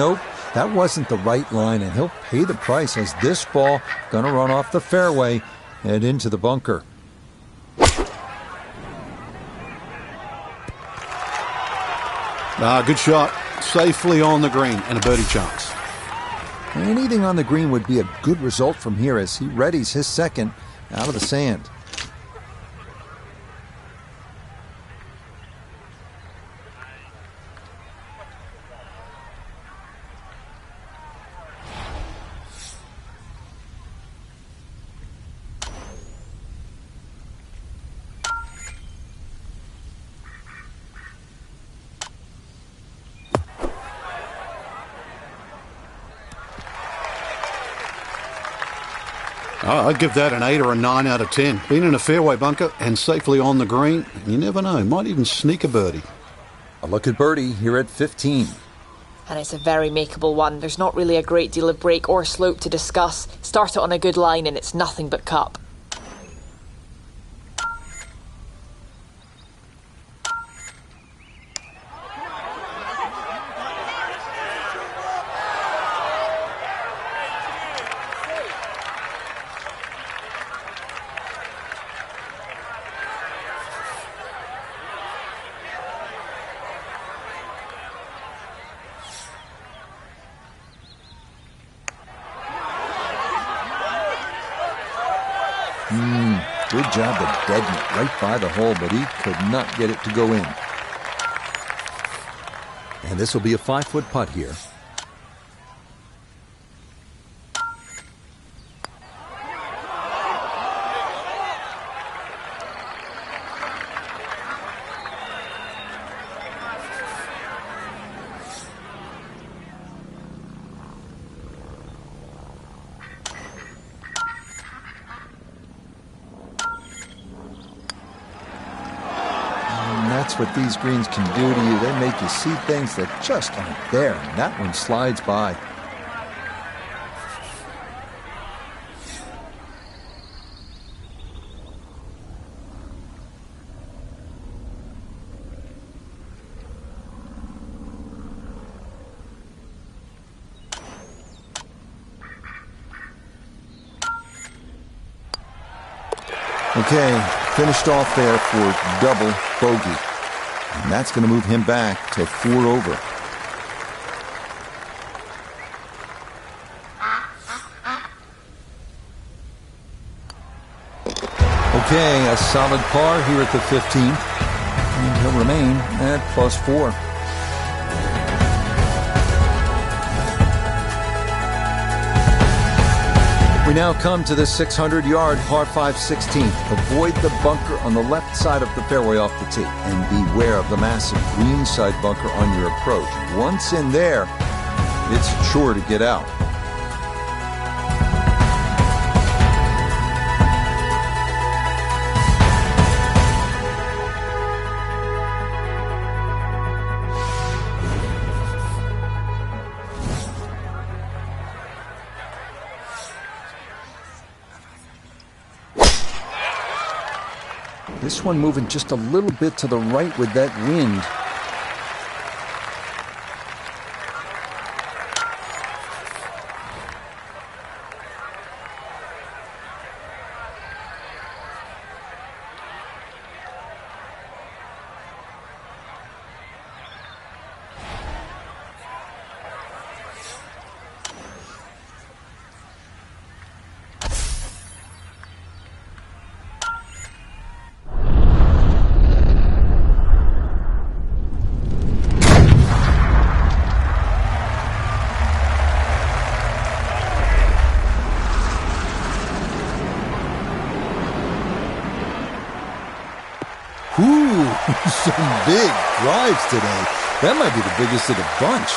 Nope, that wasn't the right line, and he'll pay the price as this ball gonna run off the fairway and into the bunker. Good shot. Safely on the green and a birdie chance. Anything on the green would be a good result from here as he readies his second out of the sand. I'd give that an 8 or a 9 out of 10. Been in a fairway bunker and safely on the green. You never know, might even sneak a birdie. A look at birdie here at 15. And it's a very makeable one. There's not really a great deal of break or slope to discuss. Start it on a good line and it's nothing but cup. Good job to deaden it right by the hole, but he could not get it to go in. And this will be a 5-foot putt here. That's what these greens can do to you. They make you see things that just aren't there. And that one slides by. Okay, finished off there for double bogey. And that's going to move him back to 4 over. Okay, a solid par here at the 15th. And he'll remain at +4. We now come to the 600-yard par 5 16th. Avoid the bunker on the left side of the fairway off the tee, and beware of the massive greenside bunker on your approach. Once in there, it's sure to get out. This one moving just a little bit to the right with that wind. Ooh, some big drives today. That might be the biggest of the bunch.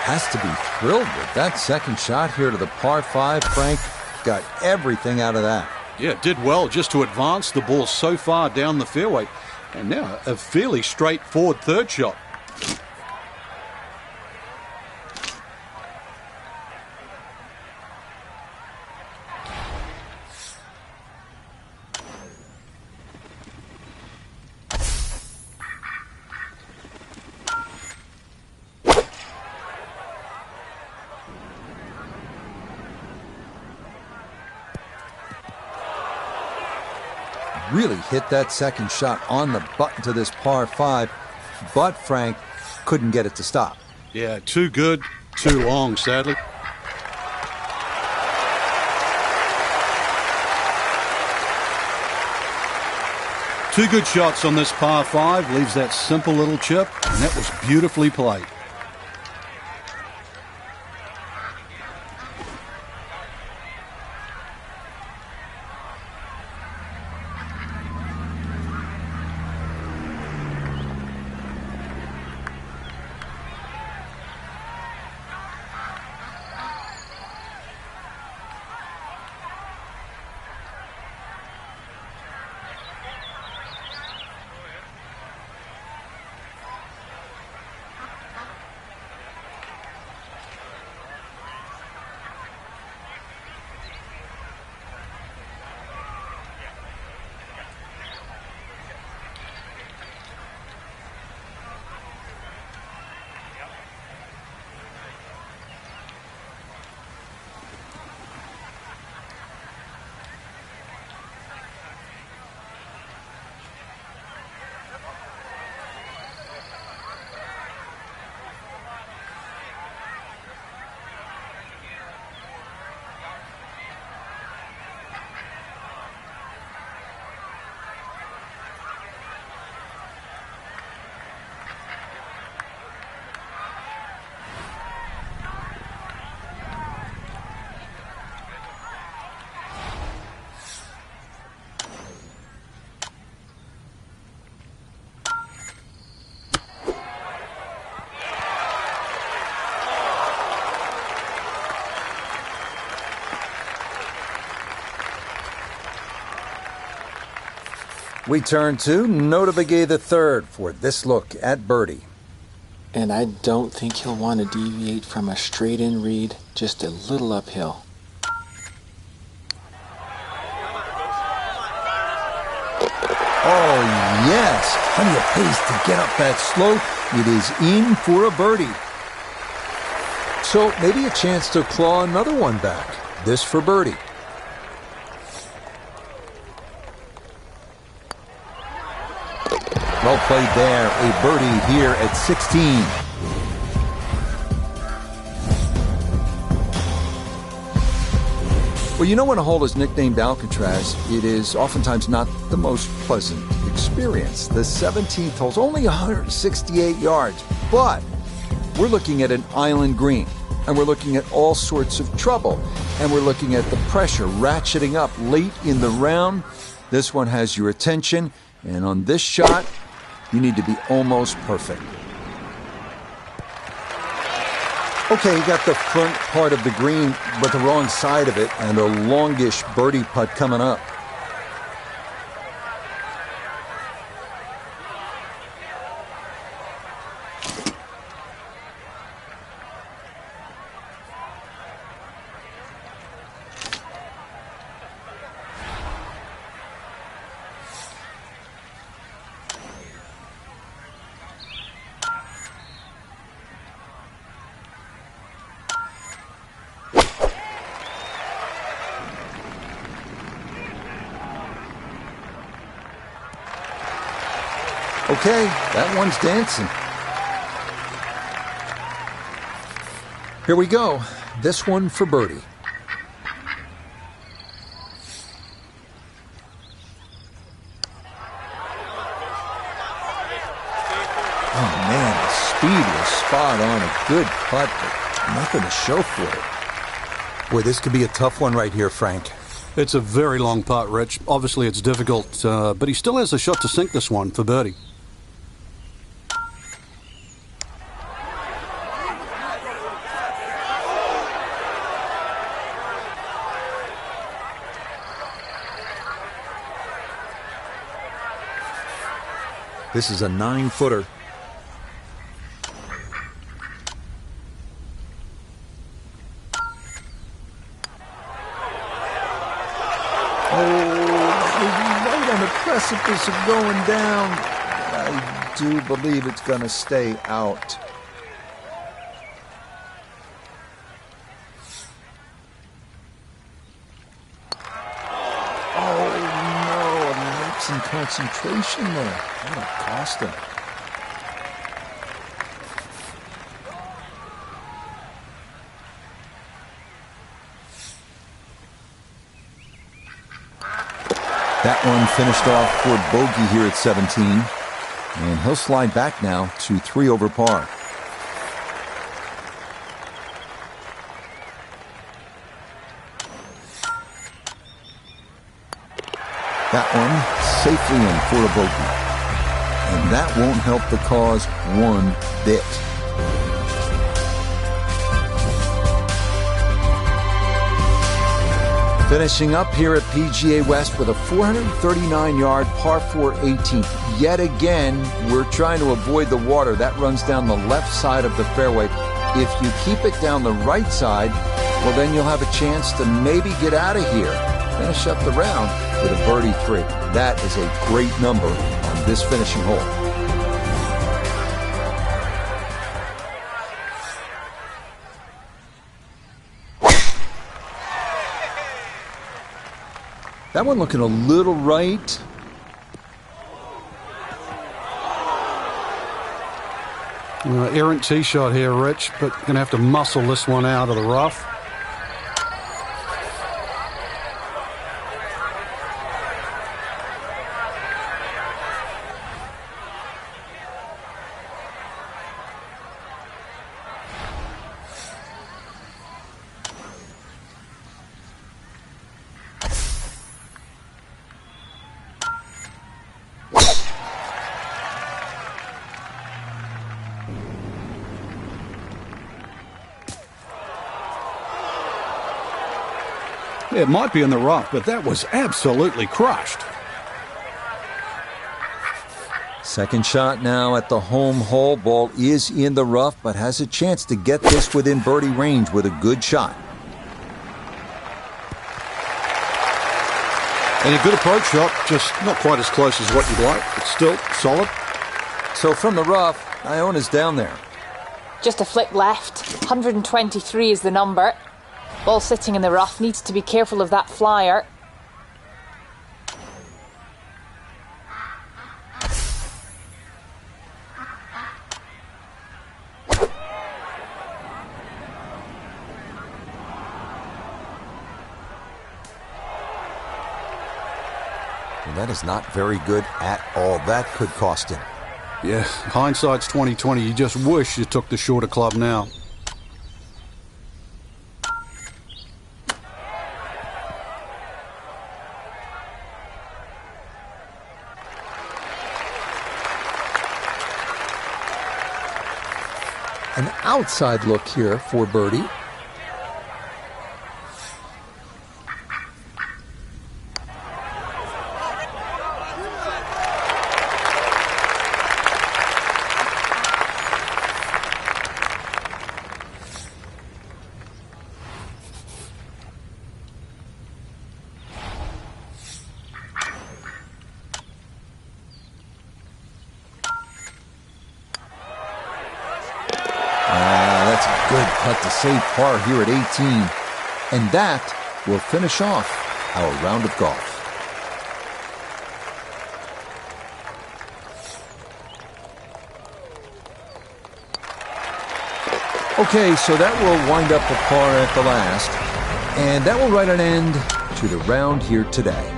Has to be thrilled with that second shot here to the par 5. Frank got everything out of that. Yeah, did well just to advance the ball so far down the fairway. And now a fairly straightforward third shot. Really hit that second shot on the button to this par 5, but Frank couldn't get it to stop. Yeah, too good, too long, sadly. Two good shots on this par 5, leaves that simple little chip, and that was beautifully played. We turn to Nota Begay III for this look at birdie. And I don't think he'll want to deviate from a straight-in read, just a little uphill. Oh, yes. Plenty of pace to get up that slope. It is in for a birdie. So maybe a chance to claw another one back. This for birdie. Well played there. A birdie here at 16. Well, you know when a hole is nicknamed Alcatraz, it is oftentimes not the most pleasant experience. The 17th hole's only 168 yards, but we're looking at an island green, and we're looking at all sorts of trouble, and we're looking at the pressure ratcheting up late in the round. This one has your attention, and on this shot, you need to be almost perfect. Okay, you got the front part of the green, but the wrong side of it, and a longish birdie putt coming up. Okay, that one's dancing. Here we go. This one for birdie. Oh, man, the speed was spot on. A good putt, but nothing to show for it. Boy, this could be a tough one right here, Frank. It's a very long putt, Rich. Obviously, it's difficult, but he still has a shot to sink this one for birdie. This is a 9-footer. Right on the precipice of going down. I do believe it's going to stay out. Oh no, a lapse in concentration there. That'll cost him. That one finished off for bogey here at 17. And he'll slide back now to 3 over par. That one safely in for a bogey. And that won't help the cause one bit. Finishing up here at PGA West with a 439-yard par 4 18th. Yet again, we're trying to avoid the water. That runs down the left side of the fairway. If you keep it down the right side, well, then you'll have a chance to maybe get out of here. Finish up the round with a birdie 3. That is a great number on this finishing hole. That one looking a little right. Errant tee shot here, Rich, but going to have to muscle this one out of the rough. It might be in the rough, but that was absolutely crushed. Second shot now at the home hole. Ball is in the rough, but has a chance to get this within birdie range with a good shot. And a good approach shot, just not quite as close as what you'd like, but still solid. So from the rough, Iona's down there. Just a flick left. 123 is the number. Ball sitting in the rough, needs to be careful of that flyer. Well, that is not very good at all. That could cost him. Yeah, hindsight's 20/20. You just wish you took the shorter club now. An outside look here for birdie. Good putt to save par here at 18. And that will finish off our round of golf. Okay, so that will wind up the par at the last. And that will write an end to the round here today.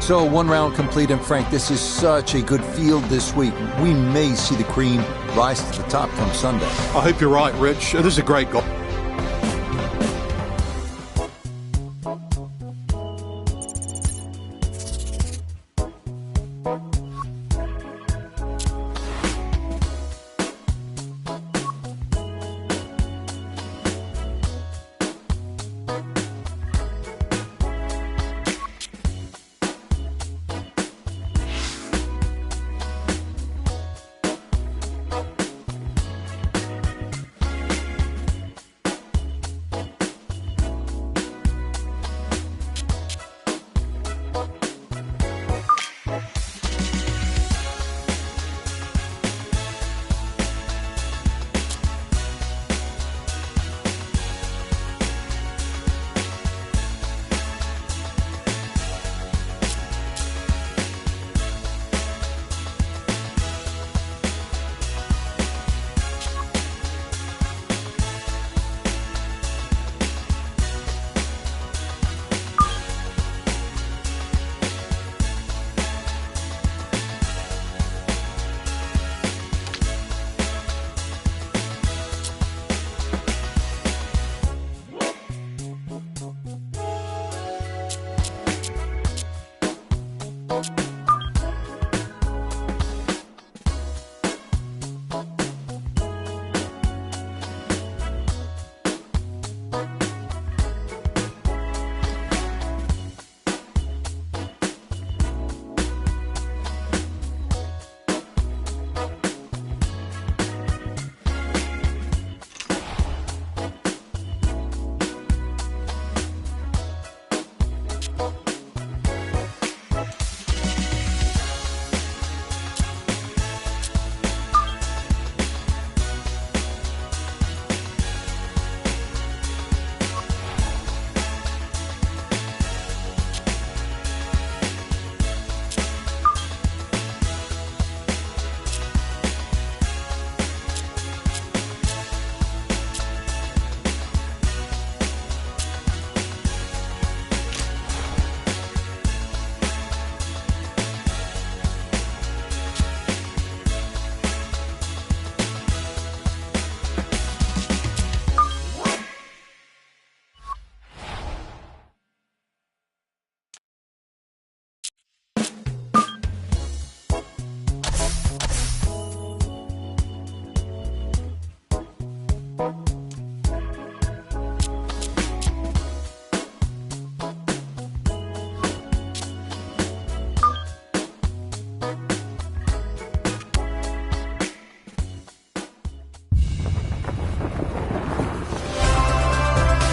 So one round complete, and Frank, this is such a good field this week. We may see the cream rise to the top come Sunday. I hope you're right, Rich. This is a great golf.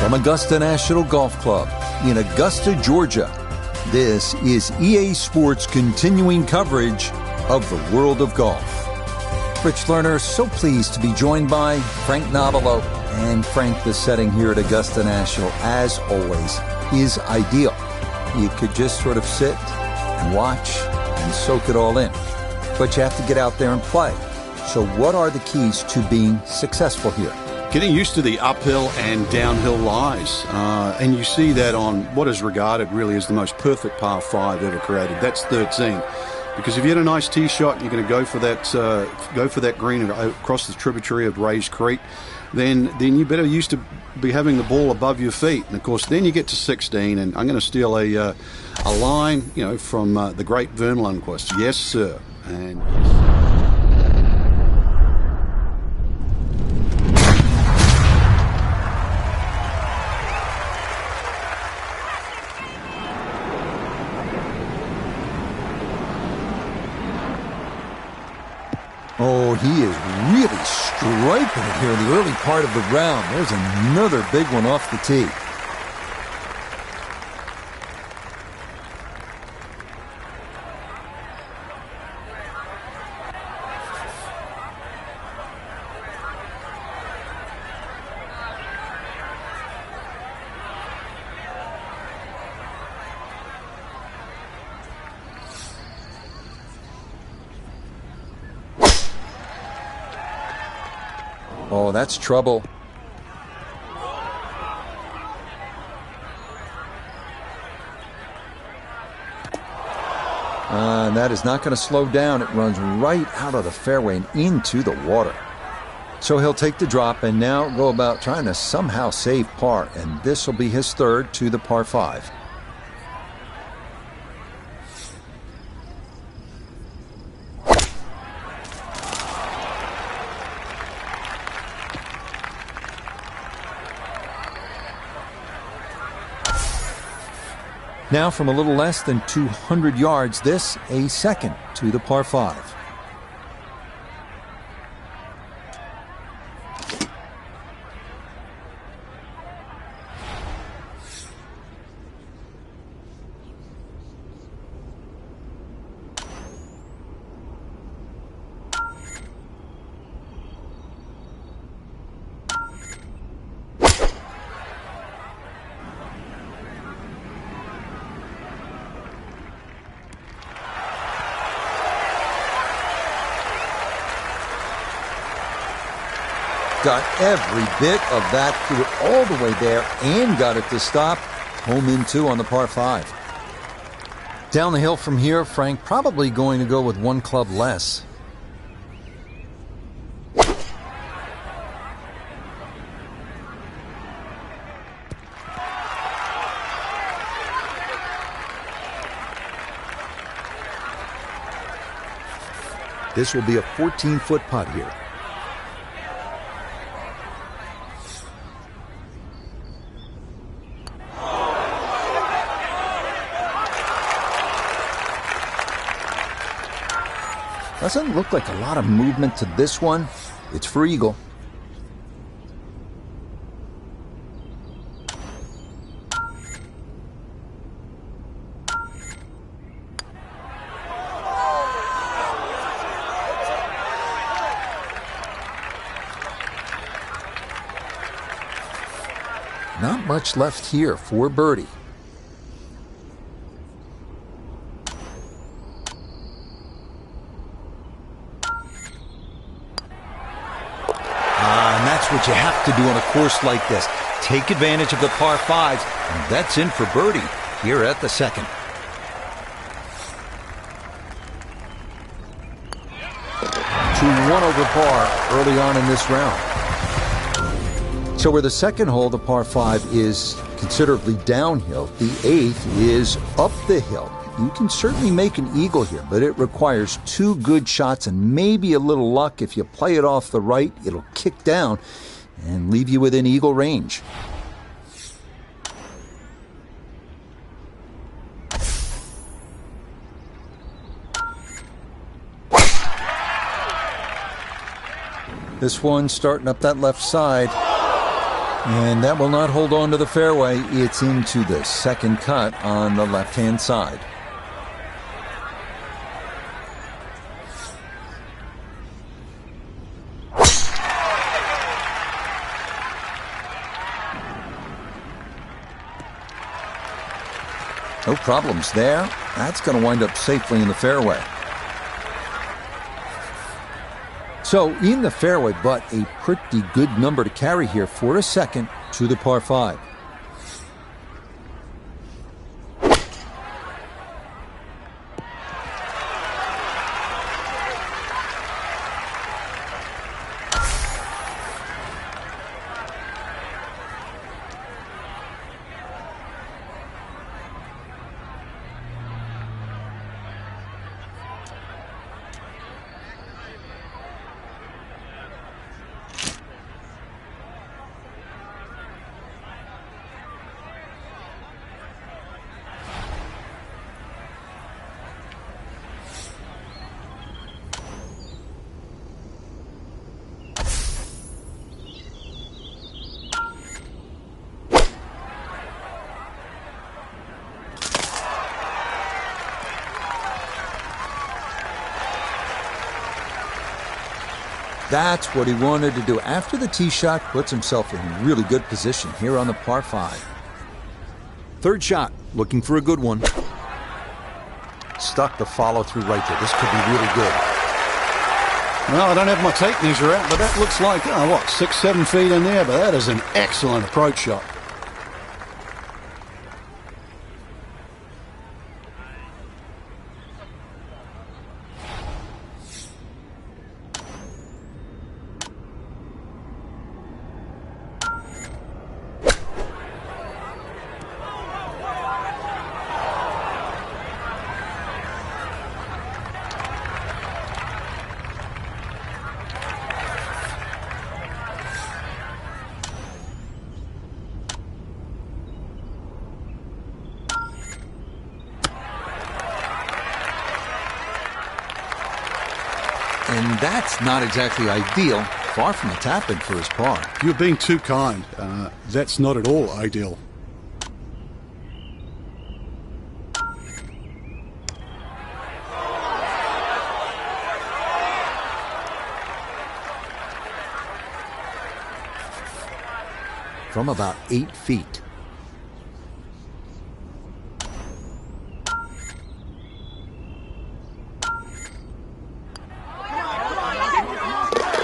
From Augusta National Golf Club in Augusta, Georgia, this is EA Sports' continuing coverage of the world of golf. Rich Lerner, so pleased to be joined by Frank Nobilo. And Frank, the setting here at Augusta National, as always, is ideal. You could just sort of sit and watch and soak it all in. But you have to get out there and play. So what are the keys to being successful here? Getting used to the uphill and downhill lies. And you see that on what is regarded really as the most perfect par 5 ever created. That's 13. Because if you had a nice tee shot, you're going to go for that green across the tributary of Rays Creek, then you better used to be having the ball above your feet. And of course, then you get to 16, and I'm going to steal a line, from the great Vern Lundquist. Yes, sir. And oh, he is really striking it here in the early part of the round. There's another big one off the tee. Oh, that's trouble. And that is not going to slow down. It runs right out of the fairway and into the water. So he'll take the drop and now go about trying to somehow save par. And this will be his third to the par 5. Now from a little less than 200 yards, this a second to the par 5. Got every bit of that, threw it all the way there and got it to stop. Home in 2 on the par 5. Down the hill from here, Frank probably going to go with one club less. This will be a 14-foot putt here. Doesn't look like a lot of movement to this one. It's for eagle. Not much left here for birdie. What you have to do on a course like this. Take advantage of the par 5s, and that's in for birdie here at the second. To 1 over par early on in this round. So where the second hole, the par 5, is considerably downhill, the 8th is up the hill. You can certainly make an eagle here, but it requires 2 good shots and maybe a little luck. If you play it off the right, it'll kick down and leave you within eagle range. This one starting up that left side. And that will not hold on to the fairway. It's into the second cut on the left-hand side. No problems there. That's going to wind up safely in the fairway. So in the fairway, but a pretty good number to carry here for a second to the par 5. That's what he wanted to do. After the tee shot, puts himself in really good position here on the par 5. Third shot, looking for a good one. Stuck the follow-through right there. This could be really good. Well, I don't have my tape measure out, but that looks like, 6-7 feet in there, but that is an excellent approach shot. And that's not exactly ideal. Far from the tap-in for his par. You're being too kind. That's not at all ideal. From about 8 feet.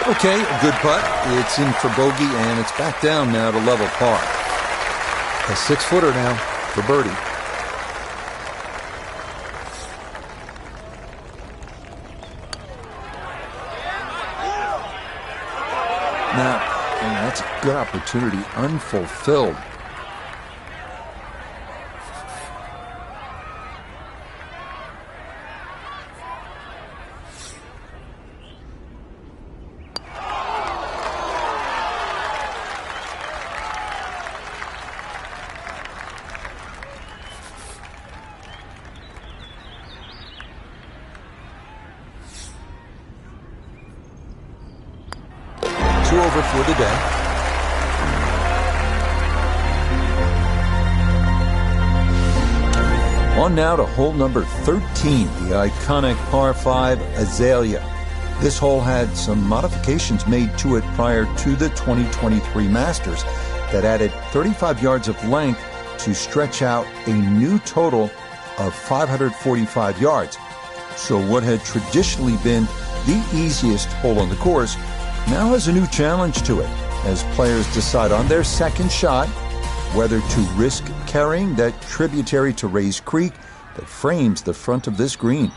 Okay, a good putt. It's in for bogey, and it's back down now to level par. A 6-footer now for birdie. Now, that's a good opportunity, unfulfilled. Over for the day. On now to hole number 13, the iconic par 5 Azalea. This hole had some modifications made to it prior to the 2023 Masters that added 35 yards of length to stretch out a new total of 545 yards. So what had traditionally been the easiest hole on the course now has a new challenge to it as players decide on their second shot whether to risk carrying that tributary to Rays Creek that frames the front of this green.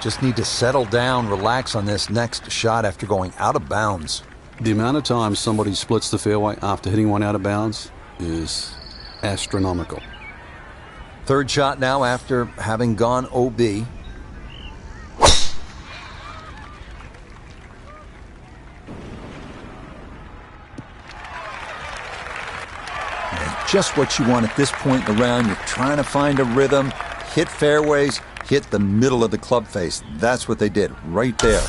Just need to settle down, relax on this next shot after going out of bounds. The amount of times somebody splits the fairway after hitting one out of bounds is astronomical. Third shot now after having gone OB. Just what you want at this point in the round. You're trying to find a rhythm, hit fairways, hit the middle of the club face. That's what they did right there.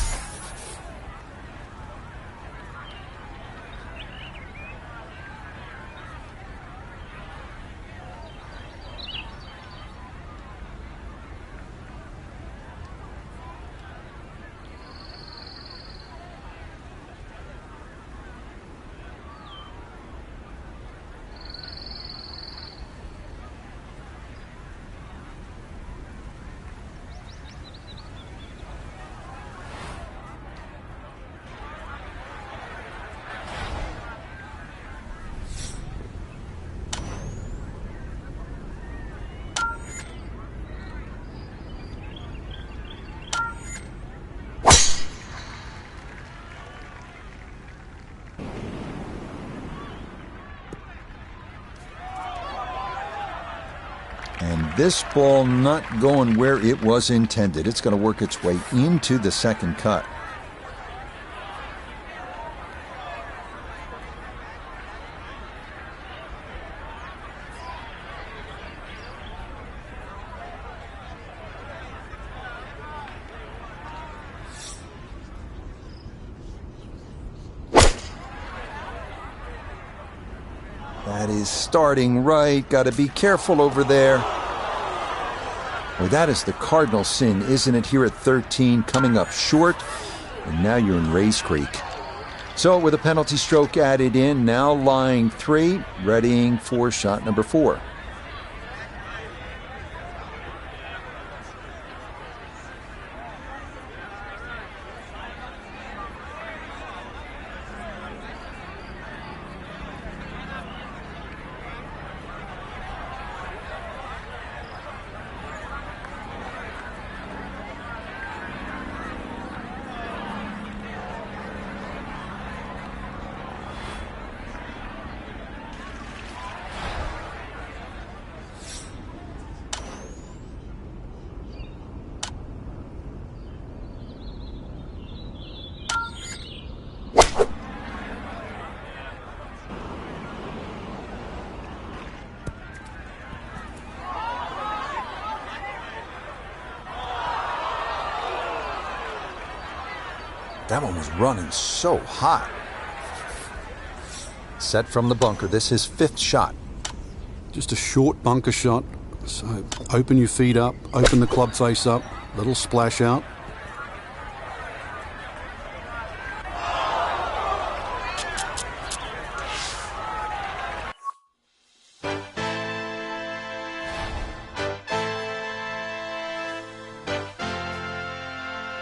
And this ball not going where it was intended. It's going to work its way into the second cut. That is starting right. Got to be careful over there. Well, that is the cardinal sin, isn't it, here at 13, coming up short, and now you're in Race Creek. So with a penalty stroke added in, now lying 3, readying for shot number 4. That one was running so hot. Set from the bunker. This is 5th shot. Just a short bunker shot. So open your feet up, open the club face up, little splash out.